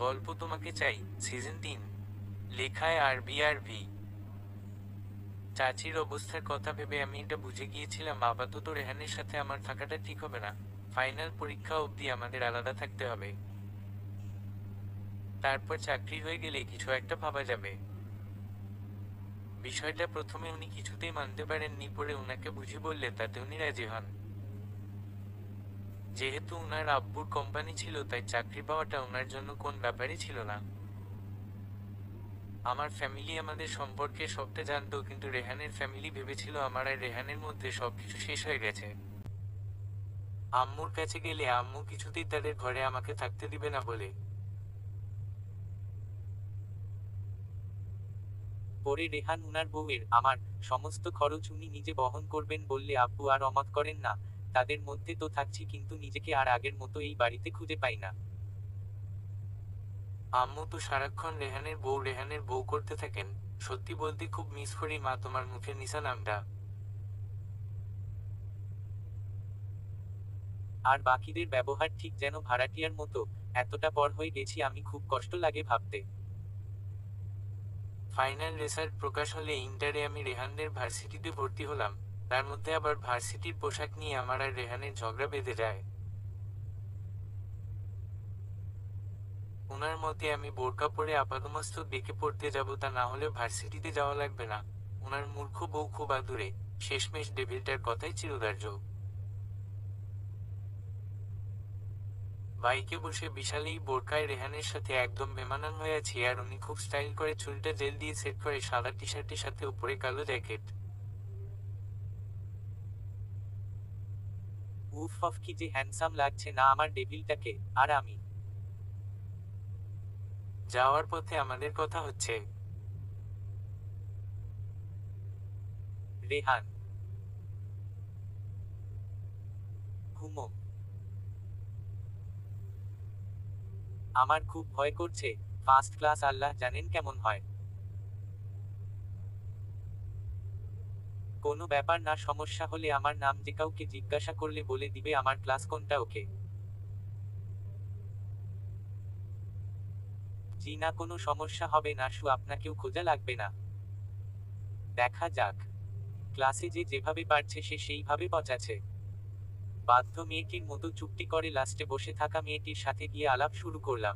গল্প তোমাকে চাই, সিজন 3, লেখায় আরবি। চাচির অবস্থার কথা ভেবে আমি এটা বুঝে গিয়েছিলাম আপাতত রেহানের সাথে আমার থাকাটা ঠিক হবে না। ফাইনাল পরীক্ষা অবধি আমাদের আলাদা থাকতে হবে। তারপর চাকরি হয়ে গেলে কিছু একটা ভাবা যাবে। বিষয়টা প্রথমে উনি কিছুতেই মানতে পারেননি, পরে উনাকে বুঝি বললে তাতে উনি রাজি হন। যেহেতু উনার আব্বুর কোম্পানি ছিল, তাই চাকরি পাওয়াটা উনার জন্য কোন ব্যাপারই ছিল না। আমার ফ্যামিলি আমাদের সম্পর্কে সবটা জানতো, কিন্তু রেহানের ফ্যামিলি ভেবেছিল আমার আর রেহানের মধ্যে সবকিছু শেষ হয়ে গেছে। আম্মুর কাছে গেলে আম্মু কিছুতেই তাদের ঘরে আমাকে থাকতে দিবে না বলে। পরে রেহান উনার বউয়ের আমার সমস্ত খরচ উনি নিজে বহন করবেন বললে আব্বু আর অমত করেন না। তাদের মধ্যে তো থাকছি, কিন্তু নিজেকে আর আগের মতো এই বাড়িতে খুঁজে পাই না। আম্মু তো সারাক্ষণ রেহানের বউ করতে থাকেন। সত্যি বলতে খুব মিস করি মা তোমার মুখের নিশা নামটা। আর বাকিদের ব্যবহার ঠিক যেন ভাড়াটিয়ার মতো। এতটা পর হয়ে গেছি আমি, খুব কষ্ট লাগে ভাবতে। ফাইনাল রেজাল্ট প্রকাশ হলে ইন্টারে আমি রেহানদের ভার্সিটিতে ভর্তি হলাম। তার মধ্যে আবার ভার্সিটির পোশাক নিয়ে আমার আর রেহানের ঝগড়া বেঁধে যায়। ওনার মতে আমি বোরকা পরে আপাদমস্তক ডেকে পড়তে যাব, তা না হলে ভার্সিটিতে যাওয়া লাগবে না। ওনার মূর্খ বউ খুব আদুরে। শেষমেশ ডেভিলটার কথাই চিরদার্য। বাইকে বসে বিশাল এই বোরকায় রেহানের সাথে একদম বেমানান হয়ে আছি, আর উনি খুব স্টাইল করে চুলটা জেল দিয়ে সেট করে সাদা টি শার্টের সাথে উপরে কালো জ্যাকেট। উফ অফ, কি যে হ্যান্ডসাম লাগছে না আমার ডেভিলটাকে। আর আমি যাওয়ার পথে আমাদের কথা হচ্ছে। রেহান হুমো, আমার খুব ভয় করছে। ফার্স্ট ক্লাস আল্লাহ জানেন কেমন হয়। কোনো ব্যাপার না, সমস্যা হলে আমার নাম যে কাউকে জিজ্ঞাসা করলে বলে দিবে আমার ক্লাস কোনটা। ওকে জি না, কোনো সমস্যা হবে না, আপনাকেও খোঁজা লাগবে না। দেখা যাক। ক্লাসে যে যেভাবে পারছে সে সেইভাবে পচাছে। বাধ্য মেয়েটির মতো চুপটি করে লাস্টে বসে থাকা মেয়েটির সাথে গিয়ে আলাপ শুরু করলাম।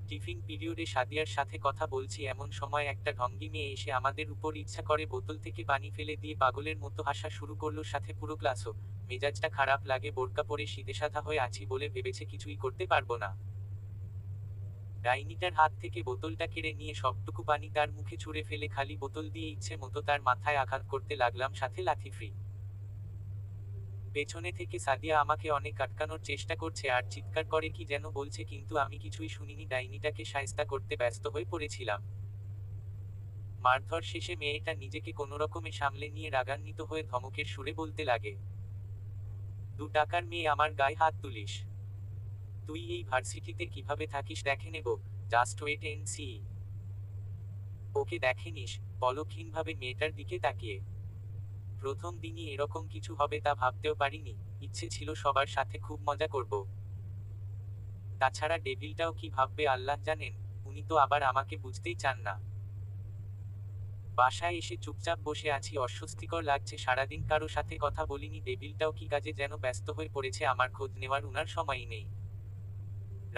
টিফিন পিরিয়ডে সাদিয়ার সাথে কথা বলছি, এমন সময় একটা ঢঙ্গি মেয়ে এসে আমাদের উপর ইচ্ছা করে বোতল থেকে পানি ফেলে দিয়ে পাগলের মতো হাসা শুরু করলো, সাথে পুরো ক্লাসও। মেজাজটা খারাপ লাগে, বোরকা পরে সিধেসাধা হয়ে আছি বলে ভেবেছে কিছুই করতে পারবো না। ডাইনিটার হাত থেকে বোতলটা কেড়ে নিয়ে সবটুকু পানি তার মুখে ছুঁড়ে ফেলে খালি বোতল দিয়ে ইচ্ছে মতো তার মাথায় আঘাত করতে লাগলাম, সাথে লাথি ফ্রি। পেছনে থেকে সাদিয়া আমাকে অনেক আটকানোর চেষ্টা করছে আর চিৎকার করে কি যেন বলছে, কিন্তু আমি কিছুই শুনিনি, ডাইনিটাকে শায়েস্তা করতে ব্যস্ত হয়ে পড়েছিলাম। মারধর শেষে মেয়েটা নিজেকে কোনোরকমে সামলে নিয়ে রাগান্বিত হয়ে ধমকের সুরে বলতে লাগে, 2 টাকার মেয়ে আমার গায়ে হাত তুলিস? তুই এই ভার্সিটিতে কিভাবে থাকিস দেখে নেব, জাস্ট ওয়েট এন্ড সি। ওকে দেখে নিস, পলকহীনভাবে মেয়েটার দিকে তাকিয়ে। প্রথম দিনই এরকম কিছু হবে তা ভাবতেও পারিনি। ইচ্ছে ছিল সবার সাথে খুব মজা করব। তাছাড়া ডেভিলটাও কি ভাববে আল্লাহ জানেন। উনি তো আবার আমাকে বুঝতেই চান না। বাসায় এসে চুপচাপ বসে আছি, অস্বস্তিকর লাগছে, সারাদিন কারো সাথে কথা বলিনি, ডেভিলটাও কি কাজে যেন ব্যস্ত হয়ে পড়েছে, আমার খোঁজ নেওয়ার উনার সময়ই নেই।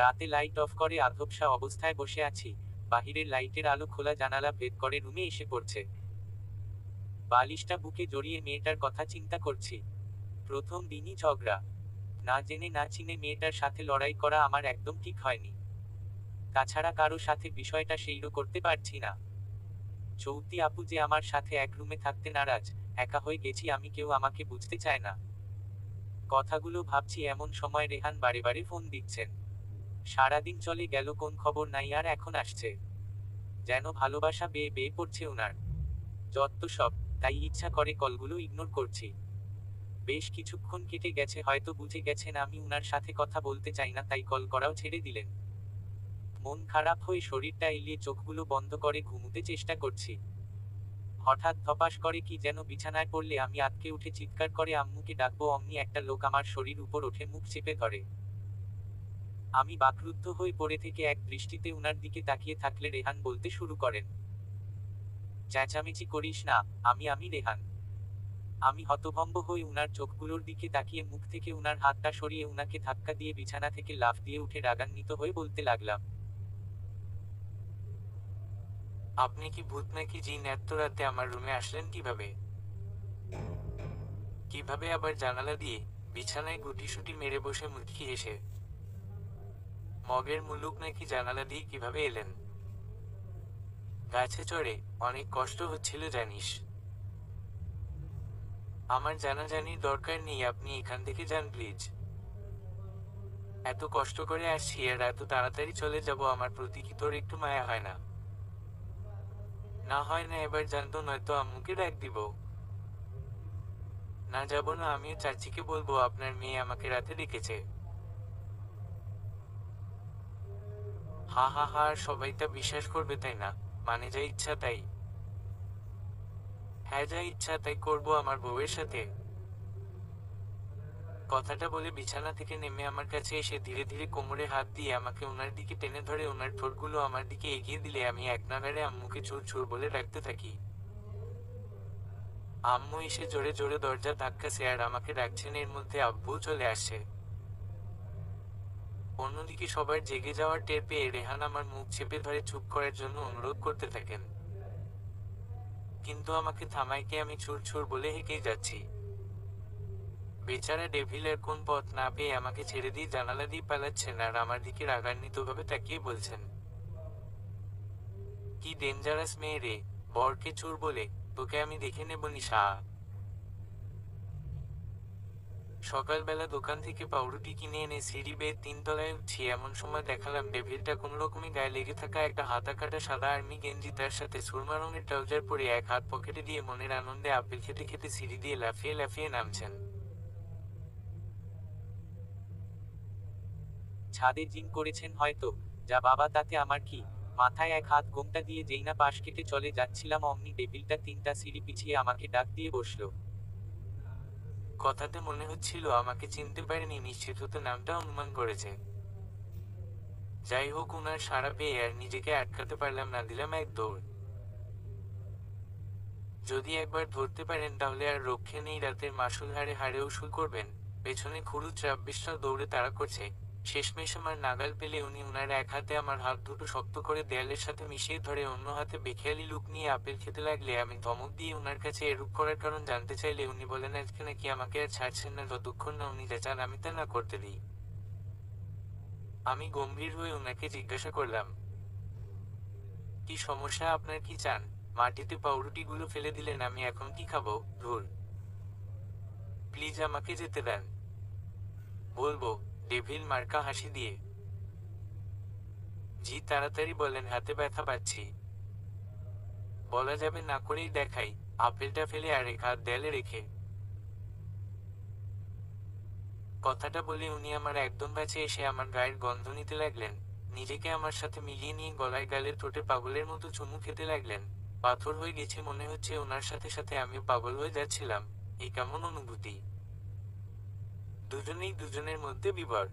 রাতে লাইট অফ করে আধপসা অবস্থায় বসে আছি। বাহিরের লাইটের আলো খোলা জানালা ভেদ করে রুমে এসে পড়ছে। বালিশটা বুকে জড়িয়ে মেয়েটার কথা চিন্তা করছি। প্রথম দিনই ঝগড়া। না জেনে না চিনে মেয়েটার সাথে লড়াই করা আমার একদম ঠিক হয়নি। তাছাড়া কারো সাথে বিষয়টা সেইরও করতে পারছি না। চৌতি আপু যে আমার সাথে এক রুমে থাকতে নারাজ। একা হয়ে গেছি আমি, কেউ আমাকে বুঝতে চায় না। কথাগুলো ভাবছি এমন সময় রেহান বারে বারে ফোন দিচ্ছেন। সারাদিন চলে গেল, কোন খবর নাই, আর এখন আসছে। যেন ভালোবাসা বেয়ে বেয়ে পড়ছে উনার। যত সব। তাই ইচ্ছা করে কলগুলো ইগনোর করছি। বেশ কিছুক্ষণ কেটে গেছে, হয়তো বুঝে গেছেন আমি উনার সাথে কথা বলতে চাই না, তাই কল করাও ছেড়ে দিলেন। মন খারাপ হয়ে শরীরটা এলিয়ে চোখগুলো বন্ধ করে ঘুমুতে চেষ্টা করছি। হঠাৎ ধপাস করে কি যেন বিছানায় পড়লে আমি আঁতকে উঠে চিৎকার করে আম্মুকে ডাকবো, অমনি একটা লোক আমার শরীর উপর ওঠে, মুখ চেপে ধরে। আমি বাকরুদ্ধ হয়ে পড়ে থেকে এক দৃষ্টিতে উনার দিকে তাকিয়ে থাকলে রেহান বলতে শুরু করেন, চেঁচামেচি করিস না, আমি রেহান। আমি হতভম্ব হয়ে উনার চোখগুলোর দিকে তাকিয়ে মুখ থেকে উনার হাতটা সরিয়ে উনাকে ধাক্কা দিয়ে বিছানা থেকে লাফ দিয়ে উঠে রাগান্বিত হয়ে বলতে লাগলাম, আপনি কি ভূত নাকি জিন? এত রাতে আমার রুমে আসলেন কিভাবে? কিভাবে আবার জানালা দিয়ে? বিছানায় গুটিসুটি মেরে বসে মুচকি হেসে। মগের মুলুক নাকি? জানালা দিয়ে কিভাবে এলেন? গাছে চড়ে? অনেক কষ্ট হচ্ছিল জানিস। আমার জানাজানির দরকার নেই, আপনি এখান থেকে যান প্লিজ। এত কষ্ট করে আসছি আর এত তাড়াতাড়ি চলে যাব, আমার প্রতি কি তোর একটু মায়া হয় না? না হয় না, এবার জানতো, নয়তো আম্মুকে ডাক দিব। না যাব না, আমিও চাচিকে বলবো আপনার মেয়ে আমাকে রাতে ডেকেছে। হা হা হা, আর সবাই তা বিশ্বাস করবে তাই না? মানে যা ইচ্ছা তাই? হ্যাঁ, যা ইচ্ছা তাই করবো আমার বউয়ের সাথে। কথাটা বলে বিছানা থেকে নেমে আমার কাছে এসে ধীরে ধীরে কোমরে হাত দিয়ে আমাকে ওনার দিকে টেনে ধরে ওনার ঠোঁটগুলো আমার দিকে এগিয়ে দিলে আমি এক নাগাড়ে আম্মুকে ছুর ছুর বলে ডাকতে থাকি। আম্মু এসে জোরে জোরে দরজা ধাক্কাছে আর আমাকে ডাকছেন, এর মধ্যে আব্বু চলে আসছে। অন্যদিকে সবার জেগে যাওয়ার টের পেয়ে রেহান আমার মুখ চেপে ধরে চুপ করার জন্য অনুরোধ করতে থাকেন, কিন্তু আমাকে থামাইকে আমি ছুর ছুর বলে হেঁকেই যাচ্ছি। বেচারা ডেভিলের কোন পথ না পেয়ে আমাকে ছেড়ে দিয়ে জানালা দিয়ে পালাচ্ছেন আর আমার দিকে রাগান্বিতভাবে তাকিয়ে বলছেন, কি ডেঞ্জারাস মেয়ে রে, বরকে চোর বলে? তোকে আমি দেখে নেব নিশা। সকালবেলা দোকান থেকে পাউরুটি কিনে এনে সিঁড়ি বেয়ে 3 তলায় উঠছি, এমন সময় দেখালাম ডেভিলটা কোনোরকমে গায়ে লেগে থাকা একটা হাতা কাটা সাদা আর্মি গেঞ্জি, তার সাথে সুরমা রঙের ট্রাউজার পরে এক হাত পকেটে দিয়ে মনের আনন্দে আপেল খেতে খেতে সিঁড়ি দিয়ে লাফিয়ে লাফিয়ে নামছেন। ছাদে জিম করেছেন হয়তো, যা বাবা তাতে আমার কি। মাথায় এক হাত গোমটা দিয়ে যেই না পাশ কেটে চলে যাচ্ছিলাম অমনি ডেভিলটা 3টা সিঁড়ি পিছিয়ে আমাকে ডাক দিয়ে বসলো। কথাতে মনে হচ্ছিল আমাকে চিনতে পারেনি, নিশ্চিত হতে নামটা অনুমান করেছে। যাই হোক, উনার সাড়া পেয়ে আর নিজেকে আটকাতে পারলাম না, দিলাম এক দৌড়। যদি একবার ধরতে পারেন তাহলে আর রক্ষে নেই, রাতের মাসুল হারে হারে উসুল করবেন। পেছনে খুরুচ রাব্বিশরাও দৌড়ে তাড়া করছে। শেষমেশ আমার নাগাল পেলে উনি উনার এক হাতে আমার হাত দুটো শক্ত করে দেয়ালের সাথে মিশিয়ে ধরে অন্য হাতে বেখেয়ালি লুক নিয়ে আপেল খেতে লাগলে আমি ধমক দিয়ে উনার কাছে এরূপ করার কারণ জানতে চাইলে উনি বলেন আজকে নাকি আমাকে আর ছাড়ছেন না যতক্ষণ না উনি যা চান আমি তা না করতে দিই। আমি গম্ভীর হয়ে উনাকে জিজ্ঞাসা করলাম, কি সমস্যা আপনার, কি চান? মাটিতে পাউরুটিগুলো ফেলে দিলেন, আমি এখন কি খাবো? ধুর, প্লিজ আমাকে যেতে দেন। বলবো, ডেভিল মার্কা হাসি দিয়ে। জি তাড়াতাড়ি বলেন, হাতে ব্যথা পাচ্ছি। বলা যাবে না করেই দেখাই। আপেলটা ফেলে আরেক হাত দেয়ালে রেখে কথাটা বলে উনি আমার একদম কাছে এসে আমার গায়ের গন্ধ নিতে লাগলেন। নিজেকে আমার সাথে মিলিয়ে নিয়ে গলায় গালের ঠোঁটে পাগলের মতো চুমু খেতে লাগলেন। পাথর হয়ে গেছে মনে হচ্ছে, ওনার সাথে সাথে আমিও পাগল হয়ে যাচ্ছিলাম। এই কেমন অনুভূতি! দুজনেই দুজনের মধ্যে বিভর।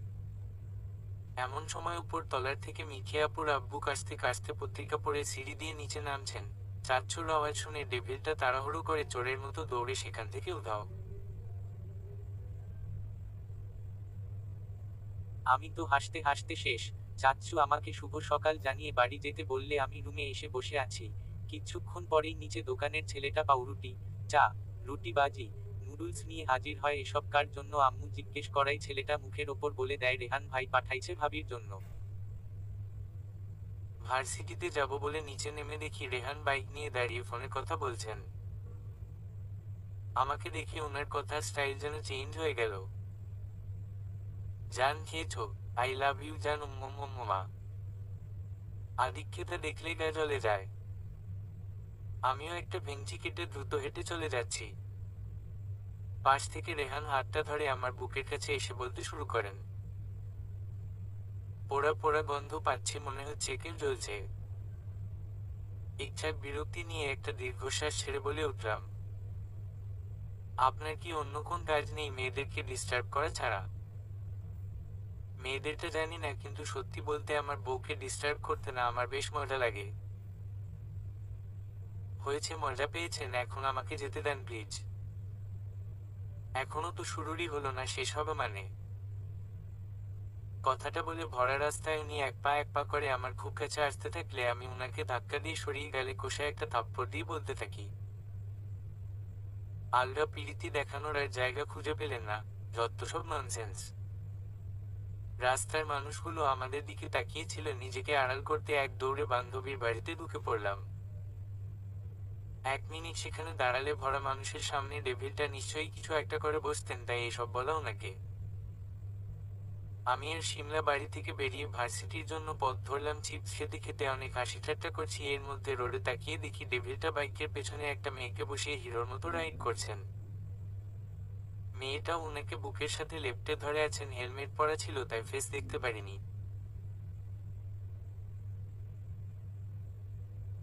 এমন সময় উপর তলার থেকে মিঠে আপুর আব্বু কাশতে কাশতে পত্রিকা পড়ে সিঁড়ি দিয়ে নিচে নামছেন। চাচ্চুর আওয়াজ শুনে ডেভিলটা তাড়াহুড়ো করে চোরের মতো দৌড়ে সেখান থেকে উধাও। আমি তো হাসতে হাসতে শেষ। চাচ্চু আমাকে শুভ সকাল জানিয়ে বাড়ি যেতে বললে আমি রুমে এসে বসে আছি। কিছুক্ষণ পরেই নিচে দোকানের ছেলেটা পাউরুটি, চা, রুটি বাজি, নুডলস নিয়ে হাজির হয়। এসব কার জন্য আম্মু জিজ্ঞেস করাই ছেলেটা মুখের ওপর বলে দেয় রেহান ভাই পাঠাইছে ভাবির জন্য। ভার্সিটিতে যাব বলে নিচে নেমে দেখি রেহান বাইক নিয়ে দাঁড়িয়ে ফোনে কথা বলছেন। আমাকে দেখে ওনার কথার স্টাইল যেন চেঞ্জ হয়ে গেল। জান খেয়েছো? আই লাভ ইউ জান, উম্মা। আদিক্ষেতা দেখলেই গায়ে জ্বলে যায়। আমিও একটা ভেঙচি কেটে দ্রুত হেঁটে চলে যাচ্ছি। পাশ থেকে রেহান হাতটা ধরে আমার বুকের কাছে এসে বলতে শুরু করেন, পোড়া পোড়া গন্ধ পাচ্ছি, মনে হচ্ছে কেউ জ্বলছে। ইচ্ছার বিরক্তি নিয়ে একটা দীর্ঘশ্বাস ছেড়ে বলে উঠলাম, আপনার কি অন্য কোন কাজ নেই মেয়েদেরকে ডিস্টার্ব করা ছাড়া? মেয়েদেরটা জানি না, কিন্তু সত্যি বলতে আমার বউকে ডিস্টার্ব করতে না আমার বেশ মজা লাগে। হয়েছে, মজা পেয়েছেন, এখন আমাকে যেতে দেন প্লিজ। এখনো তো শুরুরই হলো না, শেষ হবে মানে? কথাটা বলে ভরা রাস্তায় উনি এক পা করে আমার খুব কাছে আসতে থাকলে আমি উনাকে ধাক্কা দিয়ে সরিয়ে গেলে কষে একটা থাপ্পড় দিয়ে বলতে থাকি, আলগা পিরিতি দেখানোর আর জায়গা খুঁজে পেলেন না, যত সব ননসেন্স। রাস্তার মানুষগুলো আমাদের দিকে তাকিয়েছিল, নিজেকে আড়াল করতে এক দৌড়ে বান্ধবীর বাড়িতে ঢুকে পড়লাম। 1 মিনিট সেখানে দাঁড়ালে ভরা মানুষের সামনে ডেভিলটা নিশ্চয়ই কিছু একটা করে বসতেন, তাই এসব বলা ওনাকে। আমি আর শিমলা বাড়ি থেকে বেরিয়ে ভার্সিটির জন্য পথ ধরলাম। চিপস খেতে খেতে অনেক হাসি ঠাট্টা করছি, এর মধ্যে রোডে তাকিয়ে দেখি ডেভিলটা বাইকের পেছনে একটা মেয়েকে বসিয়ে হিরোর মতো রাইড করছেন। মেয়েটাও ওনাকে বুকের সাথে লেপ্টে ধরে আছেন, হেলমেট পরা ছিল তাই ফেস দেখতে পারিনি।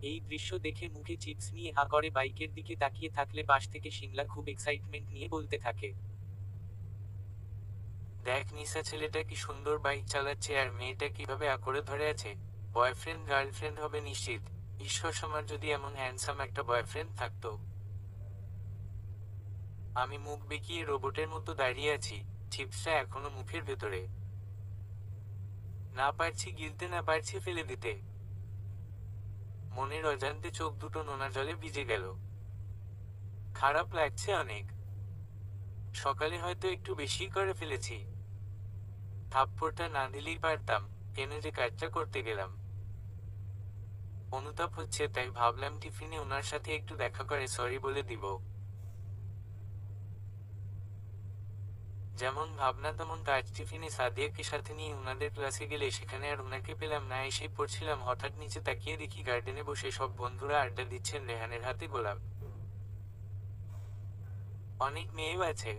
এই দৃশ্য দেখে মুখে চিপস নিয়ে হা করে বাইকের দিকে তাকিয়ে থাকলে পাশ থেকে শিমলা খুব এক্সাইটমেন্ট নিয়ে বলতে থাকে, দেখ নিসা, ছেলেটা কি সুন্দর বাইক চালাচ্ছে আর মেয়েটা কিভাবে আঁকড়ে ধরে আছে। বয়ফ্রেন্ড গার্লফ্রেন্ড হবে নিশ্চিত। ঈশ্বর, আমার যদি এমন হ্যান্ডসাম একটা বয়ফ্রেন্ড থাকতো। আমি মুখ বেঁকিয়ে রোবটের মতো দাঁড়িয়ে আছি, চিপসটা এখনো মুখের ভেতরে। না পারছি গিলতে, না পারছি ফেলে দিতে। মনের অজান্তে চোখ দুটো নোনা জলে ভিজে গেল। খারাপ লাগছে অনেক। সকালে হয়তো একটু বেশি করে ফেলেছি। থাপ্পড়টা না দিলেই পারতাম, কেন যে কাজটা করতে গেলাম। অনুতাপ হচ্ছে, তাই ভাবলাম টিফিনে ওনার সাথে একটু দেখা করে সরি বলে দিব। যেমন ভাবনা তেমন কাজ। টিফিনে সাদিয়াকে সাথে নিয়ে ওনাদের ক্লাসে গেলে সেখানে আর ওনাকে পেলাম না। এসেই পড়ছিলাম, হঠাৎ নিচে তাকিয়ে দেখি গার্ডেনে বসে সব বন্ধুরা আড্ডা দিচ্ছেন, রেহানের হাতে গোলাপ। অনেক মেয়েও আছে।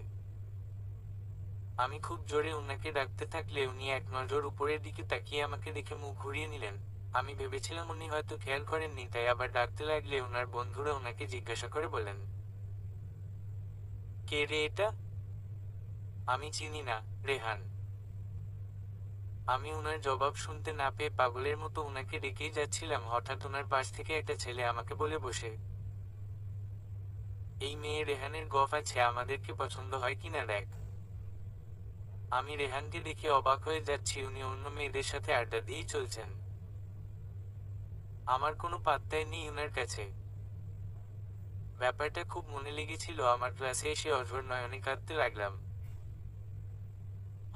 আমি খুব জোরে ওনাকে ডাকতে থাকলে উনি এক নজর উপরের দিকে তাকিয়ে আমাকে দেখে মুখ ঘুরিয়ে নিলেন। আমি ভেবেছিলাম উনি হয়তো খেয়াল করেননি, তাই আবার ডাকতে লাগলে ওনার বন্ধুরা ওনাকে জিজ্ঞাসা করে বলেন, কে রে এটা? আমি চিনি না, রেহান। আমি ওনার জবাব শুনতে না পেয়ে পাগলের মতো ওনাকে ডেকেই যাচ্ছিলাম, হঠাৎ ওনার পাশ থেকে একটা ছেলে আমাকে বলে বসে, এই মেয়ে রেহানের গফ আছে, আমাদেরকে পছন্দ হয় কিনা দেখ। আমি রেহানকে দেখে অবাক হয়ে যাচ্ছি, উনি অন্য মেয়েদের সাথে আড্ডা দিয়েই চলছেন। আমার কোনো পাত্তাই নেই উনার কাছে। ব্যাপারটা খুব মনে লেগেছিল। আমার ক্লাসে এসে অঝোর নয়নে কাঁদতে লাগলাম।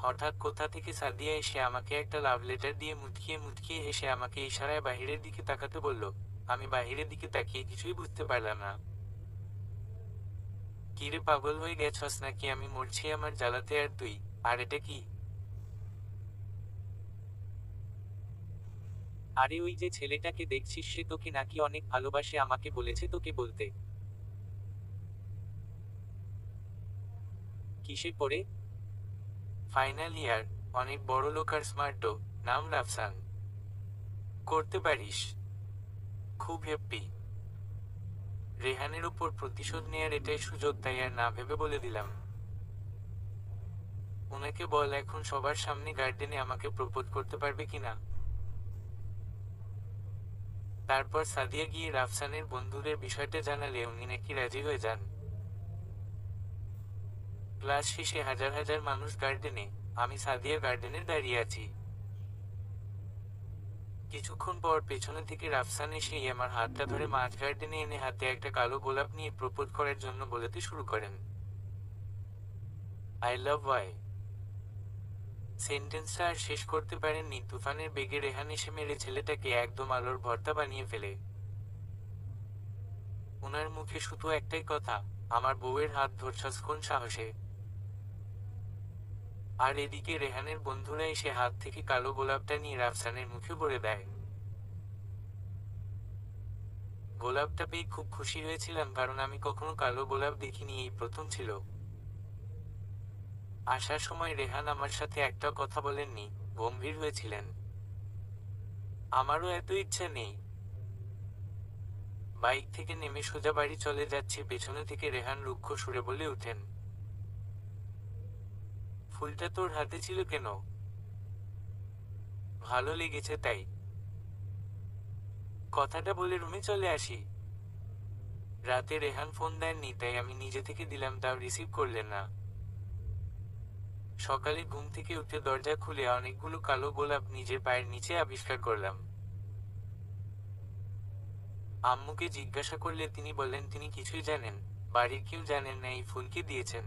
হঠাৎ কোথা থেকে সাদিয়া এসে আমাকে একটা লাভ লেটার দিয়ে মুচকিয়ে মুচকিয়ে হেসে আমাকে ইশারায় বাহিরের দিকে তাকাতে বলল। আমি বাহিরের দিকে তাকিয়ে কিছুই বুঝতে পারলাম না। কিরে, পাগল হয়ে গেছস নাকি? আমি মরছি আমার জ্বালাতে, আর তুই? আর এটা কি? আরে ওই যে ছেলেটাকে দেখছিস, সে তোকে নাকি অনেক ভালোবাসে, আমাকে বলেছে তোকে বলতে। কিসে পড়ে? Final year. অনেক বড় লোক আর স্মার্টও। নাম রাফসান। করতে পারিস। খুব হ্যাপি। রেহানের উপর প্রতিশোধ নেয়ার এটাই সুযোগ, তাই আর না ভেবে বলে দিলাম, ওনাকে বল এখন সবার সামনে গার্ডেনে আমাকে প্রপোজ করতে পারবে কিনা। তারপর সাদিয়া গিয়ে রাফসানের বন্ধুদের বিষয়টা জানালে উনি নাকি রাজি হয়ে যান। ক্লাস শেষে হাজার হাজার মানুষ গার্ডেনে, আমি সাদিয়া গার্ডেনে দাঁড়িয়ে আছি। কিছুক্ষণ পর পেছনে থেকে রাফসান এসেই আমার হাতটা ধরে মাঝ গার্ডেনে এনে হাতে একটা কালো গোলাপ নিয়ে প্রপোজ করার জন্য বলতে শুরু করেন, আই লাভ ওয়াই। সেন্টেন্সটা আর শেষ করতে পারেননি, তুফানের বেগে রেহান এসে মেরে ছেলেটাকে একদম আলোর ভর্তা বানিয়ে ফেলে। ওনার মুখে শুধু একটাই কথা, আমার বউয়ের হাত ধরছস কোন সাহসে। আর এদিকে রেহানের বন্ধুরা এসে হাত থেকে কালো গোলাপটা নিয়ে রাফসানের মুখে ভরে দেয়। গোলাপটা পেয়ে খুব খুশি হয়েছিলাম, কারণ আমি কখনো কালো গোলাপ দেখিনি, এই প্রথম ছিল। আসার সময় রেহান আমার সাথে একটা কথা বলেননি, গম্ভীর হয়েছিলেন। আমারও এত ইচ্ছা নেই। বাইক থেকে নেমে সোজা বাড়ি চলে যাচ্ছি, পেছনে থেকে রেহান রুক্ষ সুরে বলে উঠেন, ফুলটা তোর হাতে ছিল কেন? ভালো লেগেছে তাই। কথাটা বলে রুমে চলে আসি। রাতে রেহান ফোন দেননি, তাই আমি নিজে থেকে দিলাম, তাও রিসিভ করলেন না। সকালে ঘুম থেকে উঠে দরজা খুলে অনেকগুলো কালো গোলাপ নিজের পায়ের নিচে আবিষ্কার করলাম। আম্মুকে জিজ্ঞাসা করলে তিনি বললেন তিনি কিছুই জানেন, বাড়ির কেউ জানেন না এই ফুলকে দিয়েছেন।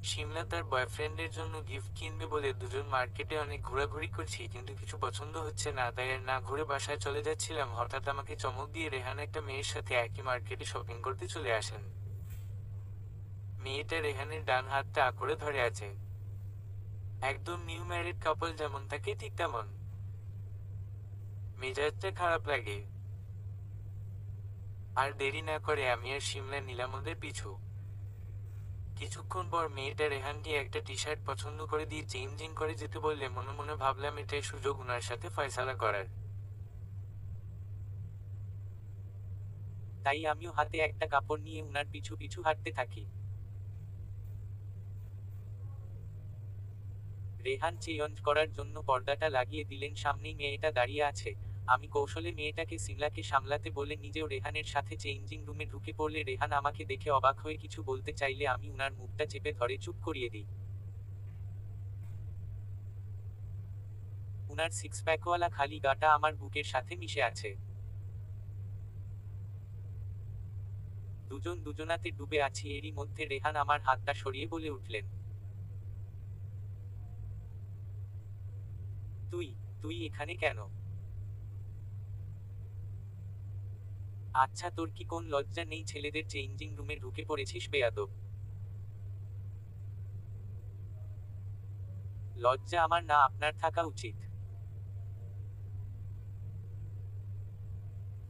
শিমলা তার বয়ফ্রেন্ডের জন্য গিফট কিনবে বলে দুজন মার্কেটে অনেক ঘোরাঘুরি করছি, কিন্তু কিছু পছন্দ হচ্ছে না, তাই আর না ঘুরে বাসায় চলে যাচ্ছিলাম, হঠাৎ আমাকে চমক দিয়ে রেহান একটা মেয়ের সাথে একই মার্কেটে শপিং করতে চলে আসেন। মেয়েটা রেহানের ডান হাতটা আঁকড়ে ধরে আছে। একদম নিউ ম্যারিড কাপল যেমন থাকে ঠিক তেমন। মেজাজটা খারাপ লাগে। আর দেরি না করে আমি আর শিমলা নিলাম ওদের পিছু। কিছুক্ষণ পর মেয়েটা রেহানকে একটা টি শার্ট পছন্দ করে দিয়ে চেঞ্জিং করে যেতে বললে মনে মনে ভাবলাম এটাই সুযোগ উনার সাথে ফয়সালা করার। তাই আমিও হাতে একটা কাপড় নিয়ে উনার পিছু পিছু হাঁটতে থাকি। রেহান চেঞ্জ করার জন্য পর্দাটা লাগিয়ে দিলেন, সামনেই মেয়েটা দাঁড়িয়ে আছে। আমি কৌশলে মেয়েটাকে সিমলাকে সামলাতে বলে নিজেও রেহানের সাথে চেঞ্জিং রুমে ঢুকে পড়লে রেহান আমাকে দেখে অবাক হয়ে কিছু বলতে চাইলে আমি উনার মুখটা চেপে ধরে চুপ করিয়ে দিই। উনার সিক্স প্যাকওয়ালা খালি গাটা আমার বুকের সাথে মিশে আছে। দুজন দুজনাতে ডুবে আছি, এরই মধ্যে রেহান আমার হাতটা সরিয়ে বলে উঠলেন, তুই তুই এখানে কেন? আচ্ছা, তোর কি কোন লজ্জা নেই? ছেলেদের চেঞ্জিং রুমে ঢুকে পড়েছিস বেয়াদব। লজ্জা আমার না আপনার থাকা উচিত।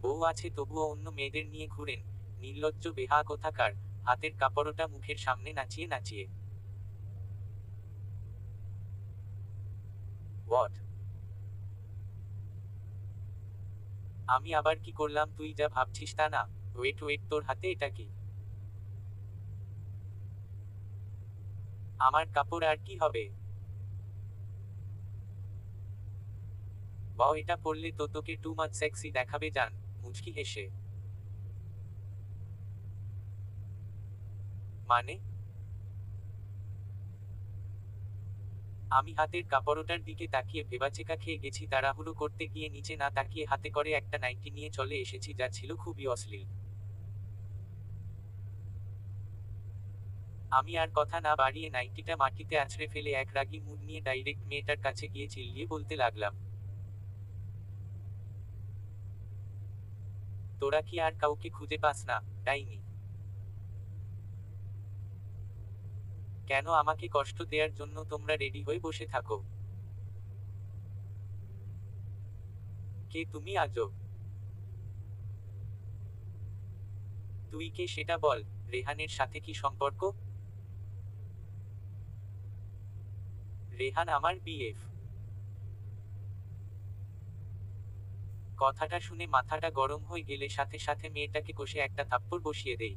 বউ আছে তবুও অন্য মেয়েদের নিয়ে ঘুরেন, নির্লজ্জ বেহা কোথাকার। হাতের কাপড়টা মুখের সামনে নাচিয়ে নাচিয়ে। হোয়াট? আমি আবার কি করলাম? তুই যা ভাবছিস তা না। ওয়েট ওয়েট, তোর হাতে এটা কি? আমার কাপড় আর কি হবে? বাও, এটা পরলে তো তোকে টু মাচ সেক্সি দেখাবে জান। মুচকি হেসে। মানে? আমি হাতের কাপড়টার দিকে তাকিয়ে ভেবাচেকা খেয়ে গেছি, তাড়াহুড়ো করতে গিয়ে নিচে না তাকিয়ে হাতে করে একটা নাইটি নিয়ে চলে এসেছি, যা ছিল খুবই অশ্লীল। আমি আর কথা না বাড়িয়ে নাইটিটা মাটিতে আছড়ে ফেলে এক রাগী মুড নিয়ে ডাইরেক্ট মেয়েটার কাছে গিয়ে চিল্লিয়ে বলতে লাগলাম, তোরা কি আর কাউকে খুঁজে পাস না, ডাইনি? কেন আমাকে কষ্ট দেওয়ার জন্য তোমরা রেডি হয়ে বসে থাকো? কে তুমি আজব? তুই কে সেটা বল। রেহানের সাথে কি সম্পর্ক? রেহান আমার বিএফ। কথাটা শুনে মাথাটা গরম হয়ে গেলে সাথে সাথে মেয়েটাকে কষে একটা থাপ্পড় বসিয়ে দেই।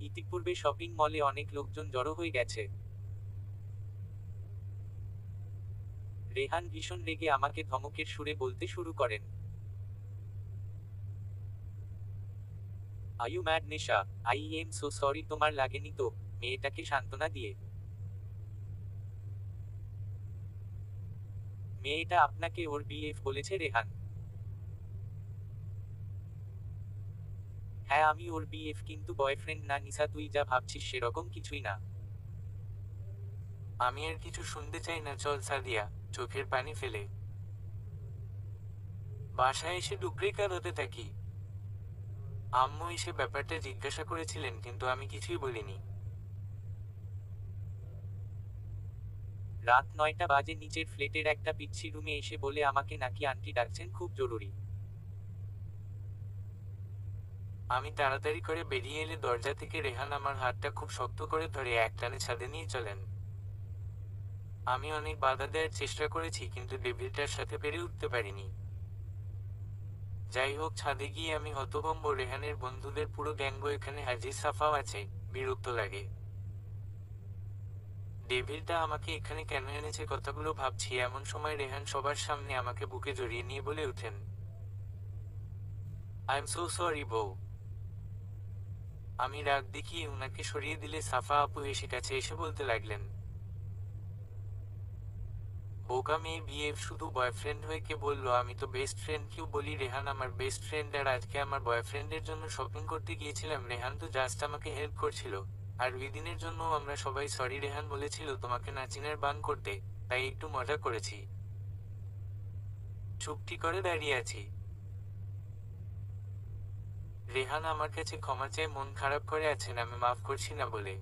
ইতিপূর্বে শপিং মলে অনেক লোকজন জড়ো হয়ে গেছে। রেহান ভীষণ রেগে আমাকে ধমকের সুরে বলতে শুরু করেন, are you mad Nisha? I am so sorry, তোমার লাগেনি তো? মেয়েটাকে সান্ত্বনা দিয়ে। মেয়েটা আপনাকে ওর বিএফ বলেছে রেহান? হ্যাঁ আমি ওর বিএফ, কিন্তু বয়ফ্রেন্ড না নিশা, তুই যা ভাবছিস সেরকম কিছুই না। আমি আর কিছু শুনতে চাই না, চল সাদিয়া। চোখের পানি ফেলে বাসায় এসে ডুকরে কাঁদতে থাকি। আম্মু এসে ব্যাপারটা জিজ্ঞাসা করেছিলেন, কিন্তু আমি কিছুই বলিনি। রাত 9টা বাজে, নিচের ফ্ল্যাটের একটা পিচ্ছি রুমে এসে বলে আমাকে নাকি আন্টি ডাকছেন, খুব জরুরি। আমি তাড়াতাড়ি করে বেরিয়ে এলে দরজা থেকে রেহান আমার হাতটা খুব শক্ত করে ধরে একটানে ছাদে নিয়ে চলেন। আমি অনেক বাধা দেওয়ার চেষ্টা করেছি, কিন্তু ডেভিলটার সাথে পেরে উঠতে পারিনি। যাই হোক, ছাদে গিয়ে আমি হতভম্ব। রেহানের বন্ধুদের পুরো গ্যাঙ্গ এখানে হাজির, সাফাও আছে। বিরক্ত লাগে। ডেভিলটা আমাকে এখানে কেন এনেছে কথাগুলো ভাবছি এমন সময় রেহান সবার সামনে আমাকে বুকে জড়িয়ে নিয়ে বলে ওঠেন, আই এম সো সরি বউ। আমি রাগ দেখিয়ে উনাকে সরিয়ে দিলে সাফা আপু এসে কাছে এসে বলতে লাগলেন, বোকা মেয়ে বিয়ে শুধু বয়ফ্রেন্ড হয়ে কে বললো, আমি তো বেস্ট ফ্রেন্ড। কেউ বলি রেহান আমার বেস্ট ফ্রেন্ড, আর আজকে আমার বয়ফ্রেন্ডের জন্য শপিং করতে গিয়েছিলাম। রেহান তো জাস্ট আমাকে হেল্প করছিল, আর ওই দিনের জন্য আমরা সবাই সরি। রেহান বলেছিল তোমাকে না চিনার বান করতে, তাই একটু মজা করেছি। চুপটি করে দাঁড়িয়ে আছি। রেহান আমার কাছে ক্ষমা চেয়ে মন খারাপ করে আছেন আমি মাফ করছি না বলে।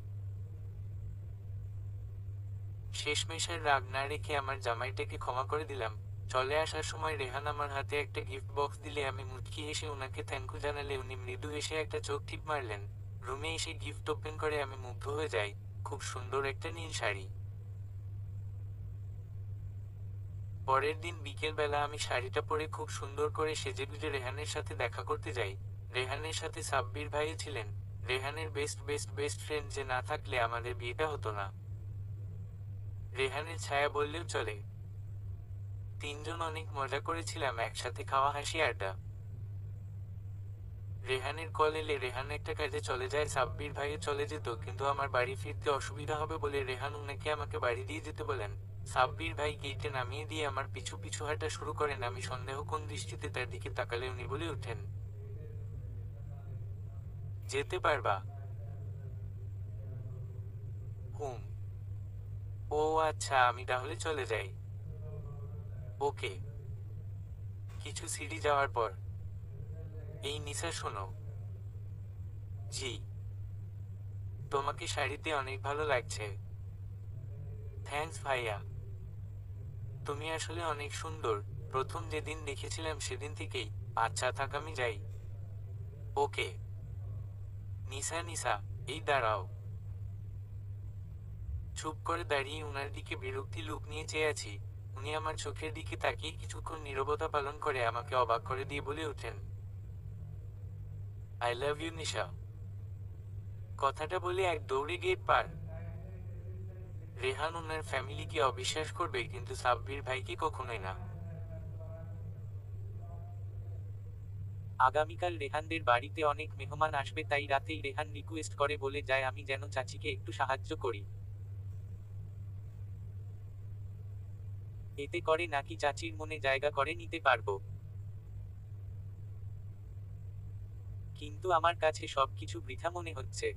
শেষমেশের রাগ না রেখে আমার জামাইটাকে ক্ষমা করে দিলাম। চলে আসার সময় রেহান আমার হাতে একটা গিফট বক্স দিলে আমি মুচকি হেসে উনাকে থ্যাঙ্কু জানালে উনি মৃদু হেসে একটা চোখ টিপ মারলেন। রুমে এসে গিফট ওপেন করে আমি মুগ্ধ হয়ে যাই। খুব সুন্দর একটা নীল শাড়ি। পরের দিন বিকেল বেলা আমি শাড়িটা পরে খুব সুন্দর করে সেজেগুজে রেহানের সাথে দেখা করতে যাই। রেহানের সাথে সাব্বির ভাইও ছিলেন, রেহানের বেস্ট বেস্ট বেস্ট ফ্রেন্ড, যে না থাকলে আমাদের বিয়েটা হতো না। রেহানের ছায়া বললেও চলে। তিনজন অনেক মজা করেছিলাম, একসাথে খাওয়া হাসি আড্ডা। রেহানের কল এলে রেহান একটা কাজে চলে যায়, সাব্বির ভাইও চলে যেত, কিন্তু আমার বাড়ি ফিরতে অসুবিধা হবে বলে রেহান উনাকে আমাকে বাড়ি দিয়ে যেতে বলেন। সাব্বির ভাই গেটে নামিয়ে দিয়ে আমার পিছু পিছু হাঁটা শুরু করেন। আমি সন্দেহ কোন দৃষ্টিতে তার দিকে তাকালে উনি বলে ওঠেন, যেতে পারবা? হুম। ও আচ্ছা, আমি তাহলে চলে যাই। ওকে। কিছু সিঁড়ি যাওয়ার পর, এই নিশা শোনো। জি। তোমাকে শাড়িতে অনেক ভালো লাগছে। থ্যাঙ্কস ভাইয়া। তুমি আসলে অনেক সুন্দর। প্রথম যেদিন দেখেছিলাম সেদিন থেকেই। আচ্ছা থাক, আমি যাই। ওকে। নিশা নিশা, এই দাঁড়াও। চুপ করে দাঁড়িয়ে উনার দিকে বিরক্তি লুক নিয়ে চেয়ে আছি। উনি আমার চোখের দিকে তাকিয়ে কিছুক্ষণ নীরবতা পালন করে আমাকে অবাক করে দিয়ে বলে ওঠেন, আই লাভ ইউ নিশা। কথাটা বলে এক দৌড়ে গেট পার। রেহান ওনার ফ্যামিলিকে অবিশ্বাস করবে, কিন্তু সাব্বির ভাইকে কখনোই না। আগামীকাল রেহানদের বাড়িতে অনেক মেহমান আসবে, তাই রাতেই রেহান রিকোয়েস্ট করে বলে যায় আমি যেন চাচিকে একটু সাহায্য করি। এতে করে নাকি চাচির মনে জায়গা করে নিতে পারবো। কিন্তু আমার কাছে সবকিছু বৃথা মনে হচ্ছে।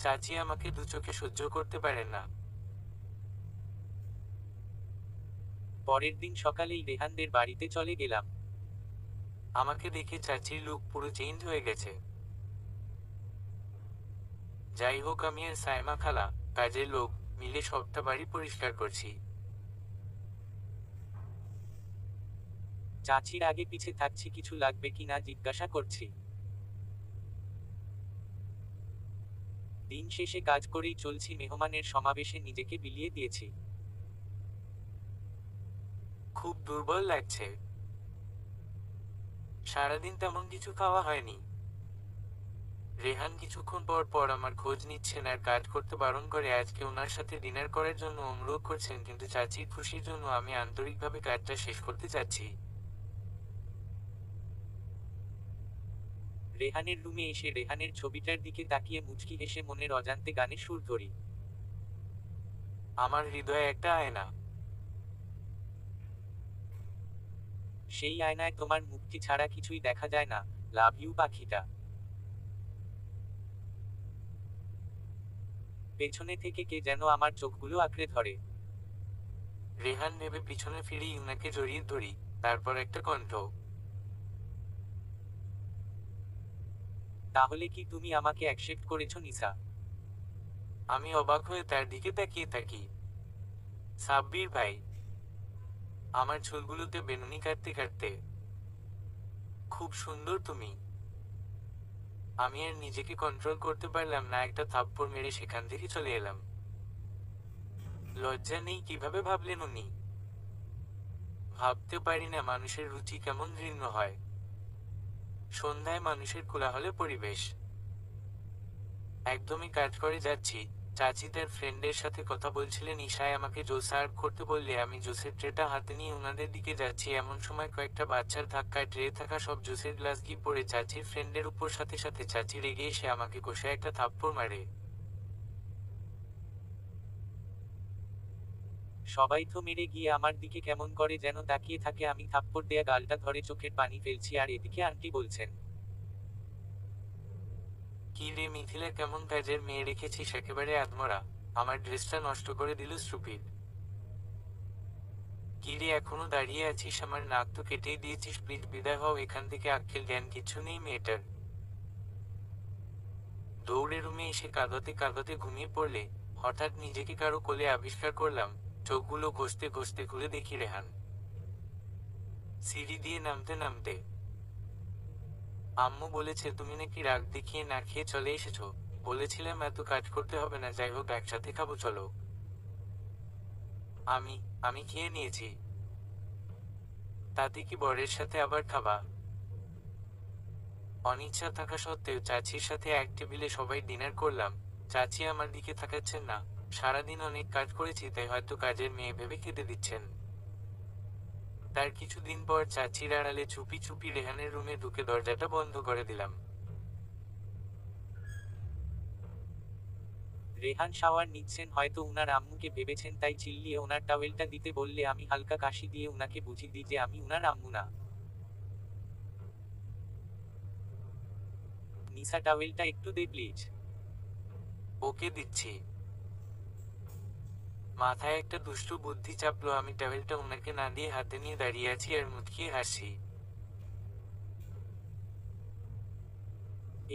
চাচি আমাকে দু চোখে সহ্য করতে পারেন না। পরের দিন সকালেই রেহানদের বাড়িতে চলে গেলাম। আমাকে দেখে চাচির লুক পুরো চেঞ্জ হয়ে গেছে। যাই হোক, আমি আর সাইমা খালা, কাজের লোক, মিলে সবটা বাড়ি পরিষ্কার করছি। চাচির আগে পিছে থাকছি, কিছু লাগবে কিনা জিজ্ঞাসা করছি। দিন শেষে কাজ করেই চলছি, মেহমানের সমাবেশে নিজেকে বিলিয়ে দিয়েছি। খুব দুর্বল লাগছে। সারাদিন তেমন কিছু খাওয়া হয়নি। রেহান কিছুক্ষণ পর পর আমার খোঁজ নিচ্ছেন আর কাজ করতে বারণ করে আজকে ওনার সাথে ডিনার করার জন্য অনুরোধ করছেন, কিন্তু চাচির খুশির জন্য আমি আন্তরিকভাবে কাজটা শেষ করতে চাচ্ছি। রেহানের রুমে এসে রেহানের ছবিটার দিকে তাকিয়ে মুচকি হেসে মনের অজান্তে গানে সুর ধরি। আমার হৃদয়ে একটা আয়না। সেই আয়নায় তোমার মুক্তি ছাড়া কিছুই দেখা যায় না। লাভ ইউ পাখিটা। পেছনে থেকে কে যেন আমার চোখগুলো আঁকড়ে ধরে। রেহান ভেবে পিছনে ফিরেই উনাকে জড়িয়ে ধরি। তারপর একটা কণ্ঠ, তাহলে কি তুমি আমাকে অ্যাকসেপ্ট করেছো নিসা? আমি অবাক হয়ে তার দিকে তাকিয়ে থাকি। সাব্বির ভাই। আমার চুলগুলোতে বেনুনি কাটতে কাটতে, খুব সুন্দর তুমি। আমি আর নিজেকে কন্ট্রোল করতে পারলাম না, একটা থাপ্পড় মেরে সেখান থেকে চলে এলাম। লজ্জা নেই কিভাবে ভাবলেন উনি? ভাবতে পারি না মানুষের রুচি কেমন ভিন্ন হয়। সন্ধ্যায় মানুষের কোলাহলে পরিবেশ। একদমই কাজ করে যাচ্ছি। চাচি তার ফ্রেন্ডের সাথে কথা বলছিলেন, ঈশায় আমাকে জুস সার্ভ করতে বললে আমি জুসের ট্রেটা হাতে নিয়ে ওনাদের দিকে যাচ্ছি। এমন সময় কয়েকটা বাচ্চার ধাক্কায় ট্রে থাকা সব জুসের গ্লাস গিয়ে পড়ে চাচির ফ্রেন্ডের উপর। সাথে সাথে চাচি রেগে এসে আমাকে কষে একটা থাপ্পড় মারে। সবাই তো মেরে গিয়ে আমার দিকে কেমন করে যেন তাকিয়ে থাকে। আমি থাপ্পড় দেয়া গালটা ধরে চোখের পানি ফেলছি, আর এদিকে আন্টি বলছেন, কি রে মিথিলা, কেমন কাজের মেয়ে রেখেছিস, একেবারে আধমরা। আমার ড্রেসটা নষ্ট করে দিল স্টুপিড। কি রে এখনো দাঁড়িয়ে আছিস, আমার নাক তো কেটেই দিয়েছিস, প্লিজ বিদায় হও এখান থেকে। আক্কেল জ্ঞান কিচ্ছু নেই মেয়েটার। দৌড়ে রুমে এসে কাঁদতে কাঁদতে ঘুমিয়ে পড়লে হঠাৎ নিজেকে কারো কোলে আবিষ্কার করলাম। চোখগুলো ঘষতে ঘষতে খুলে দেখি রেহান সিঁড়ি দিয়ে নামতে নামতে। আম্মু বলেছে তুমি নাকি রাগ দেখিয়ে না খেয়ে চলে এসেছো। বলেছিলাম এত কাজ করতে হবে না, যাই হোক একসাথে খাবো চলো। আমি আমি খেয়ে নিয়েছি। তাতে কি বরের সাথে আবার খাবা? অনিচ্ছা থাকা সত্ত্বেও চাচির সাথে এক টেবিলে সবাই ডিনার করলাম। চাচি আমার দিকে তাকাচ্ছেন না। সারাদিন অনেক কাজ করেছি তাই হয়তো কাজের মেয়ে ভেবে খেতে দিচ্ছেন। তার কিছুদিন পর চাচির আড়ালে চুপি চুপি রেহানের রুমে ঢুকে দরজাটা বন্ধ করে দিলাম। রেহান শাওয়ার নিচ্ছেন, হয়তো উনার আম্মুকে ভেবেছেন তাই চিল্লিয়ে ওনার টাওয়েলটা দিতে বললে আমি হালকা কাশি দিয়ে উনাকে বুঝিয়ে দিই যে আমি উনার আম্মু না। নিসা টাওয়েলটা একটু দে প্লিজ। ওকে দিচ্ছি। মাথায় একটা দুষ্টু বুদ্ধি চাপলো, আমি টাওয়েলটা ওনাকে না দিয়ে হাতে নিয়ে দাঁড়িয়ে আছি আর মুচকিয়ে হাসি।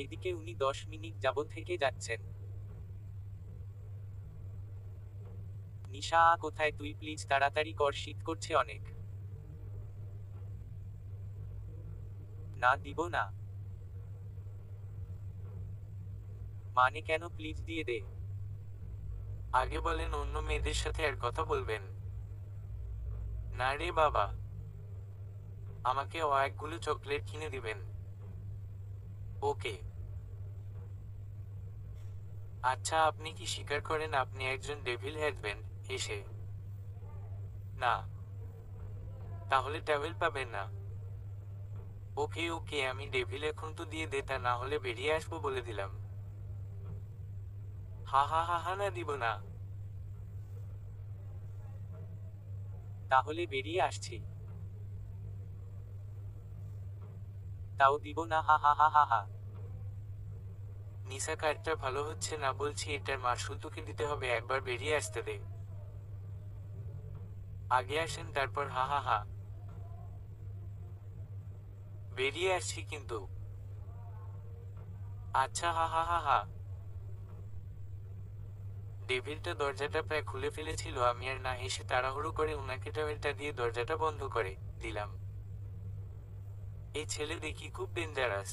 এদিকে উনি 10 মিনিট যাবৎ থেকে যাচ্ছেন। নিশা কোথায় তুই, প্লিজ তাড়াতাড়ি কর, শীত করছে অনেক। না দিব না। মানে কেন, প্লিজ দিয়ে দে। আগে বলেন অন্য মেয়েদের সাথে আর কথা বলবেন না রে বাবা। আমাকে কয়েকগুলো চকলেট কিনে দিবেন। ওকে। আচ্ছা আপনি কি স্বীকার করেন আপনি একজন ডেভিল হাজবেন্ড? এসে না, তাহলে ট্যাবেল পাবেন না। ওকে ওকে আমি ডেভিল, এখন তো দিয়ে দে, তা না হলে বেরিয়ে আসবো বলে দিলাম। হা হা হা হা, না দিব না। তাহলে বেরিয়ে আসছি। তাও দিব না, হা হা হা হা হা। নিসা কাজটা ভালো হচ্ছে না, বলছি এটার মাসুল তোকে দিতে হবে, একবার বেরিয়ে আসতে দে। আগে আসেন তারপর হা হা হা। বেরিয়ে আসছি কিন্তু। আচ্ছা হা হা হা হা। ডেভিলটা দরজাটা প্রায় খুলে ফেলেছিল, আমি আর না হেসে তাড়াহুড়ো করে উনাকে টাওয়েলটা দিয়ে দরজাটা বন্ধ করে দিলাম। এই ছেলে দেখি খুব ডেঞ্জারাস।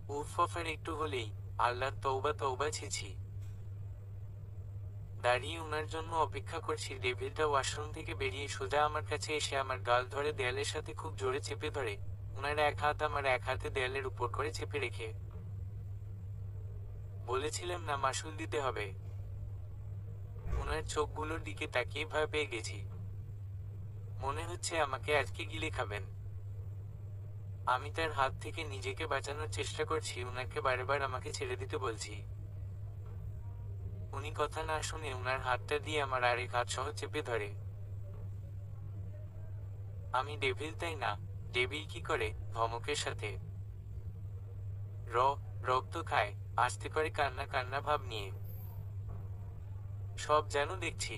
উফ অফার একটু হলেই। আল্লাহ তওবা তওবা, ছিছি। দাঁড়িয়ে উনার জন্য অপেক্ষা করছি। ডেভিলটা ওয়াশরুম থেকে বেরিয়ে সোজা আমার কাছে এসে আমার গাল ধরে দেয়ালের সাথে খুব জোরে চেপে ধরে। উনার এক হাত আমার এক হাতে দেয়ালের উপর করে চেপে রেখে বলেছিলাম না মাসুল দিতে হবে। উনার চোখগুলোর দিকে তাকিয়ে ভয় পেয়ে গেছি। মনে হচ্ছে আমাকে আজকে গিলে খাবেন। আমি তার হাত থেকে নিজেকে বাঁচানোর চেষ্টা করছি, উনাকে বারবার আমাকে ছেড়ে দিতে বলছি। উনি কথা না শুনে উনার হাতটা দিয়ে আমার আরেক হাত সহ চেপে ধরে। আমি ডেভিল তাই না? ডেভিল কি করে? ধমকের সাথে র রক্ত খায়, আস্তে করে কান্না কান্না ভাব নিয়ে। সব যেন দেখছি।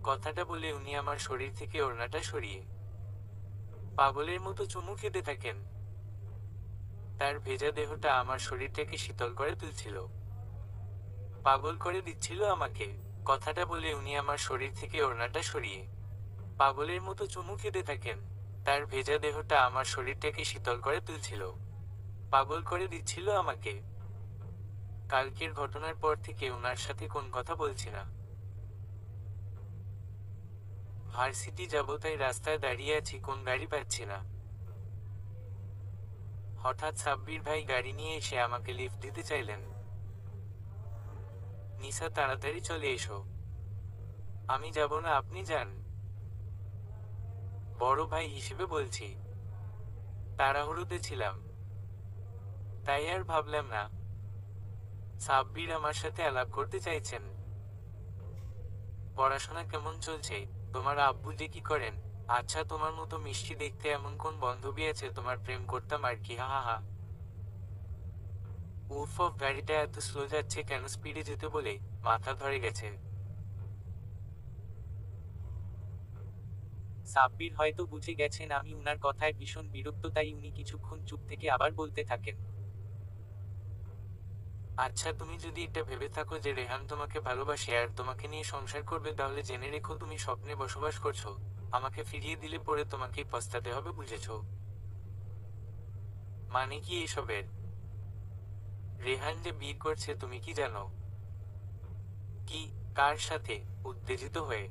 কথাটা বলে উনি আমার শরীর থেকে ওড়নাটা সরিয়ে পাগলের মতো চুমু খেতে থাকেন। তার ভেজা দেহটা আমার শরীরটাকে শীতল করে তুলছিল, পাগল করে দিচ্ছিল আমাকে। কথাটা বলে উনি আমার শরীর থেকে ওড়নাটা সরিয়ে পাগলের মতো চুমু খেতে থাকেন। তার ভেজা দেহটা আমার শরীরটাকে শীতল করে তুলছিল, পাগল করে দিচ্ছিল আমাকে। কালকের ঘটনার পর থেকে ওনার সাথে কোন কথা বলছি না। ভার্সিটি যাব তাই রাস্তায় দাঁড়িয়ে আছি, কোন গাড়ি পাচ্ছি না। হঠাৎ সাব্বির ভাই গাড়ি নিয়ে এসে আমাকে লিফট দিতে চাইলেন। নিসা, তাড়াতাড়ি চলে এসো। আমি যাব না, আপনি যান। বড় ভাই হিসেবে বলছি, তাড়াহুড়োতে ছিলাম, তাই আর ভাবলাম না। সাব্বির আমার সাথে আলাপ করতে চাইছেন। পড়াশোনা কেমন চলছে? তোমার আব্বু যে কি করেন? আচ্ছা, তোমার মতো মিষ্টি দেখতে এমন কোন বান্ধবী আছে তোমার প্রেম করতাম আর কি, হা হা হা। উফ অফ, গাড়িটা এত স্লো যাচ্ছে কেন? স্পিডে যেতে বলে মাথা ধরে গেছে। সাব্বির হয়তো বুঝে গেছেন আমি উনার কথায় ভীষণ বিরক্ত, তাই উনি কিছুক্ষণ চুপ থেকে আবার বলতে থাকেন। আচ্ছা, তুমি যদি এটা ভেবে থাকো যে রেহান তোমাকে ভালোবাসে আর তোমাকে নিয়ে সংসার করবে, তাহলে জেনে রেখো তুমি স্বপ্নে বসবাস করছো। আমাকে ফিরিয়ে দিলে পরে তোমাকেই পস্তাতে হবে, বুঝেছো? মানে কি এসবের? রেহান যে বিয়ে করছে তুমি কি জানো? কি? কার সাথে? উত্তেজিত হয়ে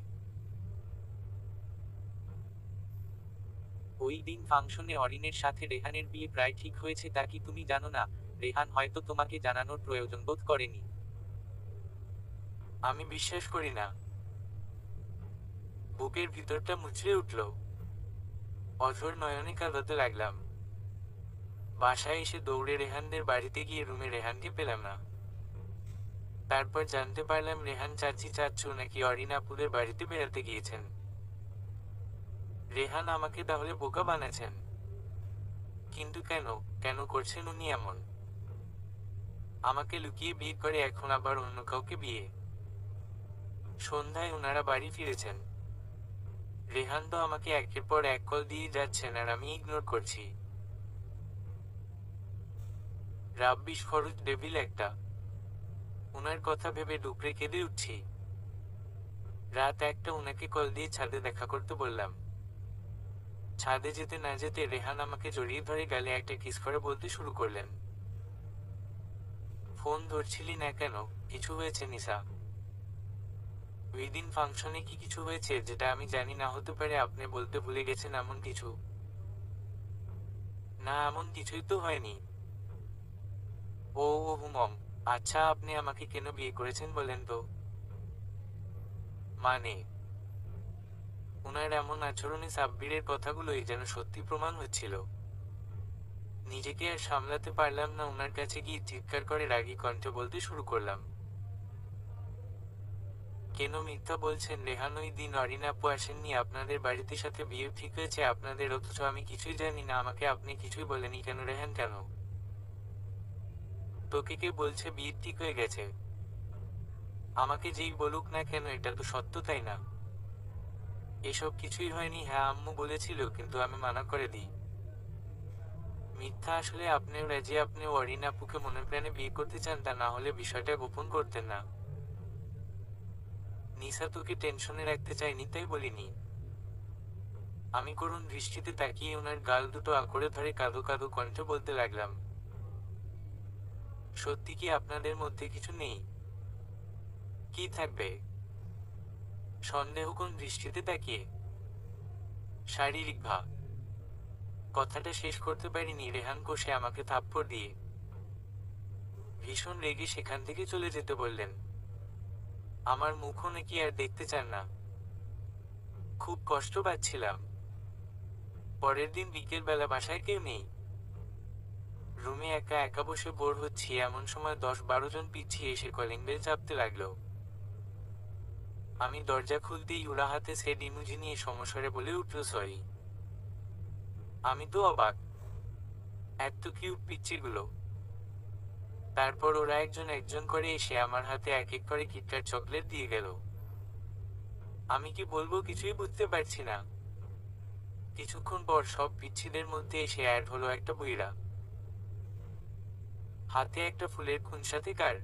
ওই দিন ফাংশনে অরিনের সাথে রেহানের বিয়ে প্রায় ঠিক হয়েছে, তা কি তুমি জানো না? রেহান হয়তো তোমাকে জানানোর প্রয়োজন বোধ করেনি। আমি বিশ্বাস করি না। বুকের ভিতরটা মুচড়ে উঠল। অঝোর নয়নে কাঁদাতে লাগলাম। বাসায় এসে দৌড়ে রেহানদের বাড়িতে গিয়ে রুমে রেহানকে পেলাম না। তারপর জানতে পারলাম রেহান চাচি চাচ্ছু নাকি অরিন আপুদের বাড়িতে বেড়াতে গিয়েছেন। রেহান আমাকে তাহলে বোকা বানাচ্ছেন। কিন্তু কেন? কেন করছেন উনি এমন? আমাকে লুকিয়ে বিয়ে করে এখন আবার অন্য কাউকে বিয়ে। সন্ধ্যায় ওনারা বাড়ি ফিরেছেন। রেহান তো আমাকে একের পর এক কল দিয়ে যাচ্ছেন আর আমি ইগনোর করছি। রাব্বিশ খরচ ডেভিল একটা। ওনার কথা ভেবে ডুকরে কেঁদে উঠছি। রাত একটা ওনাকে কল দিয়ে ছাদে দেখা করতে বললাম। ছাদে যেতে না যেতে রেহান আমাকে জড়িয়ে ধরে গালে একটা কিস করে বলতে শুরু করলেন। ফোন ধরছিলি না কেন? কিছু হয়েছে নিসা? ওই দিন ফাংশনে কি কিছু হয়েছে যেটা আমি জানি না? হতে পারে আপনি বলতে ভুলে গেছেন এমন কিছু। না, এমন কিছুই তো হয়নি। ও ও হুমম। আচ্ছা, আপনি আমাকে কেন বিয়ে করেছেন বলেন তো? মানে? ওনার এমন আচরণে সাব্বিরের কথাগুলোই যেন সত্যি প্রমাণ হচ্ছিল। নিজেকে আর সামলাতে পারলাম না, ওনার কাছে গিয়ে চিৎকার করে রাগী কণ্ঠে বলতে শুরু করলাম। কেন মিথ্যা বলছেন? রেহান ওই দিন অরিন আপু আসেননি, আপনাদের বাড়িতে সাথে বিয়ে ঠিক হয়েছে আপনাদের, অথচ আমি কিছুই জানি না। আমাকে আপনি কিছুই বলেনি কেন? রেহান কেন? তোকে কে বলছে বিয়ে ঠিক হয়ে গেছে? আমাকে যেই বলুক না কেন, এটা তো সত্য, তাই না? এসব কিছুই হয়নি। হ্যাঁ, আম্মু বলেছিল, কিন্তু আমি মানা করে দিই। মিথ্যা। আসলে আপনিও রাজি, আপনিও অরিন আপুকে মনে প্রাণে বিয়ে করতে চান, তা না হলে বিষয়টা গোপন করতেন না। নিসা তোকে টেনশনে রাখতে চাইনি, তাই বলিনি। আমি করুণ দৃষ্টিতে তাকিয়ে ওনার গাল দুটো আঁকড়ে ধরে কাঁদো কাঁদো কণ্ঠে বলতে লাগলাম। সত্যি কি আপনাদের মধ্যে কিছু নেই? কি থাকবে? সন্দেহ কোন দৃষ্টিতে তাকিয়ে। শারীরিক ভাব। কথাটা শেষ করতে পারিনি, রেহান কষে আমাকে থাপ্পড় দিয়ে ভীষণ রেগে সেখান থেকে চলে যেতে বললেন। আমার মুখও নাকি আর দেখতে চান না। খুব কষ্ট পাচ্ছিলাম। পরের দিন বিকেল বেলা বাসায় কেউ নেই। রুমে একা একা বসে বোর হচ্ছি, এমন সময় 10-12 জন পিছিয়ে এসে কলিং বেল চাপতে লাগলো। আমি দরজা খুলতেই ওরা হাতে সেট ইমোজি নিয়ে সমস্বরে বলে উঠল, সরি। আমি তো অবাক। এত কিউট পিচ্চিগুলো। তারপর ওরা একজন একজন করে এসে আমার হাতে এক এক করে কিটক্যাট চকলেট দিয়ে গেল। আমি কি বলবো কিছুই বুঝতে পারছি না। কিছুক্ষণ পর সব পিচ্ছিদের মধ্যে এসে অ্যাড হলো একটা বুইড়া। হাতে একটা ফুলের খুনসাতে কার্ড।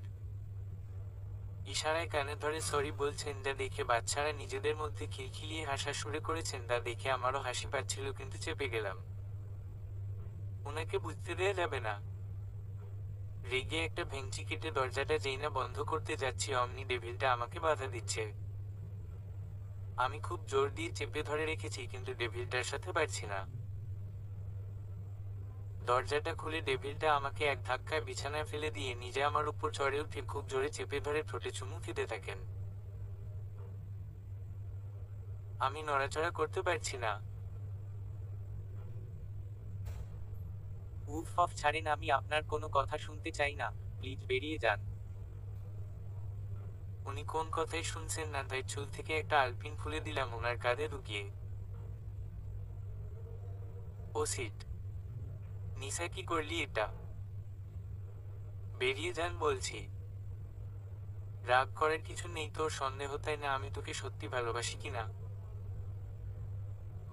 ইশারায় কানে ধরে সরি বলছেন, যা দেখে বাচ্চারা নিজেদের মধ্যে খিলখিলিয়ে হাসা শুরু করেছেন, তা দেখে আমারও হাসি পাচ্ছিল, কিন্তু চেপে গেলাম। ওনাকে বুঝতে দেয়া যাবে না। রেগে একটা ভেঙচি কেটে দরজাটা যেই না বন্ধ করতে যাচ্ছি, অমনি ডেভিলটা আমাকে বাধা দিচ্ছে। আমি খুব জোর দিয়ে চেপে ধরে রেখেছি, কিন্তু ডেভিলটার সাথে পারছি না। দরজাটা খুলে ডেভিলটা আমাকে এক ধাক্কায় বিছানায় ফেলে দিয়ে নিজে আমার উপর চড়ে উঠে খুব জোরে চেপে ধরে ঠোঁটে চুমু খেতে থাকেন। আমি নড়াচড়া করতে পারছি না। উফ অফ ছাড়েন, আমি আপনার কোনো কথা শুনতে চাই না, প্লিজ বেরিয়ে যান। উনি কোন কথাই শুনছেন না, তাই চুল থেকে একটা আলপিন খুলে দিলাম ওনার কাঁধে ঢুকিয়ে। ও সিট, নিশা কি করলি এটা? বেরিয়ে যান বলছি। রাগ করার কিছু নেই, তোর সন্দেহ তাই না আমি তোকে সত্যি ভালোবাসি কিনা?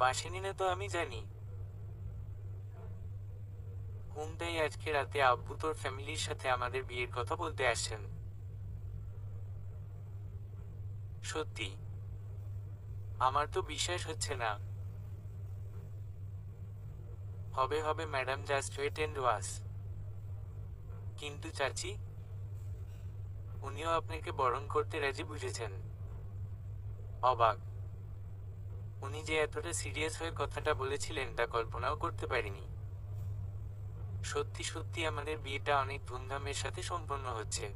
বাসেনি না তো আমি জানি। হুমটাই আজকে রাতে আব্বু তোর ফ্যামিলির সাথে আমাদের বিয়ের কথা বলতে আসছেন। সত্যি? আমার তো বিশ্বাস হচ্ছে না। হবে হবে madam, just wait and watch. কিন্তু চাচি, উনিও আপনাকে বরণ করতে রাজি বুঝেছেন। অবাক। উনি যে এতটা সিরিয়াস হয়ে কথাটা বলেছিলেন তা কল্পনাও করতে পারিনি। সত্যি সত্যি আমাদের বিয়েটা অনেক ধুমধামের সাথে সম্পন্ন হচ্ছে।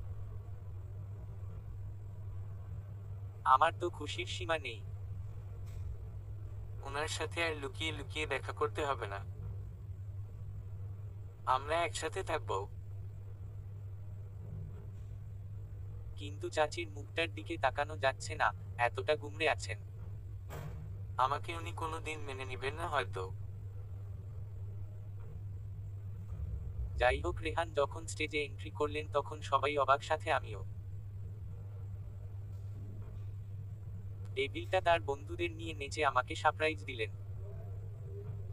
আমার তো খুশির সীমা নেই। ওনার সাথে আর লুকিয়ে লুকিয়ে দেখা করতে হবে না, আমরা একসাথে থাকবো। কিন্তু চাচির মুখটার দিকে তাকানো যাচ্ছে না, এতটা গুমড়ে আছেন। আমাকে উনি কোনোদিন মেনে নিবেন না হয়তো। যাই হোক, রেহান যখন স্টেজে এন্ট্রি করলেন তখন সবাই অবাক, সাথে আমিও। ডেভিলটা তার বন্ধুদের নিয়ে নেচে আমাকে সারপ্রাইজ দিলেন।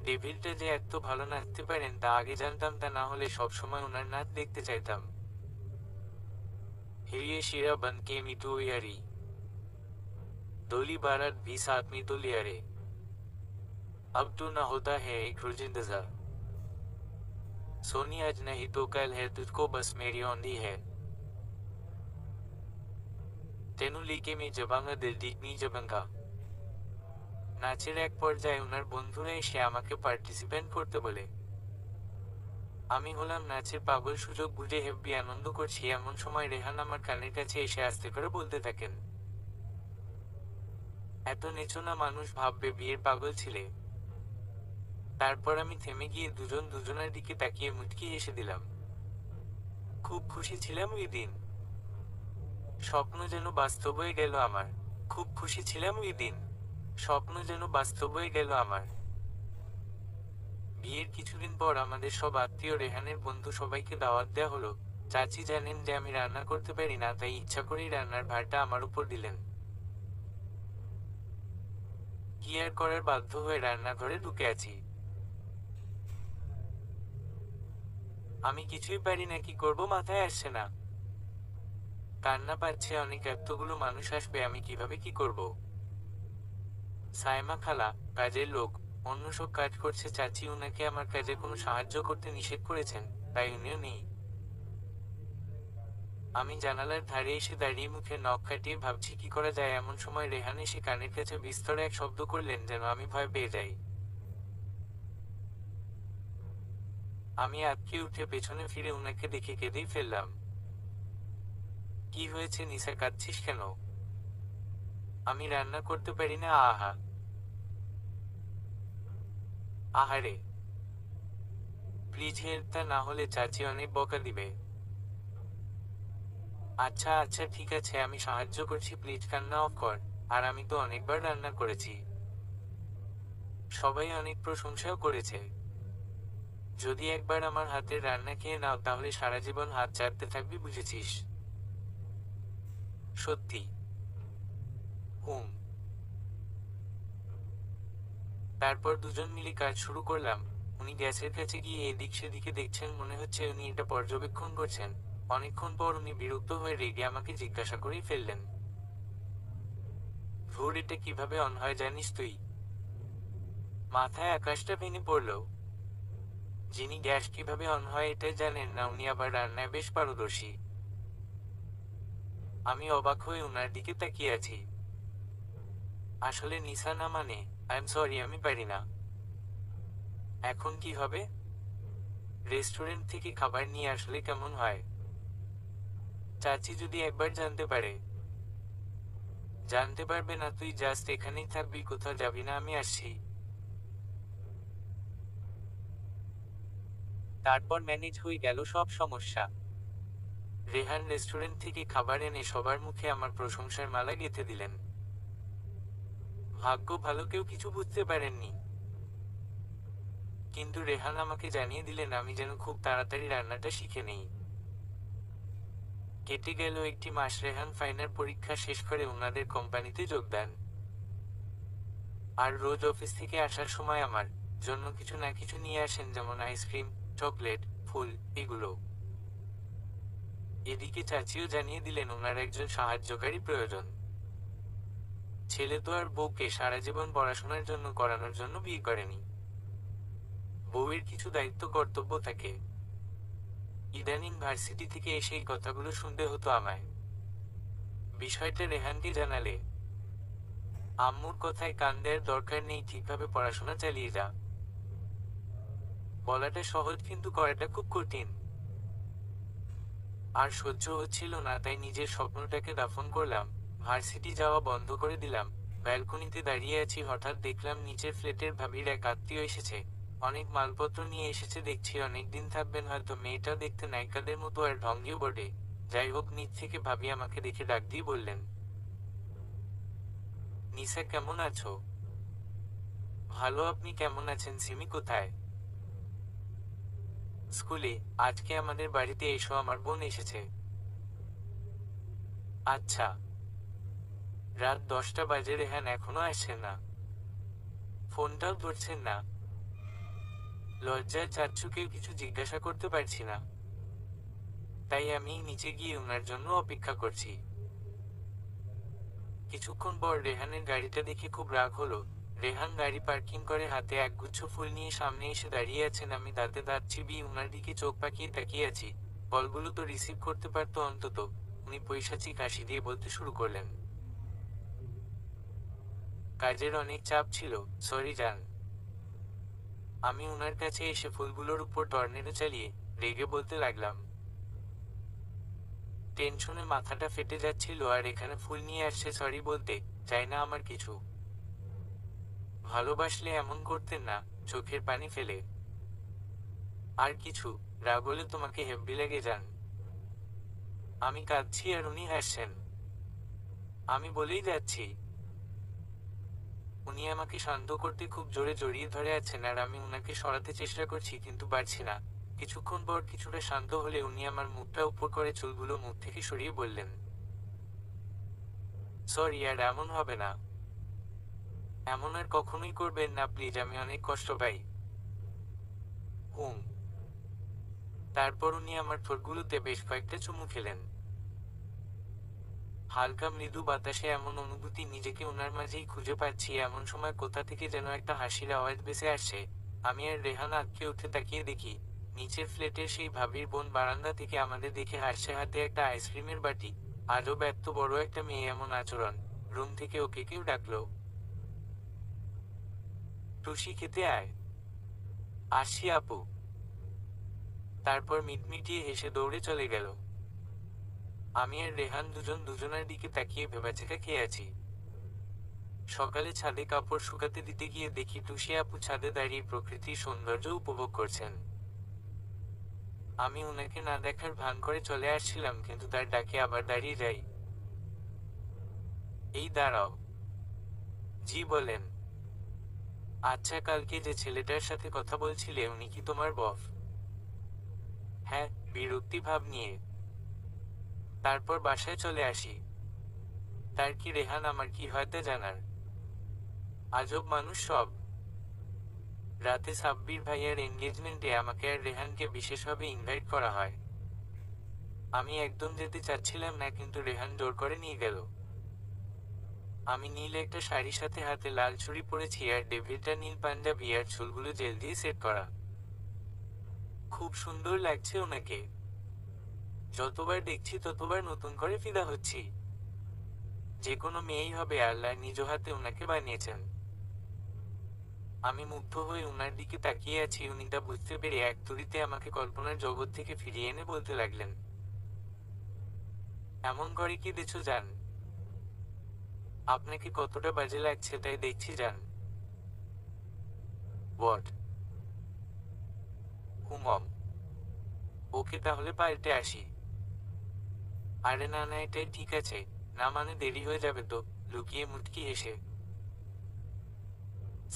ডেভিলটা যে এত ভালো নাচতে পারেন তা আগে জানতাম, তা না হলে সবসময় ওনার নাচ দেখতে চাইতাম। हिरिए शिरा बन के मितु यारी डोली बारात भी साथ में तो लिया रे, अब तो ना होता है एक रोज इंतजार, सोनी आज नहीं तो कल है, तुझको बस मेरी औंधी है, तेनू लिखे में जबांगा दिल दिखनी जबंगा। নাচের এক পর্যায়ে ওনার বন্ধুরা এসে আমাকে পার্টিসিপেন্ট করতে বলে। আমি হলাম নাচের পাগল, সুযোগ বুঝে হেব্বি আনন্দ করছি। এমন সময় রেহান আমার কানের কাছে এসে আস্তে করে বলতে থাকেন, এত নেচো না, মানুষ ভাববে বিয়ের পাগল ছিলে। তারপর আমি থেমে গিয়ে দুজন দুজনের দিকে তাকিয়ে মুচকি হেসে দিলাম। খুব খুশি ছিলাম ওই দিন, স্বপ্ন যেন বাস্তব হয়ে গেল আমার। খুব খুশি ছিলাম ওই দিন, স্বপ্ন যেন বাস্তব হয়ে গেল আমার। বিয়ের কিছুদিন পর আমাদের সব আত্মীয়, রেহানের বন্ধু সবাইকে দাওয়াত দেওয়া হলো। চাচি জানেন যে আমি রান্না করতে পারি না, তাই ইচ্ছা করেই রান্নার ভারটা আমার উপর দিলেন। কি আর করার, বাধ্য হয়ে রান্নাঘরে ঢুকে আছি। আমি কিছুই পারি না, কি করব মাথায় আসছে না। কান্না পাচ্ছে অনেক, এতগুলো মানুষ আসবে, আমি কিভাবে কি করব। সাইমা খালা, কাজের লোক, অন্য সব কাজ করছে। চাচি উনাকে আমার কাজে কোনো সাহায্য করতে নিষেধ করেছেন, তাই উনিও নেই। আমি জানালার ধারে এসে দাঁড়িয়ে মুখে নখ কাটিয়ে ভাবছি কি করা যায়। এমন সময় রেহান এসে কানের কাছে বিস্তরে এক শব্দ করলেন, যেন আমি ভয় পেয়ে যাই। আমি আঁতকে উঠে পেছনে ফিরে উনাকে দেখে কেঁদেই ফেললাম। কি হয়েছে নিশা, কাঁদছিস কেন? আমি রান্না করতে পারি না। আহা, আহারে, প্লিজ হেল্প, তা না হলে চাচি অনেক বকা দিবে। আচ্ছা আচ্ছা ঠিক আছে, আমি সাহায্য করছি, প্লিজ কান্না অফ কর। আর আমি তো অনেকবার রান্না করেছি, সবাই অনেক প্রশংসাও করেছে। যদি একবার আমার হাতের রান্না খেয়ে নাও তাহলে সারা জীবন হাত চাটতে থাকবি, বুঝেছিস? সত্যি? হুম। তারপর দুজন মিলে কাজ শুরু করলাম। উনি গ্যাসের কাছে গিয়ে এদিক সেদিকে দেখছেন, মনে হচ্ছে উনি এটা পর্যবেক্ষণ করছেন। অনেকক্ষণ পর উনি বিরক্ত হয়ে রেগে আমাকে জিজ্ঞাসা করেই ফেললেন, ভোর এটা কিভাবে অন হয় জানিস তুই? মাথায় আকাশটা ভেঙে পড়ল। যিনি গ্যাস কিভাবে অন হয় এটা জানেন না, উনি আবার রান্নায় বেশ পারদর্শী। আমি অবাক হয়ে উনার দিকে তাকিয়ে আছি। আসলে নিশা না, মানে আই এম সরি, আমি পারি না। এখন কি হবে? রেস্টুরেন্ট থেকে খাবার নিয়ে আসলে কেমন হয়? চাচি যদি একবার জানতে পারে। জানতে পারবে না, তুই জাস্ট এখানেই থাকবি, কোথাও যাবি না, আমি আসছি। তারপর ম্যানেজ হয়ে গেল সব সমস্যা। রেহান রেস্টুরেন্ট থেকে খাবার এনে সবার মুখে আমার প্রশংসার মালা গেঁথে দিলেন। ভাগ্য ভালো কেউ কিছু বুঝতে পারেননি। কিন্তু রেহান আমাকে জানিয়ে দিলেন আমি যেন খুব তাড়াতাড়ি রান্নাটা শিখে নেই। কেটে গেল একটি মাস। রেহান ফাইনাল পরীক্ষা শেষ করে ওনাদের কোম্পানিতে যোগ দেন। আর রোজ অফিস থেকে আসার সময় আমার জন্য কিছু না কিছু নিয়ে আসেন, যেমন আইসক্রিম, চকলেট, ফুল, এগুলো। এদিকে চাচিও জানিয়ে দিলেন ওনার একজন সাহায্যকারী প্রয়োজন। ছেলে তো আর বউকে সারা জীবন পড়াশোনার জন্য করানোর জন্য বিয়ে করেনি। বউয়ের কিছু দায়িত্ব কর্তব্য থাকে। ইদানিং ভার্সিটি থেকে এসে এই কথাগুলো শুনতে হতো আমায়। বিষয়টা রেহানকে জানালে, আম্মুর কথায় কান দেওয়ার দরকার নেই, ঠিকভাবে পড়াশোনা চালিয়ে যা। বলাটা সহজ কিন্তু করাটা খুব কঠিন। আর সহ্য হচ্ছিল না, তাই নিজের স্বপ্নটাকে দাফন করলাম। ভার্সিটি যাওয়া বন্ধ করে দিলাম। ব্যালকনিতে দাঁড়িয়ে আছি, হঠাৎ দেখলাম নিচের ফ্ল্যাটের ভাবির এক আত্মীয় এসেছে। অনেক মালপত্র নিয়ে এসেছে দেখছি, অনেকদিন থাকবেন হয়তো। মেয়েটা দেখতে নায়িকাদের মতো আর ঢঙ্গেও বটে। যাই হোক, নিচ থেকে ভাবি আমাকে দেখে ডাক দিয়ে বললেন, নিসা কেমন আছো? ভালো, আপনি কেমন আছেন? সিমি কোথায়? স্কুলে। আজকে আমাদের বাড়িতে এসো, আমার বোন এসেছে। আচ্ছা। রাত 10টা বাজে, রেহান এখনো আসছেন না। ফোনটাও ধরছেন না। লজ্জায় চাচ্চুকে কিছু জিজ্ঞাসা করতে পারছি না। তাই আমি নিচে গিয়ে ওনার জন্য অপেক্ষা করছি। কিছুক্ষণ পর রেহানের গাড়িটা দেখে খুব রাগ হলো। রেহান গাড়ি পার্কিং করে হাতে একগুচ্ছ ফুল নিয়ে সামনে এসে দাঁড়িয়ে আছেন। আমি দাঁতে দাঁত চিবিয়ে ওনার দিকে চোখ পাকিয়ে তাকিয়ে আছি। কলগুলো তো রিসিভ করতে পারতো অন্তত। উনি পৈশাচিক হাসি দিয়ে বলতে শুরু করলেন, কাজের অনেক চাপ ছিল, সরি জান। আমি ওনার কাছে এসে ফুলগুলোর উপর টর্নেডো চালিয়ে রেগে বলতে লাগলাম। টেনশনে মাথাটা ফেটে যাচ্ছিল, আর এখানে ফুল নিয়ে আসছে সরি বলতে। চাই না আমার কিছু। ভালোবাসলে এমন করতেন না, চোখের পানি ফেলে। আর কিছু রাগ হলে তোমাকে হেব্বি লেগে যান। আমি কাঁদছি আর উনি হাসছেন। আমি বলেই যাচ্ছি। উনি আমাকে শান্ত করতে খুব জোরে জড়িয়ে ধরে আছেন, আর আমি উনাকে সরাতে চেষ্টা করছি কিন্তু পারছি না। কিছুক্ষণ পর কিছুটা শান্ত হলে উনি আমার মুখটা উপর করে চুলগুলো মুখ থেকে সরিয়ে বললেন, সরি, আর এমন হবে না। এমন আর কখনোই করবেন না প্লিজ, আমি অনেক কষ্ট পাই। হুম। তারপর উনি আমার ঠোঁটগুলোতে বেশ কয়েকটা চুমু খেলেন। হালকা মৃদু বাতাসে এমন অনুভূতি, নিজেকে ওনার মাঝেই খুঁজে পাচ্ছি। এমন সময় কোথা থেকে যেন একটা হাসির আওয়াজ ভেসে আসছে। আমি আর রেহান আঁতকে উঠে তাকিয়ে দেখি নিচের ফ্ল্যাটের সেই ভাবির বোন বারান্দা থেকে আমাদের দেখে হাসছে, হাতে একটা আইসক্রিমের বাটি। আজব, এত বড় একটা মেয়ে এমন আচরণ। রুম থেকে ওকে কেউ ডাকলো, টুসি খেতে আয়। আসছি আপু। তারপর মিটমিটিয়ে হেসে দৌড়ে চলে গেল। আমি আর রেহান দুজন দুজনের দিকে তাকিয়ে ভেবাচেকা খেয়ে আছি। সকালে ছাদে কাপড় শুকাতে দিতে গিয়ে দেখি টুসি আপু ছাদে দাঁড়িয়ে প্রকৃতির সৌন্দর্য উপভোগ করছেন। আমি ওনাকে না দেখার ভান করে চলে আসছিলাম, কিন্তু তার ডাকে আবার দাঁড়িয়ে যাই। এই দাঁড়াও। জি বলেন। আচ্ছা, কালকে যে ছেলেটার সাথে কথা বলছিলে উনি কি তোমার বফ? হ্যাঁ, বিরক্তি ভাব নিয়ে। তারপর বাসায় চলে আসি। তার কি রেহান আমার কি হয় তা জানার? আজব মানুষ সব। রাতে সাব্বির ভাইয়ার এনগেজমেন্টে আমাকে আর রেহানকে বিশেষভাবে ইনভাইট করা হয়। আমি একদম যেতে চাচ্ছিলাম না, কিন্তু রেহান জোর করে নিয়ে গেল। আমি নীল একটা শাড়ির সাথে হাতে লাল চুড়ি পরেছি, আর ডেভিডটা নীল পাঞ্জাবি, আর চুলগুলো জেল দিয়ে সেট করা। খুব সুন্দর লাগছে ওনাকে। যতবার দেখছি ততবার নতুন করে ফিদা হচ্ছি। যে কোনো মেয়েই হবে, আল্লাহ নিজ হাতে ওনাকে বানিয়েছেন। আমি মুগ্ধ হয়ে উনার দিকে তাকিয়ে আছি। উনি তা বুঝতে পেরে এক তুড়িতে আমাকে কল্পনার জগৎ থেকে ফিরিয়ে এনে বলতে লাগলেন, এমন করে কি দেখছো যান, আপনাকে কতটা বাজে লাগছে তাই দেখছি যান। হোয়াট? হুমম। ওকে তাহলে পাল্টে আসি। আরে না না, এটাই ঠিক আছে। না মানে দেরি হয়ে যাবে তো। লুকিয়ে মুটকি হেসে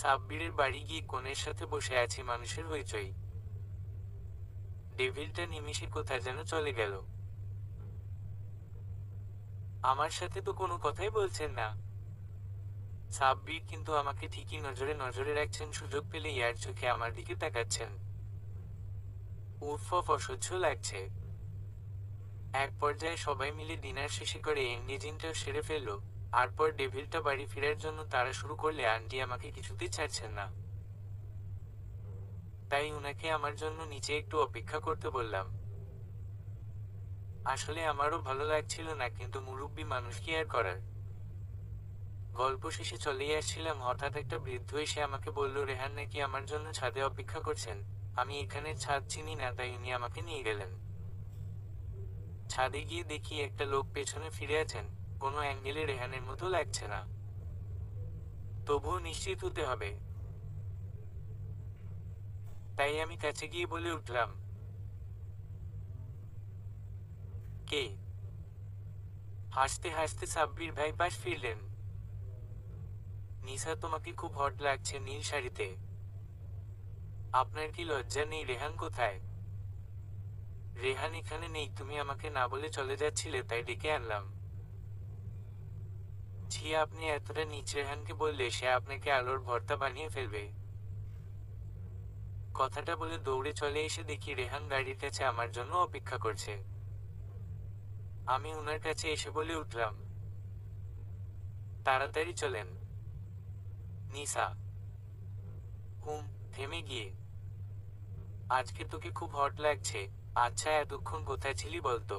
সাব্বিরের বাড়ি গিয়ে কনের সাথে বসে আছি, মানুষের হইচই। ডেভিলটা নিমিষে কোথায় যেন চলে গেল। আমার সাথে তো কোনো কথাই বলছেন না। সাব্বির কিন্তু আমাকে ঠিকই নজরে নজরে রাখছেন, সুযোগ পেলে ইয়ার চোখে আমার দিকে তাকাচ্ছেন। উফ, অসহ্য লাগছে। এক পর্যায়ে সবাই মিলে ডিনার শেষে করে এঙ্গেজিংটা সেরে ফেললো। তারপর ডেভিলটা বাড়ি ফেরার জন্য তাড়া শুরু করলে আন্টি আমাকে কিছুতেই ছাড়ছেন না। তাই উনাকে আমার জন্য নিচে একটু অপেক্ষা করতে বললাম। আসলে আমারও ভালো লাগছিল না, কিন্তু মুরব্বি মানুষ কি আর করার। গল্প শেষে চলেই আসছিলাম, হঠাৎ একটা বৃদ্ধ এসে আমাকে বলল রেহান নাকি আমার জন্য ছাদে অপেক্ষা করছেন। আমি এখানের ছাদ চিনি না, তাই উনি আমাকে নিয়ে গেলেন। ছাদে গিয়ে দেখি একটা লোক পেছনে ফিরে আছেন। কোনো অ্যাঙ্গেলে রেহানের মতো লাগছে না, তবুও নিশ্চিত হতে হবে। তাই আমি কাছে গিয়ে বলে উঠলাম, কে? হাসতে হাসতে সাব্বির ভাই পাশ ফিরলেন। নিসা, তোমাকে খুব হট লাগছে নীল শাড়িতে। আপনার কি লজ্জা নেই? রেহান কোথায়? রেহান এখানে নেই, তুমি আমাকে না বলে চলে যাচ্ছিলে তাই ডেকে আনলাম। ছি, আপনি এতটা নীচ। রেহানকে বললে সে আপনাকে আলোর ভর্তা বানিয়ে ফেলবে। কথাটা বলে দৌড়ে চলে এসে দেখি রেহান গাড়ির কাছে আমার জন্য অপেক্ষা করছে। আমি উনার কাছে এসে বলে উঠলাম, তাড়াতাড়ি চলেন। নিসা হুম, থেমে গিয়ে, আজকে তোকে খুব হট লাগছে। আচ্ছা, এতক্ষণ কোথায় ছিলি বলতো?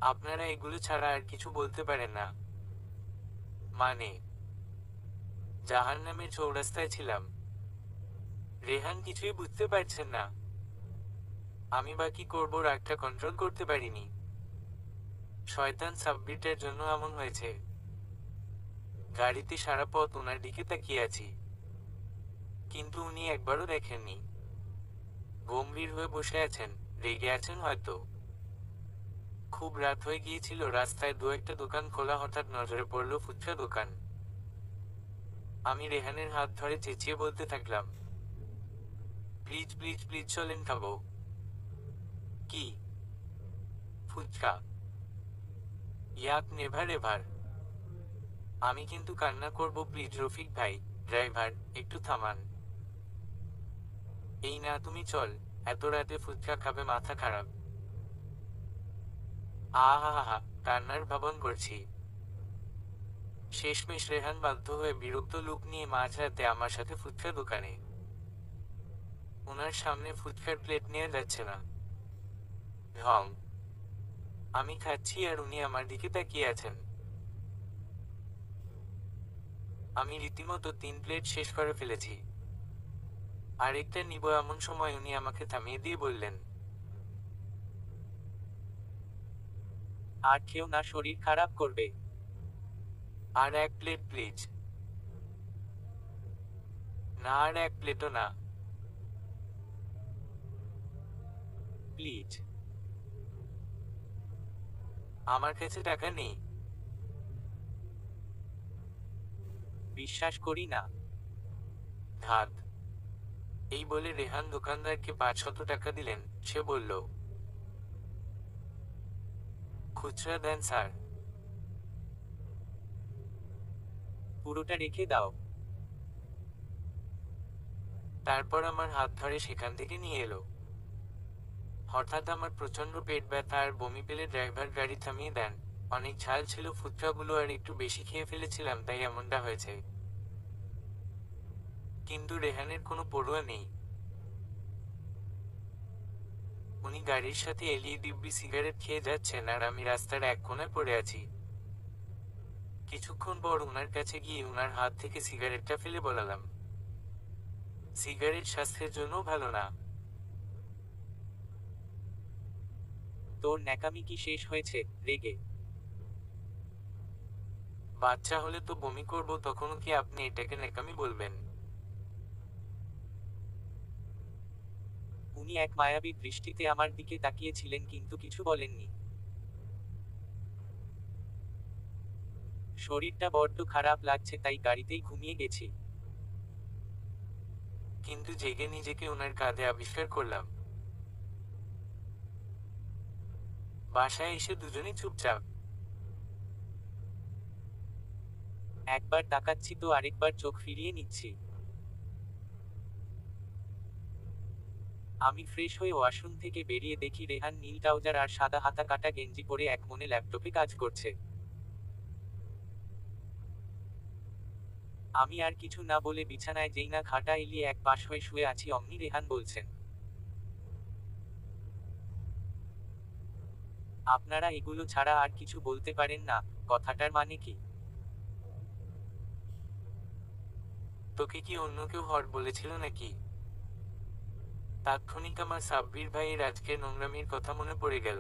আপনারা এগুলো ছাড়া আর কিছু বলতে পারেন না? মানে? জাহান্নামের চৌরাস্তায় ছিলাম। রেহান কিছুই বুঝতে পারছেন না। আমি বা কি করবো, রাগটা কন্ট্রোল করতে পারিনি। শয়তান সাব্বিরটার জন্য এমন হয়েছে। গাড়িতে সারা পথ ওনার দিকে তাকিয়ে আছি, কিন্তু উনি একবারও দেখেননি। গম্ভীর হয়ে বসে আছেন, রেগে আছেন হয়তো। খুব রাত হয়ে গিয়েছিল, রাস্তায় দু একটা দোকান খোলা, হঠাৎ নজরে পড়ল ফুচকা দোকান। আমি রেহানের হাত ধরে চেঁচিয়ে বলতে থাকলাম, প্লিজ প্লিজ প্লিজ চলেন, খাবো। কি? ফুচকা? ইয়াক নেভার এভার। আমি কিন্তু কান্না করব, প্লিজ রফিক ভাই। ড্রাইভার, একটু থামান। এই না, তুমি চল। এত রাতে ফুচকা খাবে, মাথা খারাপ। আহা হা হা, কান্নার ভাবন করছি। শেষমেশ রেহান বাধ্য হয়ে বিরক্ত লুক নিয়ে মাঝরাতে আমার সাথে ফুচকা দোকানে। ওনার সামনে ফুচকার প্লেট নিয়ে যাচ্ছে না। ঢং। আমি খাচ্ছি আর উনি আমার দিকে তাকিয়ে আছেন। আমি রীতিমতো 3 প্লেট শেষ করে ফেলেছি। আরেকটা নিব এমন সময় উনি আমাকে থামিয়ে দিয়ে বললেন, আর খেও না, শরীর খারাপ করবে। আর 1 প্লেট প্লিজ। না, আর 1 প্লেটও না। প্লিজ। আমার কাছে টাকা নেই। বিশ্বাস করি না। ধাত। এই বলে রেহান দোকানদারকে 500 টাকা দিলেন। সে বলল, খুচরা দেন স্যার। পুরোটা রেখে দাও। তারপর আমার হাত ধরে সেখান থেকে নিয়ে এলো। হঠাৎ আমার প্রচন্ড পেট ব্যথা আর বমি পেলে ড্রাইভার গাড়ি থামিয়ে দেন। অনেক ঝাল ছিল ফুচকাগুলো, আর একটু বেশি খেয়ে ফেলেছিলাম, তাই এমনটা হয়েছে। কিন্তু রেহানের কোনো পড়ুয়া নেই। উনি গাড়ির সাথে এলিয়ে দিব্যি সিগারেট খেয়ে যাচ্ছেন, আর আমি রাস্তার এক কোণায় পড়ে আছি। কিছুক্ষণ পর উনার কাছে গিয়ে উনার হাত থেকে সিগারেটটা ফেলে বলালাম, সিগারেট স্বাস্থ্যের জন্য ভালো না। তোর ন্যাকামি কি শেষ হয়েছে? রেগে বাচ্চা হলে তো বমি করব, তখনও কি আপনি এটাকে ন্যাকামি বলবেন? উনি এক মায়াবী দৃষ্টিতে আমার দিকে তাকিয়েছিলেন কিন্তু কিছু বলেননি। শরীরটা বড্ড খারাপ লাগছে তাই গাড়িতেই ঘুমিয়ে গেছি। কিন্তু জেগে নিজেকে ওনার কাঁধে আবিষ্কার করলাম। বাসায় এসে দুজনেই চুপচাপ। একবার তাকাচ্ছি তো আরেকবার চোখ ফিরিয়ে নিচ্ছি। আমি ফ্রেশ হয়ে ওয়াশরুম থেকে বেরিয়ে দেখি রেহান নীল ট্রাউজার আর সাদা হাতা কাটা গেঞ্জি পরে একমনে ল্যাপটপে কাজ করছে। আমি আর কিছু না বলে বিছানায় যেই না খাটা এলিয়ে এক পাশ হয়ে শুয়ে আছি অমনি রেহান বলছেন, আপনারা এগুলো ছাড়া আর কিছু বলতে পারেন না? কথাটার মানে কি? তোকে কি অন্য কেউ হট বলেছিল নাকি? তাৎক্ষণিক আমার সাব্বির ভাইয়ের আজকের নোংরামির কথা মনে পড়ে গেল।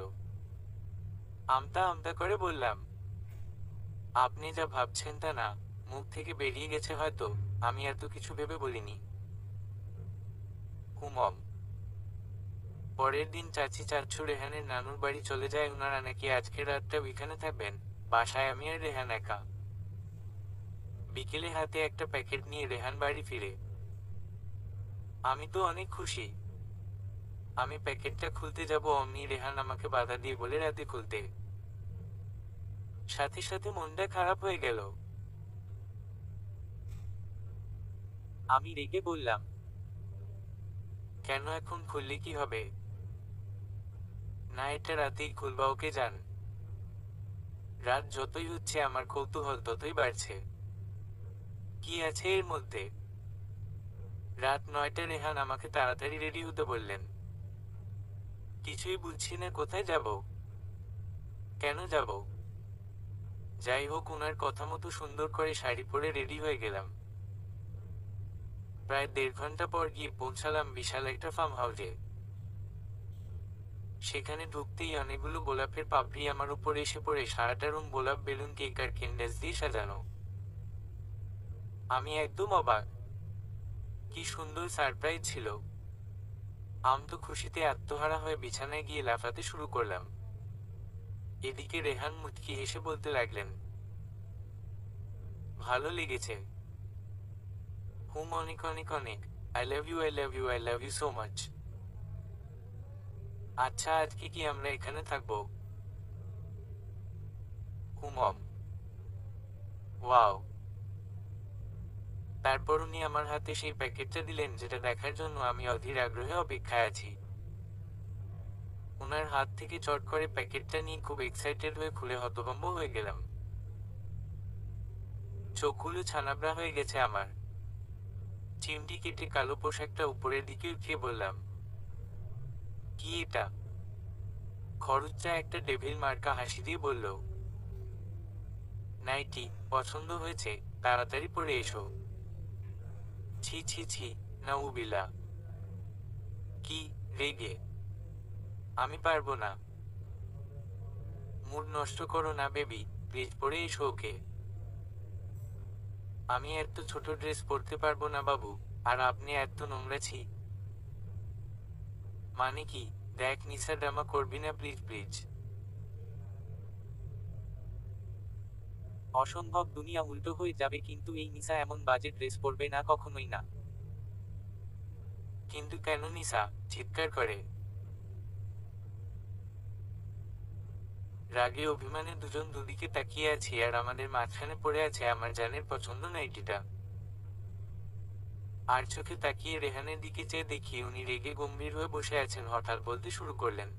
আমতা আমতা করে বললাম, আপনি যা ভাবছেন তা না। মুখ থেকে বেরিয়ে গেছে হয়তো, আমি এত কিছু ভেবে বলিনি। হুমম। পরের দিন চাচি চাচ্ছু রেহানের নানুর বাড়ি চলে যায়, ওনারা নাকি আজকের রাতটা ওইখানে থাকবেন। বাসায় আমি আর রেহান একা। বিকেলে হাতে একটা প্যাকেট নিয়ে রেহান বাড়ি ফিরে। আমি তো অনেক খুশি। আমি প্যাকেটটা খুলতে যাব অমনি রেহান আমাকে বাধা দিয়ে বলে রাতে খুলতে। সাথে সাথে মনটা খারাপ হয়ে গেল। আমি রেগে বললাম, কেন এখন খুললে কি হবে? না, এটা রাতেই খুলবা, ওকে যান। রাত যতই হচ্ছে আমার কৌতূহল ততই বাড়ছে। কি আছে এর মধ্যে? রাত 9টা, রেহান আমাকে তাড়াতাড়ি রেডি হতে বললেন। কিছুই বুঝছি না, কোথায় যাব, কেন যাব। যাই হোক, ওনার কথা মতো সুন্দর করে শাড়ি পরে রেডি হয়ে গেলাম। প্রায় 1.5 ঘন্টা পর গিয়ে পৌঁছালাম বিশাল একটা ফার্ম হাউসে। সেখানে ঢুকতেই অনেকগুলো গোলাপের পাপড়ি আমার উপরে এসে পড়ে, সারাটা রুম গোলাপ, বেলুন, কেক আর ক্যান্ডেলস দিয়ে সাজানো। আমি একদম অবাক। কি সুন্দর সারপ্রাইজ ছিল। আমি তো খুশিতে আত্মহারা হয়ে বিছানায় গিয়ে লাফাতে শুরু করলাম। এদিকে রেহান মুচকি হেসে বলতে লাগলেন, ভালো লেগেছে? হুম, অনেক অনেক অনেক। I love you, I love you, I love you so much. আচ্ছা, আজকে কি আমরা এখানে থাকবো? হুম। ওয়াও। তারপর উনি আমার হাতে সেই প্যাকেটটা দিলেন, যেটা দেখার জন্য আমি অধীর আগ্রহে অপেক্ষায় আছি। ওনার হাত থেকে চট করে প্যাকেটটা নিয়ে খুব এক্সাইটেড হয়ে খুলে হতভম্ব হয়ে গেলাম। চোখগুলো ছানাবড়া হয়ে গেছে আমার। চিমটি কেটে কালো পোশাকটা উপরের দিকে উঠিয়ে বললাম, কি এটা? খরচা একটা ডেভিল মার্কা হাসি দিয়ে বলল, নাইটি। পছন্দ হয়েছে? তাড়াতাড়ি পরে এসো। ছি ছি ছি, নাউবিলা। কি? রেগে? আমি পারবো না। মুড নষ্ট করো না বেবি, প্লিজ পরে এসো ওকে। আমি এত ছোট ড্রেস পরতে পারবো না বাবু। আর আপনি এত নোংরা, ছি। মানে কি? দেখ নিসা, ড্রামা করবি না প্লিজ প্লিজ। অসম্ভব, দুনিয়া উল্টো হয়ে যাবে, কিন্তু এই নিসা এমন বাজে ড্রেস পরবে না, কখনোই না। কিন্তু কেন? নিসা চিৎকার করে। রাগে অভিমানে দুজন দুদিকে তাকিয়ে আছি, আর আমাদের মাঝখানে পড়ে আছে আমার জানের পছন্দ নাইটিটা। আর চোখে তাকিয়ে রেহানের দিকে চেয়ে দেখি উনি রেগে গম্ভীর হয়ে বসে আছেন। হঠাৎ বলতে শুরু করলেন,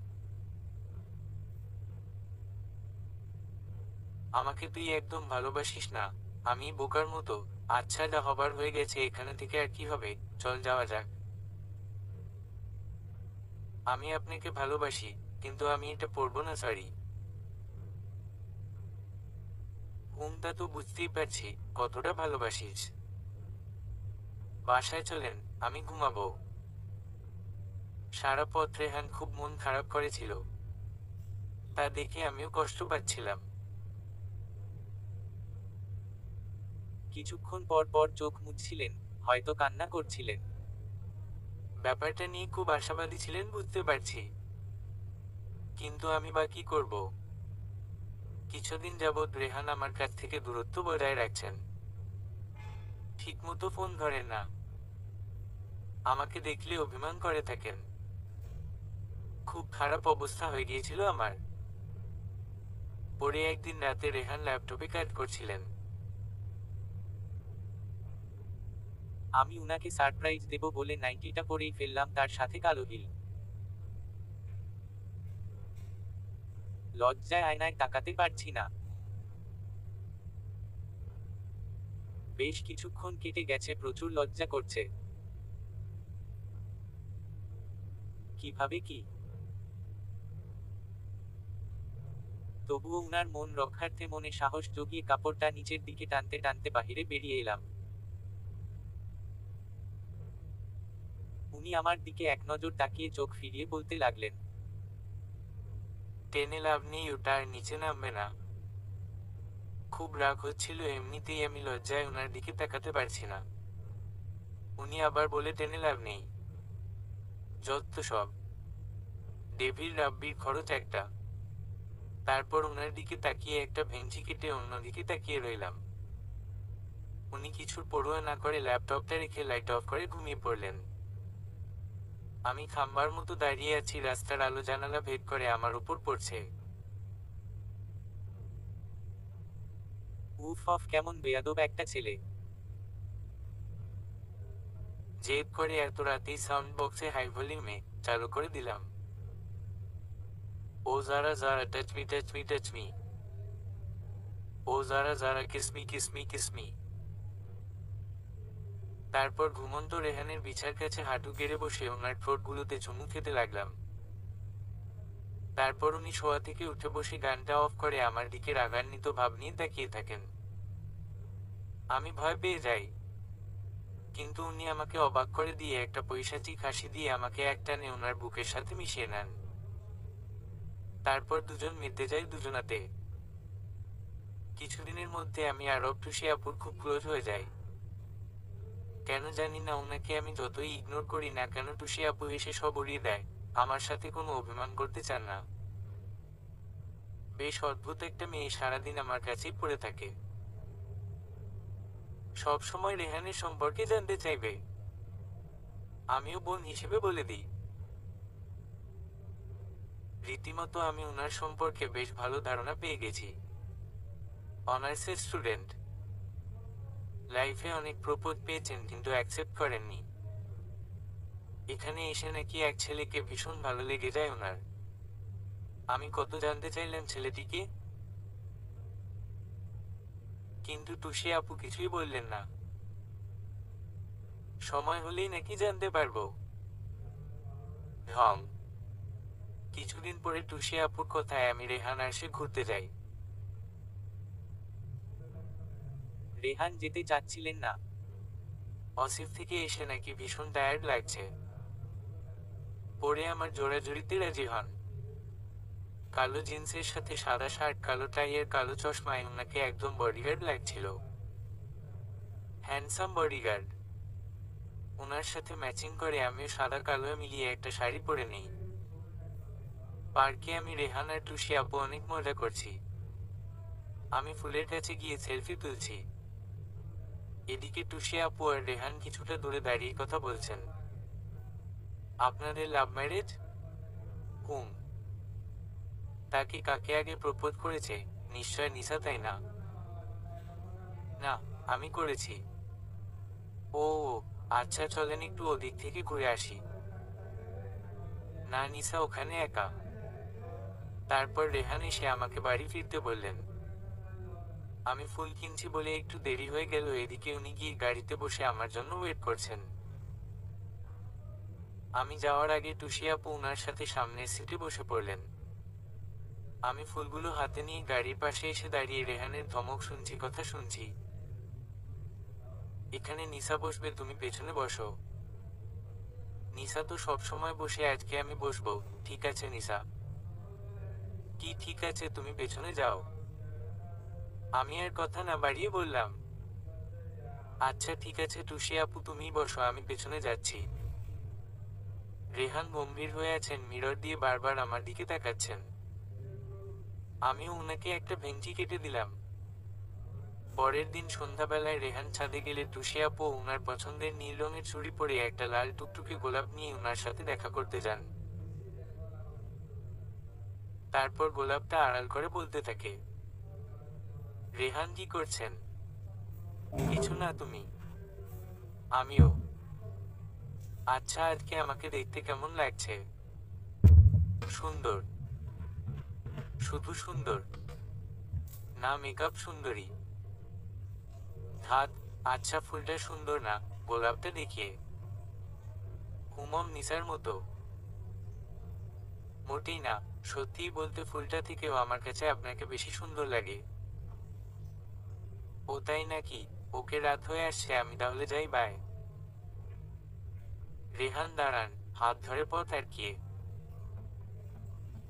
আমাকে তুই একদম ভালোবাসিস না? আমি বোকার মতো? আচ্ছা, যা হবার হয়ে গেছে, এখানে থেকে আর কি হবে, চল যাওয়া যাক। আমি আপনাকে ভালোবাসি, কিন্তু আমি এটা পরবো না, সরি। হুম, তা তো বুঝতেই পারছি কতটা ভালোবাসিস। বাসায় চলেন, আমি ঘুমাবো। সারা পথ রেহান খুব মন খারাপ করেছিল, তা দেখে আমিও কষ্ট পাচ্ছিলাম। কিছুক্ষণ পর পর চোখ মুছছিলেন, হয়তো কান্না করছিলেন। ব্যাপারটা নিয়ে খুব আশাবাদী ছিলেন বুঝতে পারছি, কিন্তু আমি বা কি করব। কিছুদিন যাবৎ রেহান আমার কাছ থেকে দূরত্ব বজায় রাখছেন, ঠিকমতো ফোন ধরেন না, আমাকে দেখলে অভিমান করে থাকেন। খুব খারাপ অবস্থা হয়ে গিয়েছিল আমার। পরে একদিন রাতে রেহান ল্যাপটপে কাজ করছিলেন। আমি উনাকে সারপ্রাইজ দেব বলে নাইটিটা পরেই ফেললাম, তার সাথে কালো হিল। লজ্জায় আয়নায় তাকাতে পারছি না। বেশ কিছুক্ষণ কেটে গেছে, প্রচুর লজ্জা করছে। কিভাবে কি? তবুও উনার মন রক্ষার্থে মনে সাহস জগিয়ে কাপড়টা নিচের দিকে টানতে টানতে বাহিরে বেরিয়ে এলাম। উনি আমার দিকে এক নজর তাকিয়ে চোখ ফিরিয়ে বলতে লাগলেন, টেনে লাভ নেই, ওটা আর নিচে নামবে না। খুব রাগ হচ্ছিল, এমনিতেই আমি লজ্জায় ওনার দিকে তাকাতে পারছি না। উনি আবার বলে টেনে লাভ নেই, যত সব। ডেভির রাব্বির খরচ একটা। তারপর ওনার দিকে তাকিয়ে একটা ভেঙচি কেটে অন্যদিকে তাকিয়ে রইলাম। উনি কিছুর পড়ুয়া না করে ল্যাপটপটা রেখে লাইট অফ করে ঘুমিয়ে পড়লেন। আমি খাম্বার মতো দাঁড়িয়ে আছি, রাস্তার আলো জানালা ভেদ করে আমার উপর পড়ছে। উফ অফ, কেমন বেয়াদব একটা ছেলে। জেদ করে এত রাতেই সাউন্ড বক্সে হাই ভলিউমে চালু করে দিলাম। ও যারা যারা touch me touch me touch me, ও যারা যারা কিসমি কিসমি কিসমি। তারপর ঘুমন্ত রেহানের বিছার কাছে হাঁটু গেড়ে বসে ওনার ঠোঁটগুলোতে চুমু খেতে লাগলাম। তারপর উনি শোয়া থেকে উঠে বসে গানটা অফ করে আমার দিকে রাগান্বিত ভাব নিয়ে তাকিয়ে থাকেন। আমি ভয় পেয়ে যাই, কিন্তু উনি আমাকে অবাক করে দিয়ে একটা পৈশাচিক হাসি দিয়ে আমাকে একটানে ওনার বুকের সাথে মিশিয়ে নেন। তারপর দুজন মিলতে যাই দুজনাতে। কিছুদিনের মধ্যে আমি আরব টুসি আপুর খুব ক্লোজ হয়ে যাই। কেন জানি না, ওনাকে আমি যতই ইগনোর করি না কেন টুসি আপু এসে সব উড়িয়ে দেয়, আমার সাথে কোনো অভিমান করতে চান না। বেশ অদ্ভুত একটা মেয়ে, সারাদিন আমার কাছেই পড়ে থাকে, সব সময় রেহানের সম্পর্কে জানতে চাইবে। আমিও বোন হিসেবে বলে দিই। রীতিমতো আমি ওনার সম্পর্কে বেশ ভালো ধারণা পেয়ে গেছি। অনার্সের স্টুডেন্ট, লাইফে অনেক প্রপোজ পেয়েছেন কিন্তু অ্যাকসেপ্ট করেননি। এখানে এসে নাকি এক ছেলেকে ভীষণ ভালো লেগে যায় ওনার। আমি কত জানতে চাইলাম ছেলেটিকে, কিন্তু টুসি আপু কিছুই বললেন না। সময় হলেই নাকি জানতে পারবো। ঢং। কিছুদিন পরে টুসি আপুর কথায় আমি রেহান আরশে ঘুরতে যাই। রেহান যেতে চাচ্ছিলেন না। অসিফ থেকে এসে নাকি ভীষণ টায়ার্ড লাগছে। পরে আমার জোড়াজুড়িতে রাজি হন। কালো জিন্সের সাথে সাদা শার্ট, কালো টাই আর কালো চশমায় ওনাকে একদম বডিগার্ড লাগছিল। Handsome bodyguard. ওনার সাথে ম্যাচিং করে আমিও সাদা কালো মিলিয়ে একটা শাড়ি পরে নেই। পার্কে আমি রেহান আর টুসি আপু অনেক মজা করছি। আমি ফুলের কাছে গিয়ে সেলফি তুলছি। এদিকে টুসি আপু আর রেহান কিছুটা দূরে দাঁড়িয়ে কথা বলছেন। আপনাদের লাভ ম্যারেজ? হুম। তাকে কাকে আগে প্রপোজ করেছে? নিশ্চয় নিশা, তাই না? না, আমি করেছি। ও আচ্ছা, চলেন একটু ওদিক থেকে ঘুরে আসি। না, নিশা ওখানে একা। তারপর রেহান এসে আমাকে বাড়ি ফিরতে বললেন। আমি ফুল কিনছি বলে একটু দেরি হয়ে গেল, এদিকে উনি গিয়ে গাড়িতে বসে আমার জন্য ওয়েট করছেন। আমি যাওয়ার আগে টুসি আপু উনার সাথে সামনের সিটে বসে পড়লেন। আমি ফুলগুলো হাতে নিয়ে গাড়ির পাশে এসে দাঁড়িয়ে রেহানের ধমক শুনছি, কথা শুনছি। এখানে নিশা বসবে, তুমি পেছনে বসো। নিশা তো সব সময় বসে, আজকে আমি বসবো। ঠিক আছে নিশা। কি ঠিক আছে, তুমি পেছনে যাও। আমি আর কথা না বাড়িয়ে বললাম, আচ্ছা ঠিক আছে টুসি আপু, তুমিই বসো, আমি পেছনে যাচ্ছি। রেহান গম্ভীর হয়ে আছেন, মিরর দিয়ে বারবার আমার দিকে তাকাচ্ছেন। আমিও উনাকে একটা ভেঙচি কেটে দিলাম। পরের দিন সন্ধ্যাবেলায় রেহান ছাদে গেলে টুসি আপু উনার পছন্দের নীল রঙের চুড়ি পরে একটা লাল টুকটুকে গোলাপ নিয়ে উনার সাথে দেখা করতে যান। তারপর গোলাপটা আড়াল করে বলতে থাকে, রেহান কি করছেন? কিছু না, তুমি? আমিও। আচ্ছা, আজকে আমাকে দেখতে কেমন লাগছে? সুন্দর। শুধু সুন্দর না, মেকআপ সুন্দরী। হাত। আচ্ছা, ফুলটা সুন্দর না, গোলাপটা দেখিয়ে। হুমম নিসার মতো? মোটেই না। সত্যিই বলতে ফুলটা থেকেও আমার কাছে আপনাকে বেশি সুন্দর লাগে। ও তাই নাকি? ওকে, রাত হয়ে আসছে, আমি তাহলে যাই, বাই। রেহান দাঁড়ান, হাত ধরে পথ আটকিয়ে।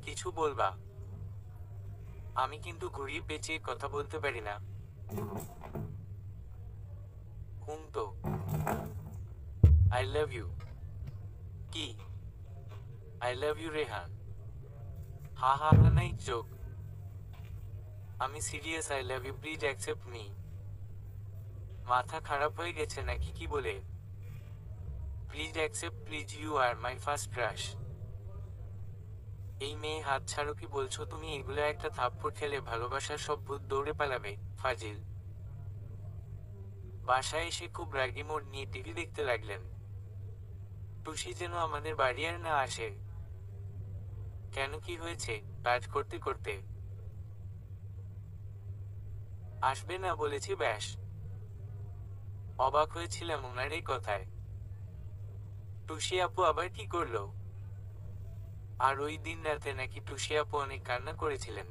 কিছু বলবা? আমি কিন্তু ঘুরিয়ে পেঁচিয়ে কথা বলতে পারি না। হুম তো। I love you. কি? I love you Rehan. হা হা হা, নাই জোক। আমি serious, I love you, please accept me. মাথা খারাপ হয়ে গেছে নাকি কি বলে? Please accept, please, you are my first crush. এই মেয়ে, হাত ছাড়ো, কি বলছো তুমি এগুলো? একটা থাপ্পড় খেলে ভালোবাসার সব ভূত দৌড়ে পালাবে, ফাজিল। বাসায় এসে খুব রাগী মোড নিয়ে টিভি দেখতে লাগলেন। টুসি যেন আমাদের বাড়ি আর না আসে। কেন, কি হয়েছে? কাজ করতে করতে আসবে না বলেছি, ব্যাস। অবাক হয়েছিলাম ওনার এই কথায়। টুসি আপু আবার কি করলো? আর ওই দিন রাতে নাকি টুসি আপু অনেক কান্না করেছিলেন।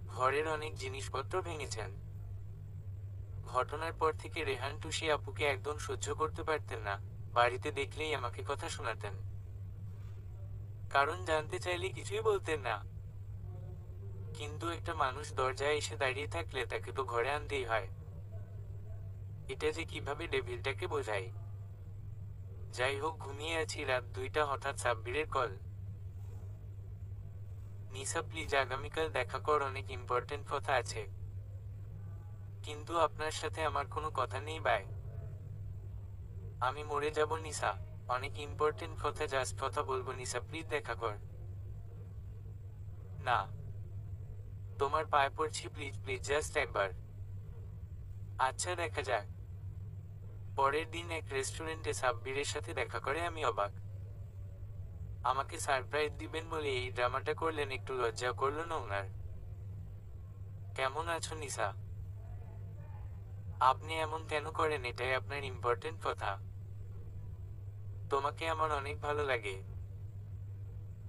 ঘরের অনেক জিনিসপত্র ভেঙেছেন। ঘটনার পর থেকে রেহান টুসি আপুকে একদম সহ্য করতে পারতেন না। বাড়িতে দেখলেই আমাকে কথা শোনাতেন। কারণ জানতে চাইলে কিছুই বলতেন না। কিন্তু একটা মানুষ দরজায় এসে দাঁড়িয়ে থাকলে তাকে তো ঘরে আনতেই হয়। এটা যে কিভাবে ডেভিলটাকে বোঝাই। যাই হোক, ঘুমিয়ে আছি, রাত 2টা, হঠাৎ সাব্বিরের কল। নিসা প্লিজ, আগামীকাল দেখা কর, অনেক ইম্পর্টেন্ট কথা আছে। কিন্তু আপনার সাথে আমার কোনো কথা নেই, বাই। আমি মরে যাব নিসা। অনেক ইম্পর্টেন্ট কথা, জাস্ট কথা বলবো নিসা, প্লিজ দেখা কর। না, তোমার পায়ে পড়ছি, প্লিজ প্লিজ, জাস্ট একবার। আচ্ছা, দেখা যাক। পরের দিন এক রেস্টুরেন্টে সাব্বিরের সাথে দেখা করে আমি অবাক। আমাকে সারপ্রাইজ দিবেন বলে এই ড্রামাটা করলেন, একটু লজ্জা করলো না ওনার? কেমন আছো নিসা? আপনি এমন কেন করেন? এটাই আপনার ইম্পর্টেন্ট কথা। তোমাকে আমার অনেক ভালো লাগে।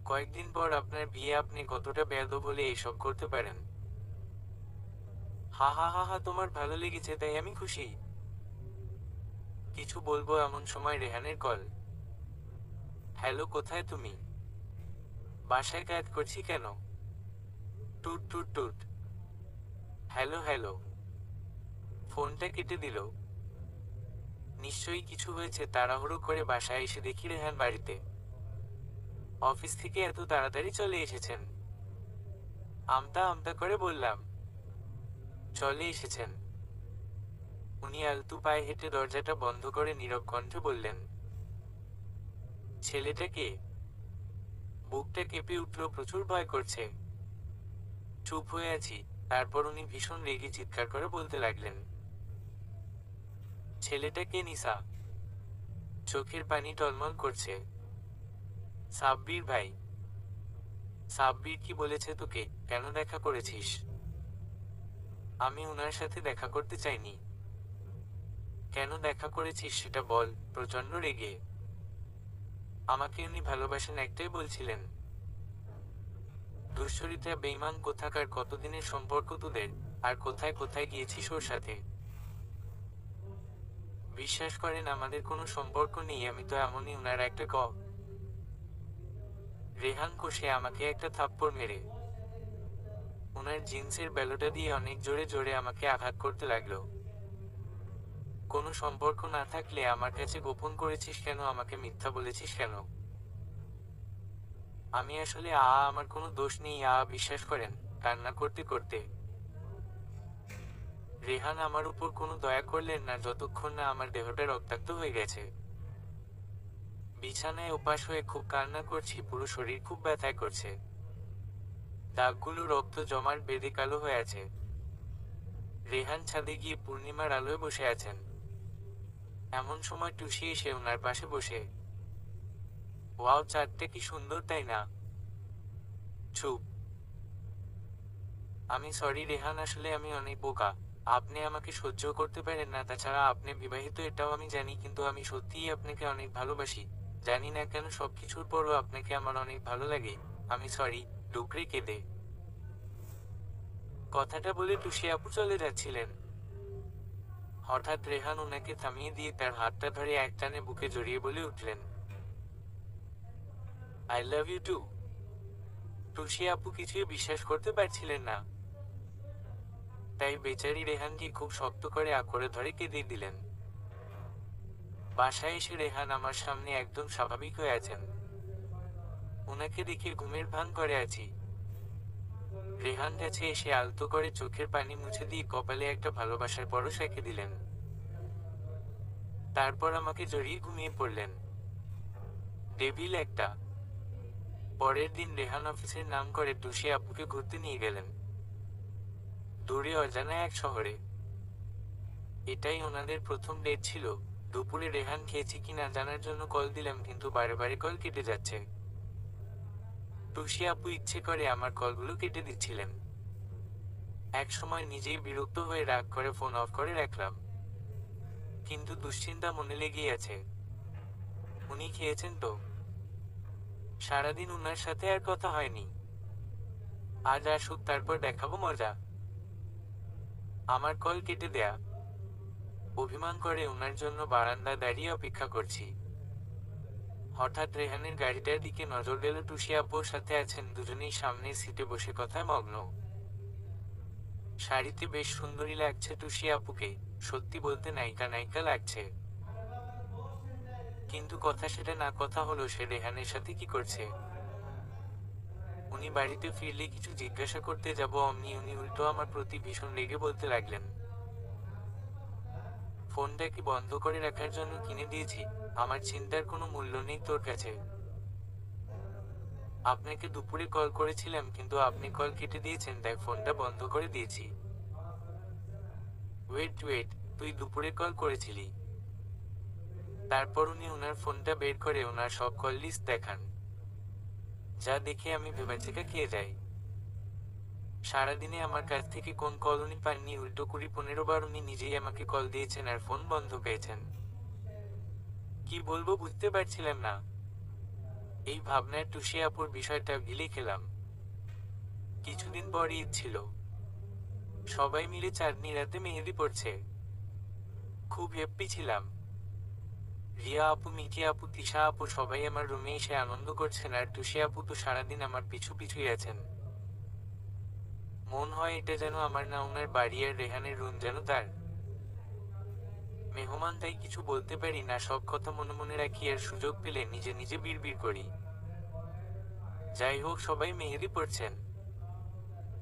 কয়েকদিন পর আপনার বিয়ে, আপনি কতটা বেয়াদব হলে এইসব করতে পারেন? হা হা হা হা, তোমার ভালো লেগেছে তাই আমি খুশি। কিছু বলবো এমন সময় রেহানের কল। হ্যালো, কোথায় তুমি? বাসায় কাজ করছি কেন? টুট টুট টুট। Hello hello. ফোনটা কেটে দিল। নিশ্চয়ই কিছু হয়েছে। তাড়াহুড়ো করে বাসায় এসে দেখি রেহান বাড়িতে। অফিস থেকে এত তাড়াতাড়ি চলে এসেছেন? আমতা আমতা করে বললাম, চলে এসেছেন। উনি আলতু পায়ে হেঁটে দরজাটা বন্ধ করে নীরব কণ্ঠে বললেন, ছেলেটা কে? বুকটা কেঁপে উঠল, প্রচুর ভয় করছে। চুপ হয়ে আছি। তারপর উনি ভীষণ রেগে চিৎকার করে বলতে লাগলেন, ছেলেটা কে নিসা? চোখের পানি টলমল করছে। সাব্বির ভাই। সাব্বির কি বলেছে তোকে? কেন দেখা করেছিস? আমি উনার সাথে দেখা করতে চাইনি। কেন দেখা করেছিস সেটা বল। প্রচন্ড রেগে। আমাকে উনি ভালোবাসেন একটাই বলছিলেন। দুশ্চরিত্রা বেঈমান কোথাকার, কতদিনের সম্পর্ক তোদের? আর কোথায় কোথায় গিয়েছিস ওর সাথে? বিশ্বাস করেন আমাদের কোনো সম্পর্ক নেই, আমি তো এমনই উনার একটা রেহান কষে আমাকে একটা থাপ্পড় মেরে ওনার জিন্সের বেলটা দিয়ে অনেক জোরে জোরে আমাকে আঘাত করতে লাগলো। কোনো সম্পর্ক না থাকলে আমার কাছে গোপন করেছিস কেন, আমাকে মিথ্যা বলেছিস কেন? আমি আসলে আমার কোনো দোষ নেই বিশ্বাস করেন। কান্না করতে করতে রেহান আমার উপর কোনো দয়া করলেন না যতক্ষণ না আমার দেহটা রক্তাক্ত হয়ে গেছে। বিছানায় উপাস হয়ে খুব কান্না করছি, পুরো শরীর খুব ব্যথায় করছে। দাগগুলো রক্ত জমাট বেঁধে কালো হয়ে আছে। রেহান ছাদে গিয়ে পূর্ণিমার আলোয় বসে আছেন। এমন সময় টুসি এসে ওনার পাশে বসে, ওয়াও, চাঁদটা কি সুন্দর তাই না? চুপ। আমি সরি রেহান, আসলে আমি অনেক বোকা। আপনি আমাকে সহ্য করতে পারেন না, তাছাড়া আপনি বিবাহিত এটাও আমি জানি, কিন্তু আমি সত্যিই আপনাকে অনেক ভালোবাসি। জানি না কেন সবকিছুর পরও আপনাকে আমার অনেক ভালো লাগে। আমি সরি। ডুকরে কেঁদে কথাটা বলে টুসি আপু চলে যাচ্ছিলেন। হঠাৎ রেহান ওনাকে থামিয়ে দিয়ে তার হাতটা ধরে একটানে বুকে জড়িয়ে বলে উঠলেন, আই লাভ ইউ টু। টুসি আপু কিছুই বিশ্বাস করতে পারছিলেন না, তাই বেচারি রেহানকে খুব শক্ত করে আঁকড়ে ধরে কেঁদে দিলেন। বাসায় এসে রেহান আমার সামনে একদম স্বাভাবিক হয়ে আছেন। ওনাকে দেখে ঘুমের ভান করে আছি। রেহান কাছে এসে আলতো করে চোখের পানি মুছে দিয়ে কপালে একটা ভালোবাসার পরশ এঁকে দিলেন। তারপর আমাকে জড়িয়ে ঘুমিয়ে পড়লেন। ডেভিল একটা। পরের দিন রেহান অফিসের নাম করে টুসি আপুকে ঘুরতে নিয়ে গেলেন দূরে অজানা এক শহরে। এটাই ওনাদের প্রথম ডেট ছিল। দুপুরে রেহান খেয়েছি কিনা জানার জন্য কল দিলাম, কিন্তু বারে বারে কল কেটে যাচ্ছে। টুসি আপু ইচ্ছে করে আমার কলগুলো কেটে দিচ্ছিলেন। এক সময় নিজেই বিরক্ত হয়ে রাগ করে ফোন অফ করে রাখলাম, কিন্তু দুশ্চিন্তা মনে লেগেই আছে। উনি খেয়েছেন তো? সারাদিন উনার সাথে আর কথা হয়নি। আজ আসুক, তারপর দেখাবো মজা। আমার কল কেটে দেয়া। অভিমান করে উনার জন্য বারান্দা দাঁড়িয়ে অপেক্ষা করছি। হঠাৎ রেহানের গাড়িটার দিকে নজর গেল। টুসি আপুর সাথে আছেন, দুজনেই সামনের সিটে বসে কথায় মগ্ন। শাড়িতে বেশ সুন্দরী লাগছে টুসি আপুকে, সত্যি বলতে নায়িকা নায়িকা লাগছে। কিন্তু কথা সেটা না, কথা হলো সে রেহানের সাথে কি করছে। উনি বাড়িতে ফিরলে কিছু জিজ্ঞাসা করতে যাব, অমনি উনি উল্টো আমার প্রতি ভীষণ রেগে বলতে লাগলেন, ফোনটাকে বন্ধ করে রাখার জন্য কিনে দিয়েছি, আমার চিন্তার কোনো মূল্য নেই তোর কাছে। আপনাকে দুপুরে কল করেছিলাম, কিন্তু আপনি কল কেটে দিয়েছেন, তাই ফোনটা বন্ধ করে দিয়েছি। ওয়েট ওয়েট, তুই দুপুরে কল করেছিলি? তারপর উনি ওনার ফোনটা বের করে ওনার সব কল লিস্ট দেখান, যা দেখে আমি ভেবাচেকা খেয়ে যাই। সারাদিনে আমার কাছ থেকে কোন কল উনি পাননি, উল্টো 20-15 বার উনি নিজেই আমাকে কল দিয়েছেন আর ফোন বন্ধ পেয়েছেন। কি বলবো বুঝতে পারছিলাম না। এই ভাবনায় টুসি আপুর বিষয়টা গিলে খেলাম। কিছুদিন পর ঈদ ছিল। সবাই মিলে চাঁদনি রাতে মেহেদি পড়ছে। খুব হ্যাপি ছিলাম। রিয়া আপু, মিকি আপু, তিশা আপু সবাই আমার রুমে এসে আনন্দ করছেন, আর টুসি আপু তো সারাদিন আমার পিছু পিছুই আছেন। মন হয় এটা যেন আমার না ওনার বাড়ি, আর রেহানের রুম যেন তার। মেহমান, তাই কিছু বলতে পারি না, সব কথা মনে মনে রাখি, আর সুযোগ পেলে নিজে নিজে বিড়বিড় করি। যাই হোক, সবাই মেহেদি পড়ছেন।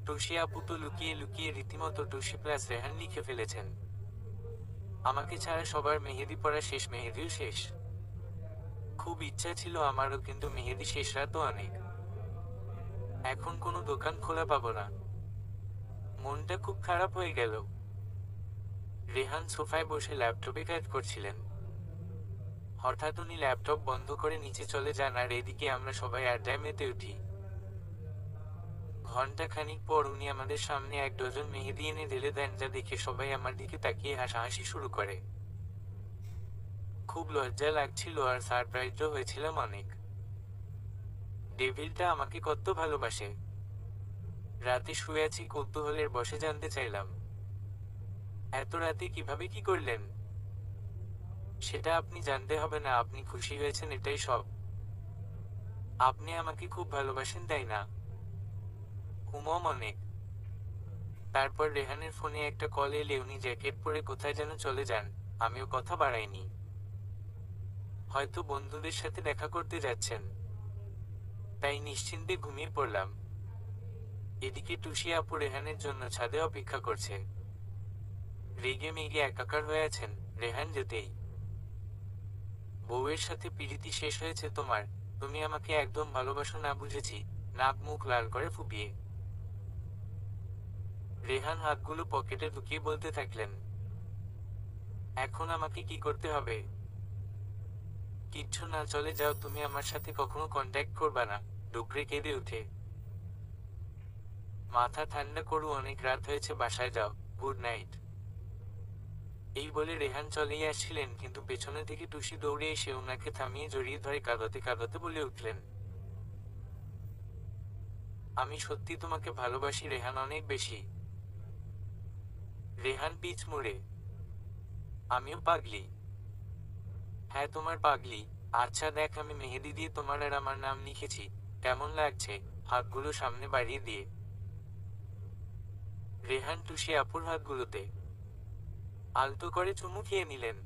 টুসি আপু তো লুকিয়ে লুকিয়ে রীতিমতো টুসি প্লাস রেহান লিখে ফেলেছেন। আমাকে ছাড়া সবার মেহেদি পড়া শেষ, মেহেদিও শেষ। খুব ইচ্ছা ছিল আমারও, কিন্তু মেহেদি শেষ রাতও অনেক। এখন কোনো দোকান খোলা পাবো না। মনটা খুব খারাপ হয়ে গেল। রেহান সোফায় বসে ল্যাপটপে কাজ করছিলেন। হঠাৎ উনি ল্যাপটপ বন্ধ করে নিচে চলে যান, আর এদিকে আমরা সবাই আড্ডায় মেতে উঠি। ঘন্টা খানিক পর উনি আমাদের সামনে 1 ডজন মেহেদি এনে ঢেলে দেন, যা দেখে সবাই আমার দিকে তাকিয়ে হাসাহাসি শুরু করে। খুব লজ্জা লাগছিল আর সারপ্রাইজও হয়েছিলাম অনেক। ডেভিলটা আমাকে কত ভালোবাসে। রাতে শুয়ে আছি, কৌতূহলের বশে জানতে চাইলাম, এত রাতে কিভাবে কি করলেন? সেটা আপনি জানতে হবে না, আপনি খুশি হয়েছেন এটাই সব। আপনি আমাকে খুব ভালোবাসেন তাই না? হুমম অনেক। তারপর রেহানের ফোনে একটা কল এলে উনি জ্যাকেট পরে কোথায় যেন চলে যান। আমিও কথা বাড়াইনি। হয়তো বন্ধুদের সাথে দেখা করতে যাচ্ছেন। তাই নিশ্চিন্তে ঘুমিয়ে পড়লাম। এদিকে টুসি আপু রেহানের জন্য ছাদে অপেক্ষা করছে। রেগে মেগে একাকার হয়ে আছেন। রেহান যেতেই, বউয়ের সাথে পিরিতি শেষ হয়েছে তোমার, তুমি আমাকে একদম ভালোবাসো না বুঝেছি। নাক মুখ লাল করে ফুপিয়ে রেহান হাতগুলো পকেটে ঢুকিয়ে বলতে থাকলেন, এখন আমাকে কি করতে হবে? কিচ্ছু না, চলে যাও, তুমি আমার সাথে কখনো কন্ট্যাক্ট করবা না। ডুকরে কেঁদে উঠে, মাথা ঠান্ডা করু, অনেক রাত হয়েছে, বাসায় যাও, গুড নাইট। এই বলে রেহান চলেই আসছিলেন, কিন্তু পেছনে থেকে টুসি দৌড়ে এসে ওনাকে থামিয়ে জড়িয়ে ধরে কাঁদতে কাঁদতে বলে উঠলেন, আমি সত্যি তোমাকে ভালোবাসি রেহান, অনেক বেশি। রেহান পিছ মুড়ে, আমিও পাগলি। হ্যাঁ তোমার পাগলি। আচ্ছা দেখ, আমি মেহেদি দিয়ে তোমার আর আমার নাম লিখেছি, কেমন লাগছে? হাতগুলো সামনে বাড়িয়ে দিয়ে রেহান টুসি আপুর হাতগুলোতে আলতো করে চুমু খেয়ে নিলেন।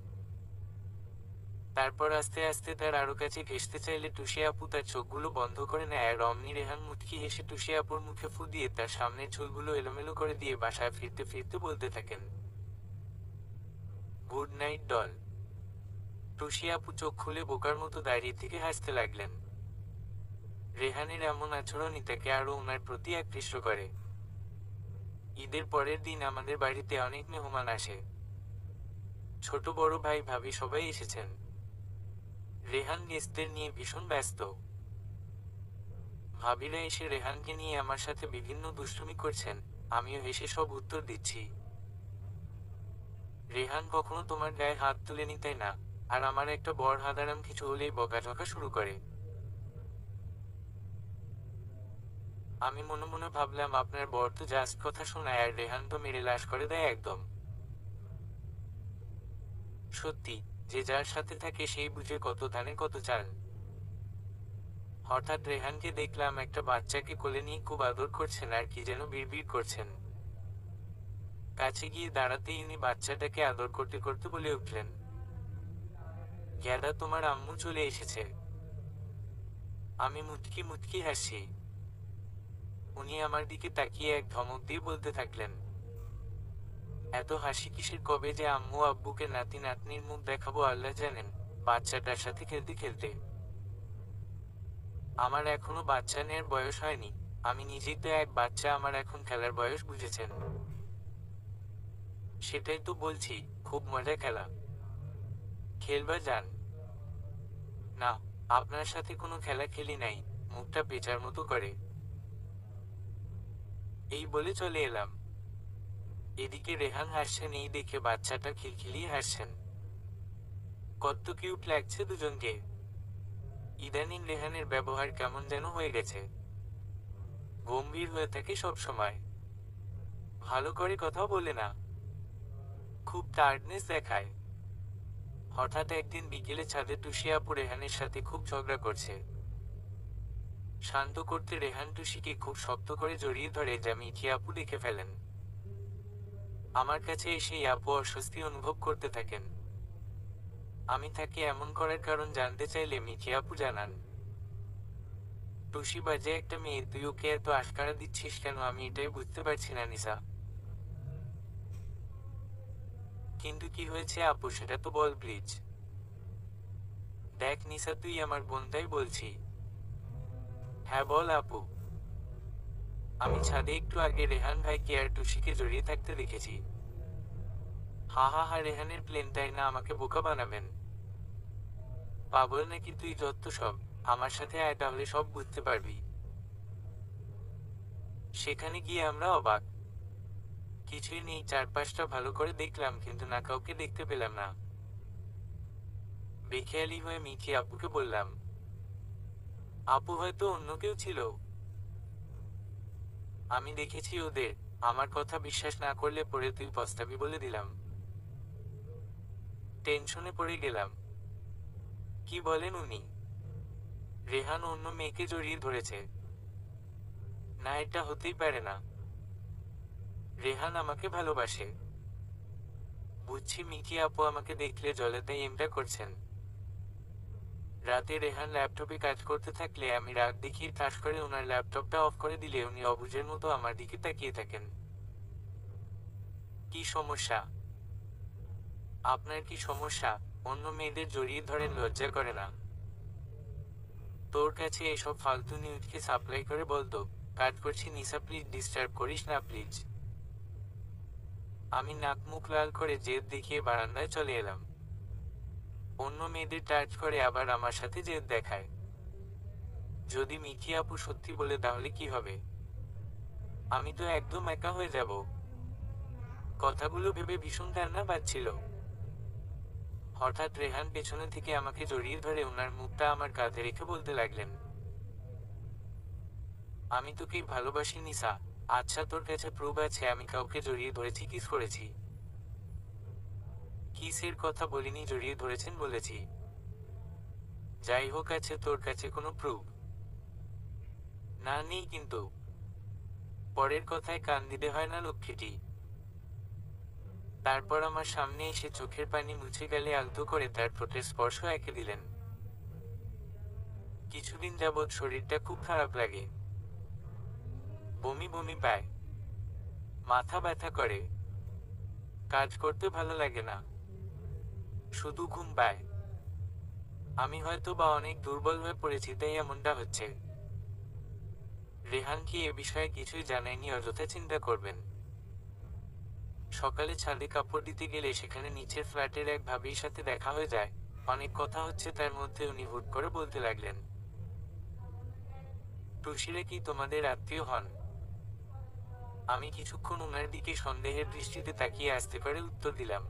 তারপর আস্তে আস্তে তার আরো কাছে ঘেঁষতে চাইলে টুসি আপু তার চোখগুলো বন্ধ করে নেয়, আর অমনি রেহান মুচকি হেসে টুসি আপুর মুখে ফু দিয়ে তার সামনের চুলগুলো এলোমেলো করে দিয়ে বাসায় ফিরতে ফিরতে বলতে থাকেন, গুড নাইট ডল। টুসি আপু চোখ খুলে বোকার মতো দাঁড়িয়ে থেকে হাসতে লাগলেন। রেহানের এমন আচরণই তাকে আরো ওনার প্রতি আকৃষ্ট করে। ঈদের পরের দিন আমাদের বাড়িতে অনেক মেহমান আসে। ছোট বড় ভাই ভাবি সবাই এসেছেন। রেহান গেস্টদের নিয়ে ভীষণ ব্যস্ত। ভাবিরা এসে রেহানকে নিয়ে আমার সাথে বিভিন্ন দুষ্টুমি করছেন, আমিও হেসে সব উত্তর দিচ্ছি। রেহান কখনো তোমার গায়ে হাত তুলেনি তাই না? আর আমার একটা বড় হাদারাম কিছু হলেই বকাঝকা শুরু করে। আমি মনে মনে ভাবলাম, আপনার বর তো জাস্ট কথা শোনায়, আর রেহান তো মেরে লাশ করে দেয় একদম। সত্যি, যে যার সাথে থাকে সেই বুঝে কত ধানে কত চাল। হঠাৎ রেহানকে দেখলাম একটা বাচ্চাকে কোলে নিয়ে খুব আদর করছেন আর কি যেন বিড়বিড় করছেন। কাছে গিয়ে দাঁড়াতেই উনি বাচ্চাটাকে আদর করতে করতে বলে উঠলেন, গ্যাদা তোমার আম্মু চলে এসেছে। আমি মুচকি মুচকি হাসি। উনি আমার দিকে তাকিয়ে এক ধমক দিয়ে বলতে থাকলেন, এত হাসি কিসের? কবে যে আম্মু আব্বুকে নাতি নাতনির মুখ দেখাবো আল্লাহ জানেন। বাচ্চাটার সাথে খেলতে খেলতে, আমার এখনো বাচ্চা নেয়ার বয়স হয়নি, আমি নিজেই তো এক বাচ্চা, আমার এখন খেলার বয়স, বুঝেছেন? সেটাই তো বলছি, খুব মজা খেলা। খেলবা যান। না, আপনার সাথে কোনো খেলা খেলি নাই। মুখটা পেঁচার মতো করে এই বলে চলে এলাম। এদিকে রেহান হাসছেন, এই দেখে বাচ্চাটা খিলখিলিয়ে হাসছেন। কত কিউট লাগছে দুজনকে। ইদানিং রেহানের ব্যবহার কেমন যেন হয়ে গেছে, গম্ভীর হয়ে থাকে সব সময়, ভালো করে কথাও বলে না, খুব টার্ডনেস দেখায়। হঠাৎ একদিন বিকেলে ছাদে টুসি আপু রেহানের সাথে খুব ঝগড়া করছে। শান্ত করতে রেহান টুসিকে খুব শক্ত করে জড়িয়ে ধরে, যা মিঠি আপু দেখে ফেলেন। আমার কাছে এসেই আপু অস্বস্তি অনুভব করতে থাকেন। আমি তাকে এমন করার কারণ জানতে চাইলে মিঠি আপু জানান, টুসি বাজে একটা মেয়ে, তুই ওকে এত আশকারা দিচ্ছিস কেন? আমি এটাই বুঝতে পারছি না নিসা। কিন্তু কি হয়েছে আপু, সেটা তো বল প্লিজ। দেখ নিসা, তুই আমার বোন তাই বলছি। হ্যাঁ বল আপু। আমি ছাদে একটু আগে রেহান ভাইকে আর টুসিকে জড়িয়ে থাকতে দেখেছি। হা হা হা, রেহানের প্লেন, তাই না? আমাকে বোকা বানাবেন। পাগল নাকি তুই? যত সব। আমার সাথে আয়, তাহলে সব বুঝতে পারবি। সেখানে গিয়ে আমরা অবাক। কিছুই নেই, চারপাশটা ভালো করে দেখলাম কিন্তু না, কাউকে দেখতে পেলাম না। বেখেয়ালি হয়ে মিঠি আপুকে বললাম, আপু হয়তো অন্য কেউ ছিল। আমি দেখেছি ওদের। আমার কথা বিশ্বাস না করলে পরে তুই পস্তাবি বলে দিলাম। টেনশনে পড়ে গেলাম। কি বলেন উনি? রেহান অন্য মেয়েকে জড়িয়ে ধরেছে? না, এটা হতেই পারে না। রেহান আমাকে ভালোবাসে। বুঝছি মিঠি আপু আমাকে দেখলে জ্বলে, তাই এমটা করছেন। রাতে রেহান ল্যাপটপে কাজ করতে থাকলে আমি রাগ দেখিয়ে ঠাস করে ওনার ল্যাপটপটা অফ করে দিলে উনি অবুঝের মতো আমার দিকে তাকিয়ে থাকেন। কি সমস্যা? আপনার কি সমস্যা? অন্য মেয়েদের জড়িয়ে ধরেন, লজ্জা করে না? তোর কাছে এসব ফালতু নিউজকে সাপ্লাই করে বলতো কাজ করছি নিসা, প্লিজ ডিস্টার্ব করিস না প্লিজ। আমি নাক মুখ লাল করে জেদ দেখিয়ে বারান্দায় চলে এলাম। অন্য মেয়েদের টাচ করে আবার আমার সাথে জেদ দেখায়। যদি মিঠি আপু সত্যি বলে তাহলে কি হবে? আমি তো একদম একা হয়ে যাব। কথাগুলো ভেবে ভীষণ কান্না পাচ্ছিল। হঠাৎ রেহান পেছনে থেকে আমাকে জড়িয়ে ধরে ওনার মুখটা আমার কাঁধে রেখে বলতে লাগলেন, আমি তোকে ভালোবাসি নিসা। আচ্ছা, তোর কাছে প্রুফ আছে আমি কাউকে জড়িয়ে ধরেছি, কিস করেছি? কিসের কথা বলিনি, জড়িয়ে ধরেছেন বলেছি। যাই হোক, আছে তোর কাছে কোনো প্রুফ? না, নেই। কিন্তু পরের কথায় কান দিতে হয় না লক্ষ্মীটি। তারপর আমার সামনে এসে চোখের পানি মুছে গেলে আলতো করে তার ঠোঁটের স্পর্শ এঁকে দিলেন। কিছুদিন যাবৎ শরীরটা খুব খারাপ লাগে। বমি বমি পায়, মাথা ব্যথা করে, কাজ করতে ভালো লাগে না, শুধু ঘুম পায়। আমি হয়তো বা অনেক দুর্বল হয়ে পড়েছি, তাই এমনটা হচ্ছে। রেহান কি এ বিষয়ে কিছুই জানায়নি, অযথা চিন্তা করবেন। সকালে ছাদে কাপড় দিতে গেলে সেখানে নিচের ফ্ল্যাটের এক ভাবির সাথে দেখা হয়ে যায়। অনেক কথা হচ্ছে, তার মধ্যে উনি হুট করে বলতে লাগলেন, টুসিরা কি তোমাদের আত্মীয় হন? আমি কিছুক্ষণ ওনার দিকে সন্দেহের দৃষ্টিতে তাকিয়ে আসতে পারে উত্তর দিলাম,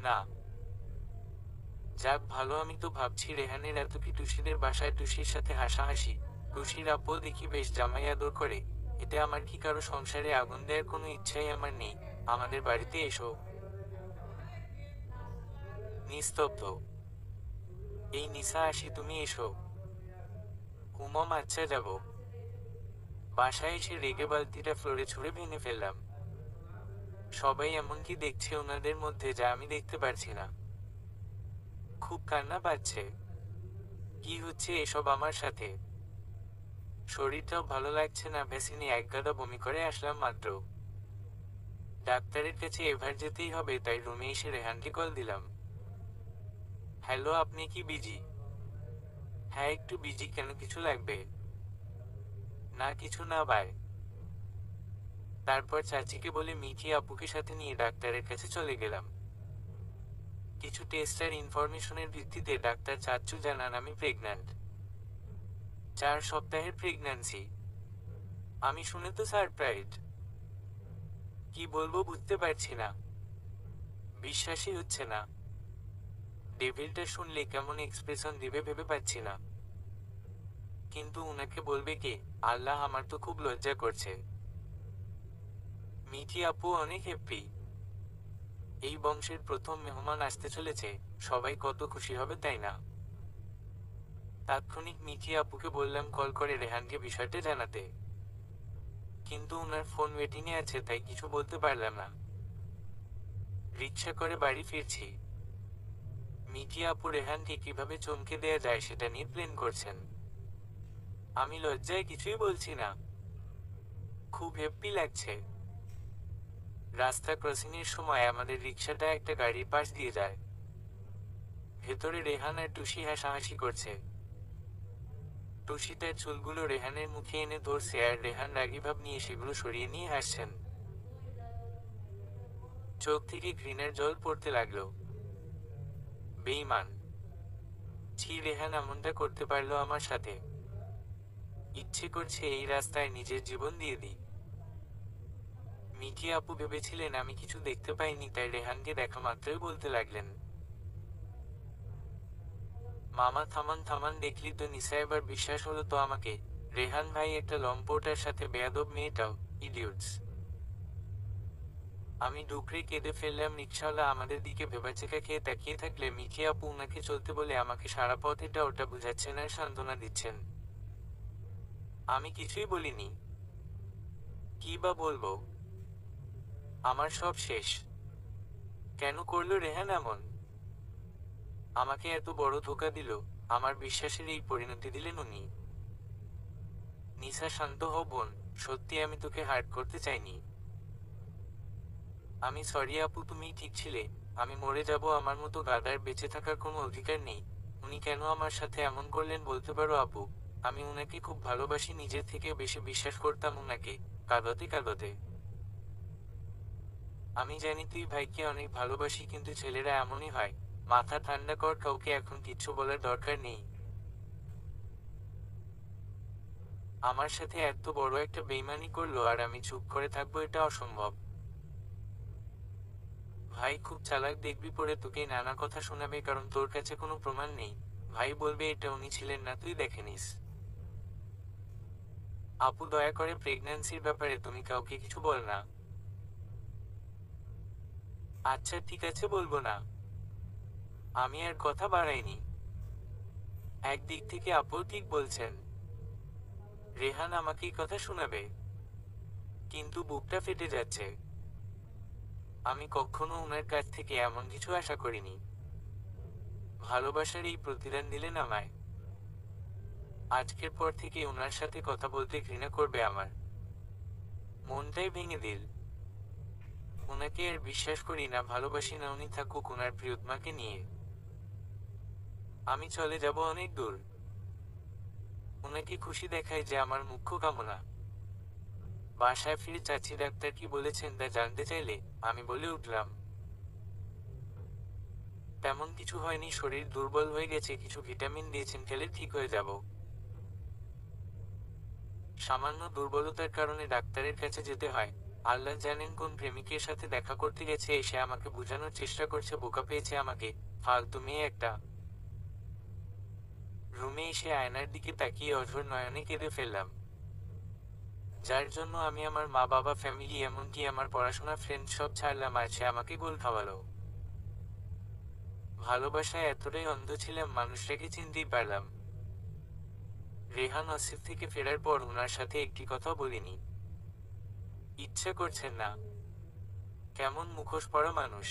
না। যাক ভালো, আমি তো ভাবছি রেহানের এত কি টুসিদের বাসায় টুসির সাথে হাসাহাসি। টুসির আপু দেখি বেশ জামাই আদর করে। এতে আমার কি কারো সংসারে আগুন দেওয়ার কোনো ইচ্ছাই আমার নেই। আমাদের বাড়িতে এসো। নিস্তব্ধ। এই নিসা, আসি, তুমি এসো। হুমম, আচ্ছা যাব। বাসায় এসে রেগে বালতিটা ফ্লোরে ছুঁড়ে ভেঙে ফেললাম। সবাই এমনকি দেখছে ওনাদের মধ্যে, যা আমি দেখতে পারছি না। খুব কান্না পাচ্ছে। কি হচ্ছে এসব আমার সাথে? শরীরটাও ভালো লাগছে না, ভ্যাসিনে একগাদা বমি করে আসলাম মাত্র। ডাক্তারের কাছে এবার যেতেই হবে, তাই রুমে এসে রেহানকে কল দিলাম। হ্যালো, আপনি কি বিজি? হ্যাঁ, একটু বিজি। কেন, কিছু লাগবে? না, কিছু না, বাই। তারপর চাচিকে বলে মিঠি আপুকে সাথে নিয়ে ডাক্তারের কাছে চলে গেলাম। কিছু টেস্ট আর ইনফরমেশনের ভিত্তিতে ডাক্তার চাচ্চু জানান আমি প্রেগন্যান্ট। 4 সপ্তাহের প্রেগন্যান্সি। আমি শুনে তো সারপ্রাইজড। কি বলবো বুঝতে পারছি না। বিশ্বাসই হচ্ছে না। ডেভিলটা শুনলে কেমন এক্সপ্রেশন দিবে ভেবে পাচ্ছি না। কিন্তু উনাকে বলবে কে? আল্লাহ, আমার তো খুব লজ্জা করছে। মিঠি আপু অনেক হ্যাপি। এই বংশের প্রথম মেহমান আসতে চলেছে। সবাই কত খুশি হবে, তাই না? তাৎক্ষণিক মিঠি আপুকে বললাম কল করে রেহানকে বিষয়টা জানাতে। কিন্তু উনার ফোন ওয়েটিংয়ে আছে, তাই কিছু বলতে পারলাম না। রিকশা করে বাড়ি ফিরছি। মিঠি আপু রেহানকে কিভাবে চমকে দেয়া যায় সেটা নিয়ে প্ল্যান করছেন। আমি লজ্জায় কিছুই বলছি না। খুব হ্যাপি লাগছে। রাস্তা ক্রসিং এর সময় আমাদের রিকশাটা একটা গাড়ির পাশ দিয়ে যায়। ভেতরে রেহান আর টুসি হাসাহাসি করছে। টুসি তার চুলগুলো রেহানের মুখে এনে ধরছে, আর রেহান রাগী ভাব নিয়ে সেগুলো সরিয়ে নিয়ে হাসছেন। চোখ থেকে ঘৃণার জল পড়তে লাগলো। বেঈমান। ছি, রেহান এমনটা করতে পারলো আমার সাথে। ইচ্ছে করছে এই রাস্তায় নিজের জীবন দিয়ে দিই। মিঠি আপু ভেবেছিলেন আমি কিছু দেখতে পাইনি, তাই রেহানকে দেখা মাত্রই বলতে লাগলেন, মামা থামান থামান, দেখলি তো নিসা, এবার বিশ্বাস হলো তো আমাকে। রেহান ভাই একটা লম্পটার সাথে বেয়াদব মেয়েটাও, ইডিয়টস। আমি ডুকরে কেঁদে ফেললাম। রিকশাওয়ালা আমাদের দিকে ভেবাচেকা খেয়ে তাকিয়ে থাকলে মিঠি আপু উনাকে চলতে বলে আমাকে সারা পথ এটা ওটা বুঝাচ্ছেন আর সান্ত্বনা দিচ্ছেন। আমি কিছুই বলিনি। কি বা বলবো? আমার সব শেষ। কেন করলো রেহান এমন? আমাকে এত বড় ধোঁকা দিল। আমার বিশ্বাসের এই পরিণতি দিলেন উনি। নিশা, শান্ত হও বোন। সত্যি আমি তোকে হার্ট করতে চাইনি। আমি সরি আপু, তুমিই ঠিক ছিলে। আমি মরে যাব, আমার মতো গাদার বেঁচে থাকার কোনো অধিকার নেই। উনি কেন আমার সাথে এমন করলেন বলতে পারো আপু? আমি উনাকে খুব ভালোবাসি, নিজের থেকে বেশি বিশ্বাস করতাম উনাকে। কাঁদতে কাঁদতে। আমি জানি তুই ভাইকে অনেক ভালোবাসি, কিন্তু ছেলেরা এমনই হয়। মাথা ঠান্ডা কর, কাউকে এখন কিচ্ছু বলার দরকার নেই। আমার সাথে এত বড় একটা বেইমানি করলো আর আমি চুপ করে থাকবো, এটা অসম্ভব। ভাই খুব চালাক, দেখবি পরে তোকে নানা কথা শোনাবে, কারণ তোর কাছে কোনো প্রমাণ নেই। ভাই বলবে এটা উনি ছিলেন না, তুই দেখে নিস। আপু দয়া করে প্রেগন্যান্সির ব্যাপারে তুমি কাউকে কিছু বল না। আচ্ছা ঠিক আছে, বলবো না। আমি আর কথা বাড়াইনি। একদিক থেকে আপু ঠিক বলছেন। রেহান আমাকেই কথা শোনাবে, কিন্তু বুকটা ফেটে যাচ্ছে। আমি কখনো উনার কাছ থেকে এমন কিছু আশা করিনি। ভালোবাসার এই প্রতিদান দিলেন আমায়। আজকের পর থেকে উনার সাথে কথা বলতে ঘৃণা করবে আমার। মনটাই ভেঙে দিল। উনাকে আর বিশ্বাস করি না, ভালোবাসি না। উনি থাকুক উনার প্রিয়তমাকে নিয়ে। আমি চলে যাব অনেক দূর। উনাকে খুশি দেখায় যে আমার মুখ্য কামনা। বাসায় ফিরে চাচি ডাক্তার কি বলেছেন তা জানতে চাইলে আমি বলে উঠলাম, তেমন কিছু হয়নি, শরীর দুর্বল হয়ে গেছে, কিছু ভিটামিন দিয়েছেন, খেলে ঠিক হয়ে যাব। সামান্য দুর্বলতার কারণে ডাক্তারের কাছে যেতে হয়। আল্লাহ জানেন কোন প্রেমিকের সাথে দেখা করতে গেছে, এসে আমাকে বোঝানোর চেষ্টা করছে বোকা পেয়েছে আমাকে, ফালতু মেয়ে একটা। রুমে এসে আয়নার দিকে তাকিয়ে অঝোর নয়নে কেঁদে ফেললাম। যার জন্য আমি আমার মা বাবা, ফ্যামিলি, এমনকি আমার পড়াশোনা ফ্রেন্ড সব ছাড়লাম, আর সে আমাকে গোল খাওয়ালো। ভালোবাসায় এতটাই অন্ধ ছিলাম, মানুষটাকে চিনতেই পারলাম। রেহান অসিফ থেকে ফেরার পর উনার সাথে একটি কথা বলিনি। ইচ্ছে করছেন না। কেমন মুখোশ পরা মানুষ।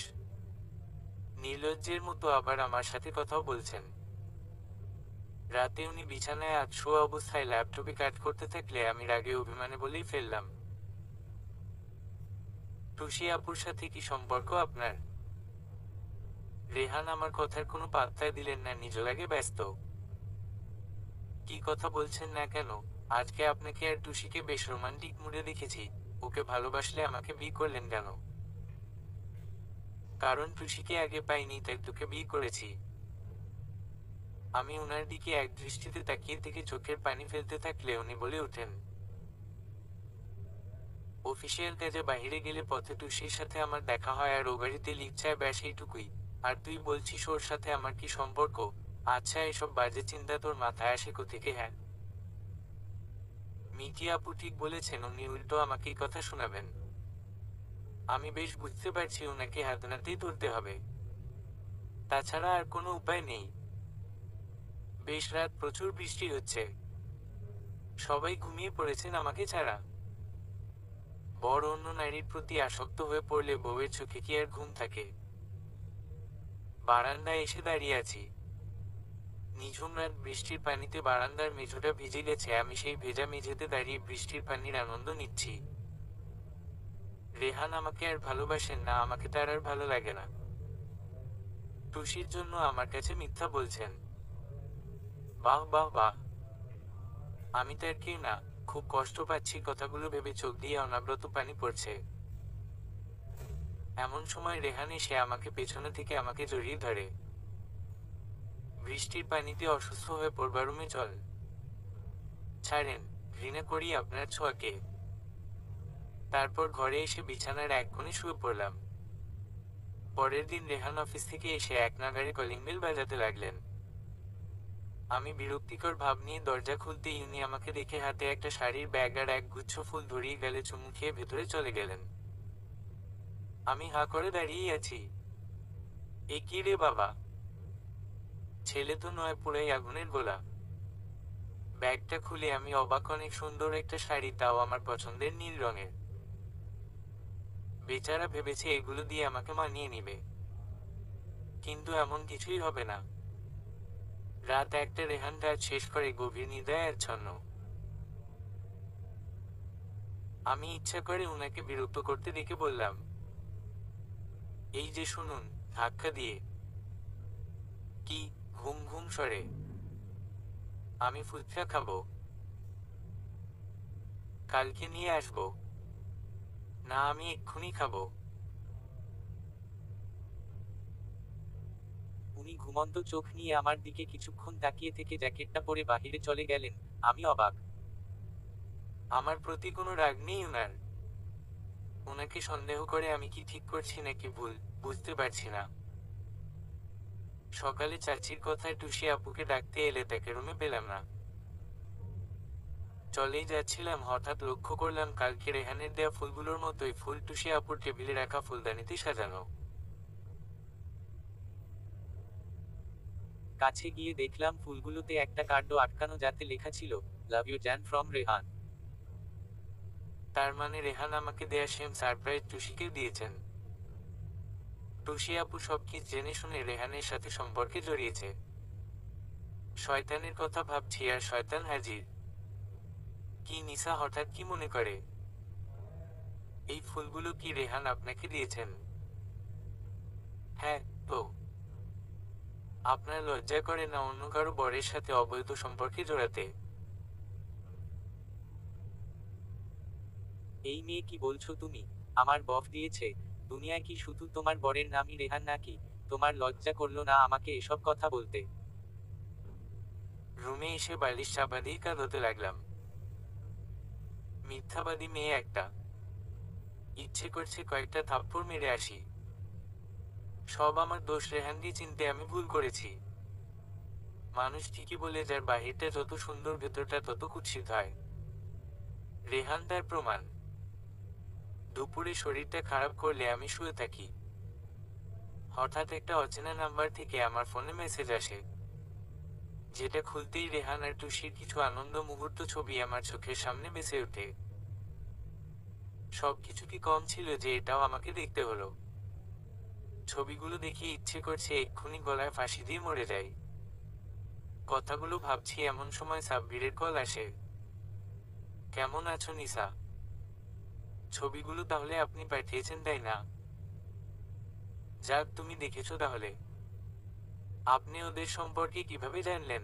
নির্লজ্জের মতো আবার আমার সাথে কথাও বলছেন। রাতে উনি বিছানায় আধশোয়া অবস্থায় ল্যাপটপে কাজ করতে থাকলে আমি রাগে অভিমানে বলেই ফেললাম, টুসি আপুর সাথে কি সম্পর্ক আপনার? রেহান আমার কথার কোনো পাত্তাই দিলেন না, নিজ লাগে ব্যস্ত। কি কথা বলছেন না কেন? আজকে আপনাকে আর টুসিকে বেশ রোমান্টিক মুডে দেখেছি। ওকে ভালোবাসলে আমাকে বিয়ে করলেন কেন? কারণ টুসিকে আগে পাইনি, তাই তোকে বিয়ে করেছি। আমি উনার দিকে এক দৃষ্টিতে তাকিয়ে থেকে চোখের পানি ফেলতে থাকলে উনি বলে ওঠেন, অফিসিয়াল কাজে বাইরে গেলে পথে টুসির সাথে আমার দেখা হয় আর ও গাড়িতে লিখছায়, ব্যাস এইটুকুই। আর তুই বলছিস ওর সাথে আমার কি সম্পর্ক? আচ্ছা, এসব বাজে চিন্তা তোর মাথায় আসে কোত্থেকে? হ্যাঁ, মিঠি আপু ঠিক বলেছেন, উনি উল্টো আমাকেই কথা শোনাবেন। আমি বেশ বুঝতে পারছি ওনাকে হাত নাতেই ধরতে হবে। তাছাড়া আর কোনো উপায় নেই। বেশ রাত, প্রচুর বৃষ্টি হচ্ছে। সবাই ঘুমিয়ে পড়েছেন আমাকে ছাড়া। বড় অন্য নারীর প্রতি আসক্ত হয়ে পড়লে বউয়ের চোখে কি আর ঘুম থাকে? বারান্দায় এসে দাঁড়িয়ে আছি। নিঝুম রাত, বৃষ্টির পানিতে বারান্দার মেঝোটা ভিজে গেছে। আমি সেই ভেজা মেঝেতে দাঁড়িয়ে বৃষ্টির পানির আনন্দ নিচ্ছি। রেহান আমাকে আর ভালোবাসেন না, আমাকে তার আর ভালো লাগে না। টুসির জন্য আমার কাছে মিথ্যা বলছেন। বাহ বাহ বাহ। আমি তার কেউ না। খুব কষ্ট পাচ্ছি কথাগুলো ভেবে, চোখ দিয়ে অনাব্রত পানি পড়ছে। এমন সময় রেহান এসে আমাকে পেছনে থেকে আমাকে জড়িয়ে ধরে। বৃষ্টির পানিতে অসুস্থ হয়ে পড়বার রুমে চল। ছাড়েন, ঘৃণা করি আপনার ছোঁয়াকে। তারপর ঘরে এসে বিছানার এক কোণে শুয়ে পড়লাম। পরের দিন রেহান অফিস থেকে এসে এক নাগাড়ে কলিং বেল বাজাতে লাগলেন। আমি বিরক্তিকর ভাব নিয়ে দরজা খুলতেই উনি আমাকে দেখে হাতে একটা শাড়ির ব্যাগ আর এক গুচ্ছ ফুল ধরিয়ে গেলে চুমু খেয়ে ভেতরে চলে গেলেন। আমি হা করে দাঁড়িয়ে আছি। এ কি রে বাবা, ছেলে তো নয়, পুরাই আগুনের গোলা। ব্যাগটা খুলে আমি অবাক, অনেক সুন্দর একটা শাড়ি, তাও আমার পছন্দের নীল রঙের। বেচারা ভেবেছে এগুলো দিয়ে আমাকে মানিয়ে নিবে, কিন্তু এমন কিছুই হবে না। রাত একটা, রেহান কাজ শেষ করে গভীর নিদ্রায় আচ্ছন্ন। আমি ইচ্ছা করে উনাকে বিরক্ত করতে দেখে বললাম, এই যে শুনুন, ধাক্কা দিয়ে। কি? ঘুম ঘুম সরে? আমি ফুচকা খাবো, কালকে নিয়ে আসবো। না, আমি এক্ষুনি খাবো। উনি ঘুমন্ত চোখ নিয়ে আমার দিকে কিছুক্ষণ তাকিয়ে থেকে জ্যাকেটটা পরে বাহিরে চলে গেলেন। আমি অবাক। আমার প্রতি কোনো রাগ নেই উনার। ওনাকে সন্দেহ করে আমি কি ঠিক করছি নাকি ভুল, বুঝতে পারছি না। সকালে চাচির কথায় টুসি আপুকে ডাকতে এলে তাকে রুমে পেলাম না। চলেই যাচ্ছিলাম, হঠাৎ লক্ষ্য করলাম কালকে রেহানের দেয়া ফুলগুলোর মতোই ফুল টুসি আপুর টেবিলে রাখা ফুলদানিতে সাজানো। কাছে গিয়ে দেখলাম ফুলগুলোতে একটা কার্ডও আটকানো, যাতে লেখা ছিল, love you Jaan from Rehan. তার মানে রেহান আমাকে দেয়া সেম সারপ্রাইজ টুসিকে দিয়েছেন। টুসি আপু সবকিছু জেনে শুনে রেহানের সাথে সম্পর্কে জড়িয়েছে। শয়তানের কথা ভাবছি আর শয়তান হাজির। কি নিসা, হঠাৎ কি মনে করে? এই ফুলগুলো কি রেহান আপনাকে দিয়েছেন? হ্যাঁ তো। আপনার লজ্জা করে না অন্য কারো বরের সাথে অবৈধ সম্পর্কে জড়াতে? এই মেয়ে, কি বলছো তুমি? আমার বফ দিয়েছে। দুনিয়ায় কি শুধু তোমার বরের নামই রেহান নাকি? তোমার লজ্জা করলো না আমাকে এসব কথা বলতে? রুমে এসে বালিশ চাপা দিয়ে কাঁদতে লাগলাম। মিথ্যাবাদী মেয়ে একটা। ইচ্ছে করছে কয়েকটা থাপ্পড় মেরে আসি। সব আমার দোষ, রেহানকে চিনতে আমি ভুল করেছি। মানুষ ঠিকই বলে, যার বাহিরটা যত সুন্দর ভেতরটা তত কুৎসিত হয়। রেহান তার প্রমাণ। দুপুরে শরীরটা খারাপ করলে আমি শুয়ে থাকি। হঠাৎ একটা অচেনা নাম্বার থেকে আমার ফোনে মেসেজ আসে, যেটা খুলতেই রেহান আর টুসির কিছু আনন্দ মুহূর্ত ছবি আমার চোখের সামনে ভেসে ওঠে। সবকিছু কি কম ছিল যে এটাও আমাকে দেখতে হলো? ছবিগুলো দেখে ইচ্ছে করছে এক্ষুনি গলায় ফাঁসি দিয়ে মরে যাই। কথাগুলো ভাবছি এমন সময় সাব্বিরের কল আসে। কেমন আছো নিসা? ছবিগুলো তাহলে আপনি পাঠিয়েছেন, তাই না? যাক, তুমি দেখেছো তাহলে। আপনি ওদের সম্পর্কে কিভাবে জানলেন?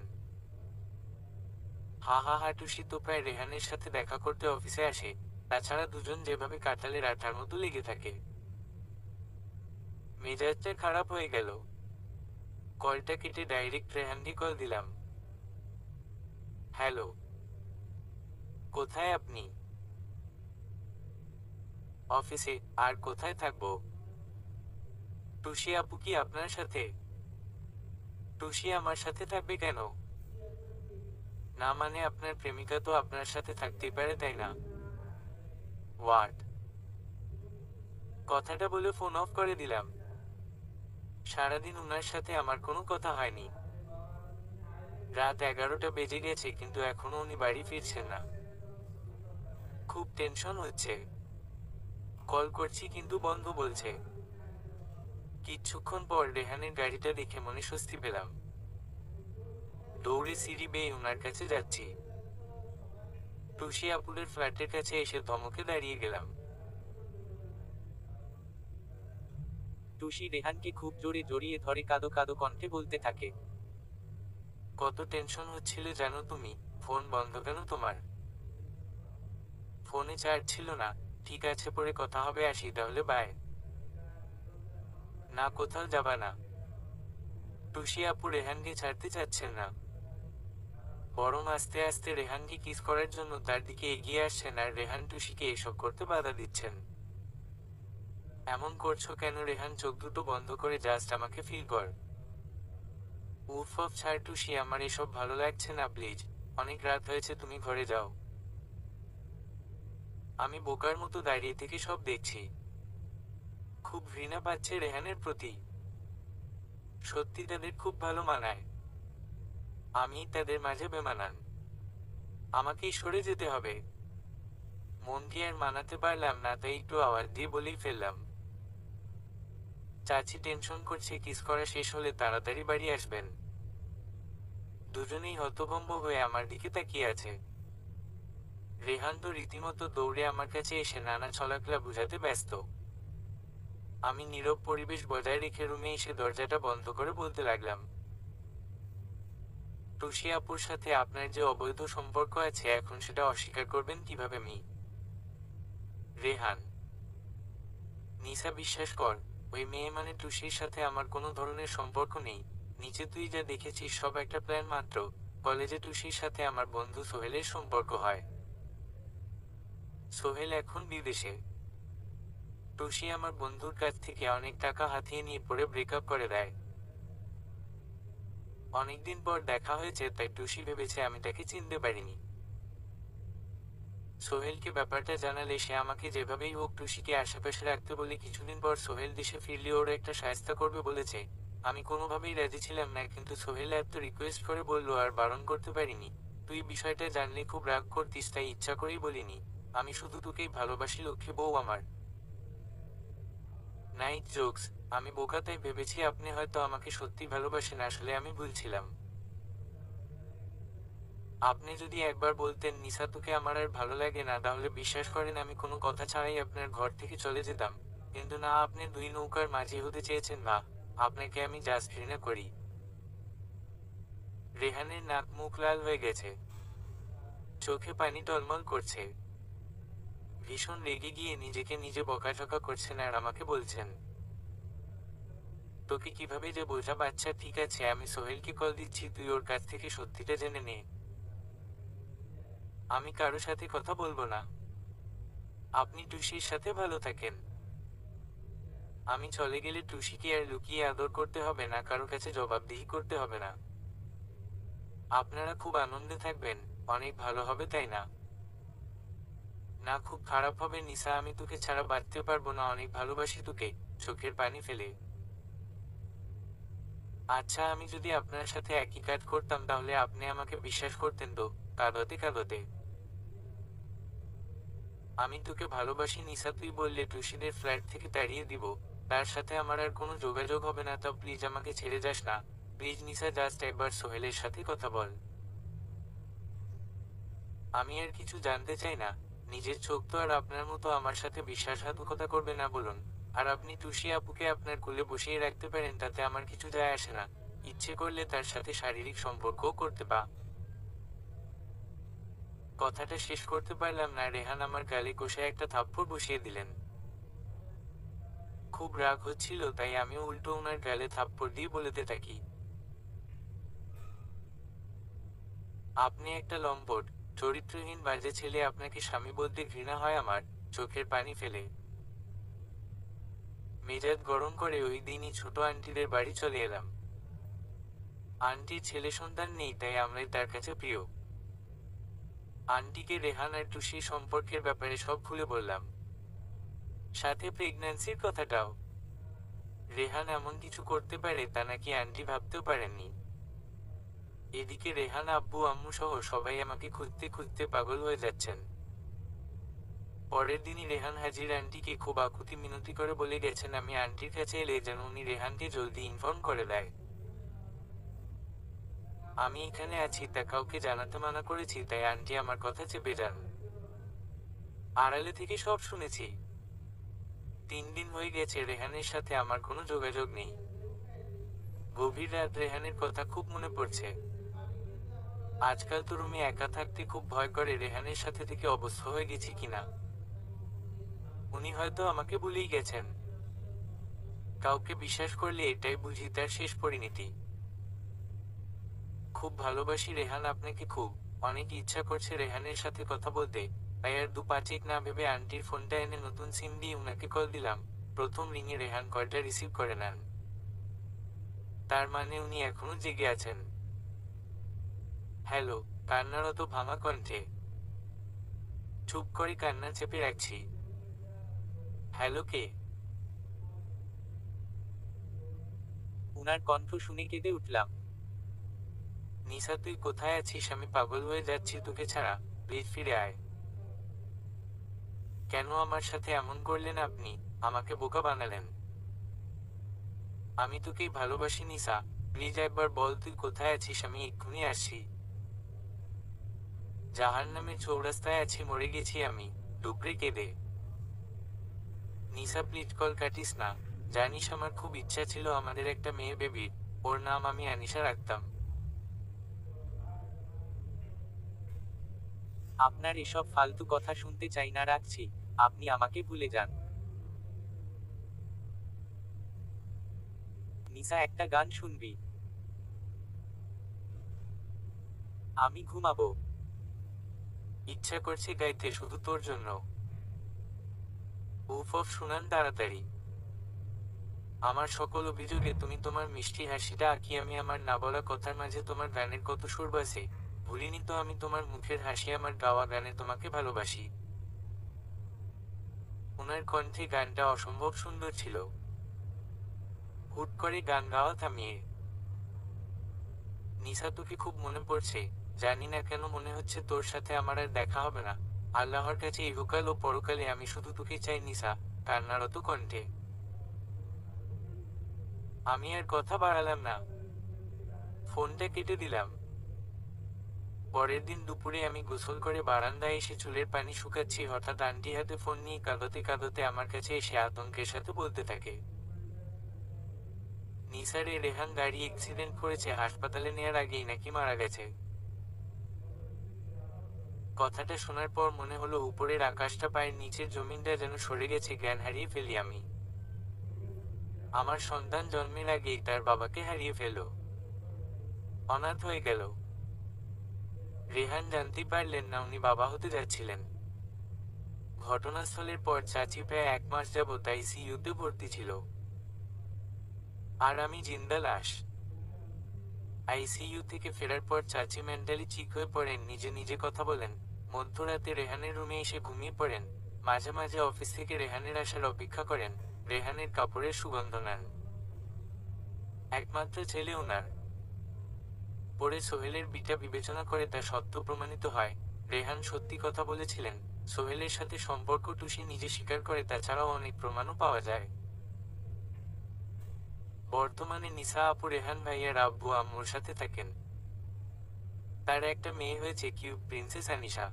হা হা হা, টুসি তো প্রায় রেহানের সাথে দেখা করতে অফিসে আসে। তাছাড়া দুজন যেভাবে কাঁঠালের আঠার মতো লেগে থাকে। মেজাজটা খারাপ হয়ে গেল। কলটা কেটে ডাইরেক্ট রেহানকে কল দিলাম। হ্যালো, কোথায় আপনি? অফিসে। আর কোথায় থাকবো? টুসি আপু কি আপনার সাথে? টুসি আমার সাথে থাকবে কেন? না মানে আপনার প্রেমিকা তো আপনার সাথে থাকতেই পারে, তাই না? হোয়াট? কথাটা বলে ফোন অফ করে দিলাম। সারাদিন উনার সাথে আমার কোনো কথা হয়নি। রাত 11টা বেজে গেছে, কিন্তু এখনো উনি বাড়ি ফিরছেন না। খুব টেনশন হচ্ছে। কল করছি কিন্তু বন্ধ বলছে। কিছুক্ষণ পর রেহানের গাড়িটা দেখে মনে স্বস্তি পেলাম। দৌড়ে সিঁড়ি বেয়ে উনার কাছে যাচ্ছি। টুসি আপুরের ফ্ল্যাটের কাছে এসে ধমকে দাঁড়িয়ে গেলাম। টুসি রেহানকে খুব জোরে জড়িয়ে ধরে কাঁদো কাঁদো কণ্ঠে বলতে থাকে, কত টেনশন হচ্ছিল জানো তুমি? ফোন বন্ধ কেন তোমার? ফোনে চার্জ ছিল না। ঠিক আছে, পরে কথা হবে, আসি তাহলে, বাই। না, কোথাও যাবা না। টুসি আপু রেহানকে ছাড়তে চাচ্ছেন না, বরং আস্তে আস্তে রেহানকে কিস করার জন্য তার দিকে এগিয়ে আসছেন, আর রেহান টুসিকে এসব করতে বাধা দিচ্ছেন। এমন করছো কেন রেহান? চোখ দুটো বন্ধ করে জাস্ট আমাকে ফিল কর। উফ অফ, ছাড় টুসি, আমার এসব ভালো লাগছে না, প্লিজ। অনেক রাত হয়েছে, তুমি ঘরে যাও। আমি বোকার মতো দাঁড়িয়ে থেকে সব দেখছি। খুব ঘৃণা পাচ্ছে রেহানের প্রতি। সত্যি তাদের খুব ভালো মানায়, আমি তাদের মাঝে বেমানান। আমাকেই সরে যেতে হবে। মনকে আর মানাতে পারলাম না, তাই একটু আওয়াজ দিয়ে বলেই ফেললাম, চাচি টেনশন করছে, কিস করা শেষ হলে তাড়াতাড়ি বাড়ি আসবেন। দুজনেই হতভম্ব হয়ে আমার দিকে তাকিয়ে আছে। রেহান তো রীতিমতো দৌড়ে আমার কাছে এসে নানা ছলাকলা বুঝাতে ব্যস্ত। আমি নীরব পরিবেশ বজায় রেখে রুমে এসে দরজাটা বন্ধ করে বলতে লাগলাম, টুসি আপুর সাথে আপনার যে অবৈধ সম্পর্ক আছে, এখন সেটা অস্বীকার করবেন কিভাবে? রেহান, নিসা, বিশ্বাস কর, ওই মেয়ে মানে টুসির সাথে আমার কোনো ধরনের সম্পর্ক নেই। নিচে তুই যা দেখেছিস সব একটা প্ল্যান মাত্র। কলেজে টুসির সাথে আমার বন্ধু সোহেলের সম্পর্ক হয়। সোহেল এখন বিদেশে। টুসি আমার বন্ধুর কাছ থেকে অনেক টাকা হাতিয়ে নিয়ে পরে ব্রেকআপ করে দেয়। অনেকদিন পর দেখা হয়েছে, তাই টুসি ভেবেছে আমি তাকে চিনতে পারিনি। সোহেলকে ব্যাপারটা জানালে সে আমাকে যেভাবেই হোক টুসিকে আশেপাশে রাখতে বলে কিছুদিন পর সোহেল দেশে ফিরলে ওর একটা শায়েস্তা করবে বলেছে। আমি কোনোভাবেই রাজি ছিলাম না, কিন্তু সোহেল এত রিকোয়েস্ট করে বলল আর বারণ করতে পারিনি। তুই বিষয়টা জানলে খুব রাগ করতিস, তাই ইচ্ছা করেই বলিনি। আমি শুধু তোকেই ভালোবাসি লক্ষ্মী বউ আমার। Night jokes. আমি বোকা, তাই ভেবেছি আপনি হয়তো আমাকে সত্যি ভালোবাসেন, আসলে আমি ভুলছিলাম। আপনি যদি একবার বলতেন নিসা তোকে আমার আর ভালো লাগে না, তাহলে বিশ্বাস করেন আমি কোনো কথা ছাড়াই আপনার ঘর থেকে চলে যেতাম। কিন্তু না, আপনি দুই নৌকার মাঝি হতে চেয়েছেন। না, আপনাকে আমি জাস্ট ঘৃণা করি। রেহানের নাক মুখ লাল হয়ে গেছে, চোখে পানি টলমল করছে। ভীষণ রেগে গিয়ে নিজেকে নিজে বকাঝকা করছেন আর আমাকে বলছেন, তোকে কিভাবে যে বোঝা বাচ্চা। ঠিক আছে, আমি সোহেলকে কল দিচ্ছি, তুই ওর কাছ থেকে সত্যিটা জেনে নে। আমি কারো সাথে কথা বলবো না। আপনি টুসির সাথে ভালো থাকেন। আমি চলে গেলে টুসিকে আর লুকিয়ে আদর করতে হবে না, কারো কাছে জবাবদিহি করতে হবে না। আপনারা খুব আনন্দে থাকবেন, অনেক ভালো হবে, তাই না? না, খুব খারাপ হবে নিসা, আমি তোকে ছাড়া বাঁচতে পারবো না, অনেক ভালোবাসি তোকে। চোখের পানি ফেলে, আচ্ছা, আমি যদি আপনার সাথে একই কাজ করতাম তাহলে আপনি আমাকে বিশ্বাস করতেন তো? কাঁদতে কাঁদতে, আমি তোকে ভালোবাসি নিসা, তুই বললে টুসিদের ফ্ল্যাট থেকে তাড়িয়ে দিব, তার সাথে আমার আর কোনো যোগাযোগ হবে না, তা প্লিজ আমাকে ছেড়ে যাস না। প্লিজ নিসা, জাস্ট একবার সোহেলের সাথে কথা বল। আমি আর কিছু জানতে চাই না। নিজের চোখ তো আর আপনার মতো আমার সাথে বিশ্বাসঘাতকতা করবে না বলুন। আর আপনি টুসি আপুকে আপনার কোলে বসিয়ে রাখতে পারেন, তাতে আমার কিছু যায় আসে না। ইচ্ছে করলে তার সাথে শারীরিক সম্পর্কও করতে পা। কথাটা শেষ করতে পারলাম না, রেহান আমার গালে কষে একটা থাপ্পড় বসিয়ে দিলেন। খুব রাগ হচ্ছিল, তাই আমিও উল্টো ওনার গালে থাপ্পড় দিয়ে বলতে থাকি, আপনি একটা লম্পট, চরিত্রহীন বাজে ছেলে, আপনাকে স্বামী বলতে ঘৃণা হয় আমার। চোখের পানি ফেলে মেজাজ গরম করে ওই দিনই ছোট আন্টিদের বাড়ি চলে এলাম। আন্টির ছেলে সন্তান নেই, তাই আমরাই তার কাছে প্রিয়। আন্টিকে রেহান আর টুসির সম্পর্কের ব্যাপারে সব খুলে বললাম, সাথে প্রেগন্যান্সির কথাটাও। রেহান এমন কিছু করতে পারে তা নাকি আন্টি ভাবতেও পারেননি। এদিকে রেহান আব্বু আম্মু সহ সবাই আমাকে খুঁজতে খুঁজতে পাগল হয়ে যাচ্ছেন। পরের দিনই রেহান হাজির আন্টিকে খুব আকুতি মিনতি করে বলে গেছেন আমি আন্টির কাছে এলে যেন উনি রেহানকে জলদি ইনফর্ম করে দেয়। আমি এখানে আছি তা কাউকে জানাতে মানা করেছি, তাই আন্টি আমার কথা চেপে যান। আড়ালে থেকে সব শুনেছি। 3 দিন হয়ে গেছে রেহানের সাথে আমার কোনো যোগাযোগ নেই। গভীর রাত, রেহানের কথা খুব মনে পড়ছে। আজকাল তো রুমে একা থাকতে খুব ভয় করে, রেহানের সাথে থেকে অবস্থ হয়ে গেছি কিনা। উনি হয়তো আমাকে ভুলেই গেছেন। কাউকে বিশ্বাস করলে এটাই বুঝি তার শেষ পরিণতি। খুব ভালোবাসি রেহান আপনাকে খুব। অনেক ইচ্ছা করছে রেহানের সাথে কথা বলতে, তাই আর দু-পাঁচেক না ভেবে আন্টির ফোনটা এনে নতুন সিম দিয়ে উনাকে কল দিলাম। প্রথম রিংয়ে রেহান কলটা রিসিভ করে নেন। তার মানে উনি এখনো জেগে আছেন। হ্যালো, কান্নারত ভাঙা কণ্ঠে। চুপ করে কান্না চেপে রাখছি। হ্যালো, কে? উনার কণ্ঠ শুনে কেঁদে উঠলাম। নিশা, তুই কোথায় আছিস? আমি পাগল হয়ে যাচ্ছি তোকে ছাড়া। প্লিজ ফিরে আয়। কেন আমার সাথে এমন করলেন আপনি? আমাকে বোকা বানালেন। আমি তোকেই ভালোবাসি নিশা। প্লিজ একবার বল তুই কোথায় আছিস, আমি এক্ষুনি আসছি। জাহান্নামের চৌরাস্তায় আছি, মরে গেছি আমি। ডুকরে কেঁদে। নিশা প্লিজ কল কাটিস না। জানিস আমার খুব ইচ্ছা ছিল আমাদের একটা মেয়ে বেবি, ওর নাম আমি আনিশা রাখতাম। আপনার এসব ফালতু কথা শুনতে চাই না, রাখছি। আপনি আমাকে ভুলে যান। নিশা, একটা গান শুনবি? আমি ঘুমাবো। ইচ্ছা করছে গাইতে শুধু তোর জন্য। উফ অফ, শুনান তাড়াতাড়ি। আমার সকল অভিযোগে তুমি তোমার মিষ্টি হাসিটা আঁকি আমি আমার না বলা কথার মাঝে তোমার গানের কত সুর বাজে। ভুলিনি তো আমি তোমার মুখের হাসি, আমার গাওয়া গানে তোমাকে ভালোবাসি। ওনার কণ্ঠে গানটা অসম্ভব সুন্দর ছিল। হুট করে গান গাওয়া থামিয়ে। নিশা, তোকে খুব মনে পড়ছে। জানি না কেন মনে হচ্ছে তোর সাথে আমার আর দেখা হবে না। আল্লাহর কাছে ইহকাল ও পরকালে আমি শুধু তোকে চাই নিশা। কান্নারত কণ্ঠে। আমি আর কথা বাড়ালাম না, ফোনটা কেটে দিলাম। পরের দিন দুপুরে আমি গোসল করে বারান্দায় এসে চুলের পানি শুকাচ্ছি, হঠাৎ আন্টি হাতে ফোন নিয়ে কাঁদতে কাঁদতে আমার কাছে এসে আতঙ্কের সাথে বলতে থাকে, নিসারে রেহান গাড়ি অ্যাক্সিডেন্ট করেছে, হাসপাতালে নেয়ার আগেই নাকি মারা গেছে। কথাটা শোনার পর মনে হলো উপরের আকাশটা পায়ের নিচের জমিনটা যেন সরে গেছে, জ্ঞান হারিয়ে ফেলি আমি। আমার সন্তান জন্মের আগেই তার বাবাকে হারিয়ে ফেল, অনাথ হয়ে গেল। রেহান জানতেই পারলেন না উনি বাবা হতে যাচ্ছিলেন। ঘটনাস্থলের পর চাচি প্রায় 1 মাস যাবৎ আইসিইউতে ভর্তি ছিল, আর আমি জিন্দা লাশ। আইসিইউ থেকে ফেরার পর চাচি মেন্টালি ঠিক হয়ে পড়েন, নিজে নিজে কথা বলেন। মধ্যরাতে রেহানের রুমে এসে ঘুমিয়ে পড়েন। মাঝে মাঝে অফিস থেকে রেহানের আসার অপেক্ষা করেন। রেহানের কাপড়ের সুগন্ধ নেন। একমাত্র ছেলে ওনার। পরে সোহেলের বিটা বিবেচনা করে তা সত্য প্রমাণিত হয়। রেহান সত্যি কথা বলেছিলেন। সোহেলের সাথে সম্পর্ক টুসি নিজে স্বীকার করে, তাছাড়াও অনেক প্রমাণও পাওয়া যায়। বর্তমানে নিশা আপু রেহান ভাইয়ার আব্বু আম্মুর সাথে থাকেন। তার একটা মেয়ে হয়েছে, কিউট প্রিন্সেস আনিশা।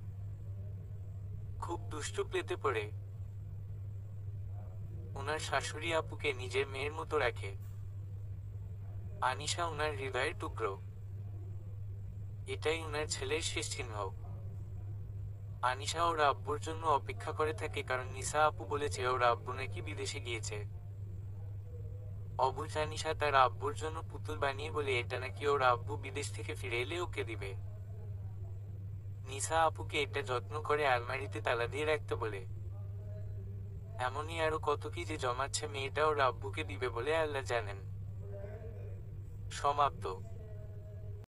খুব দুষ্টু প্লেতে পড়ে। ওনার শাশুড়ি আপুকে নিজের মেয়ের মতো রাখে। আনিশা ওনার হৃদয়ের টুকরো। এটাই ওনার ছেলের শেষ চিহ্ন। আনিশা ওর আব্বুর জন্য অপেক্ষা করে থাকে, কারণ নিশা আপু বলেছে ওর আব্বু নাকি বিদেশে গিয়েছে। অবুঝ আনিশা তার আব্বুর জন্য পুতুল বানিয়ে বলে এটা নাকি ওর আব্বু বিদেশ থেকে ফিরে এলে ওকে দিবে। নিশা আপুকে এটা যত্ন করে আলমারিতে তালা দিয়ে রাখতে বলে। এমনই আরো কত কি যে জমাচ্ছে মেয়েটা ওর আব্বুকে দিবে বলে আল্লাহ জানেন। সমাপ্ত।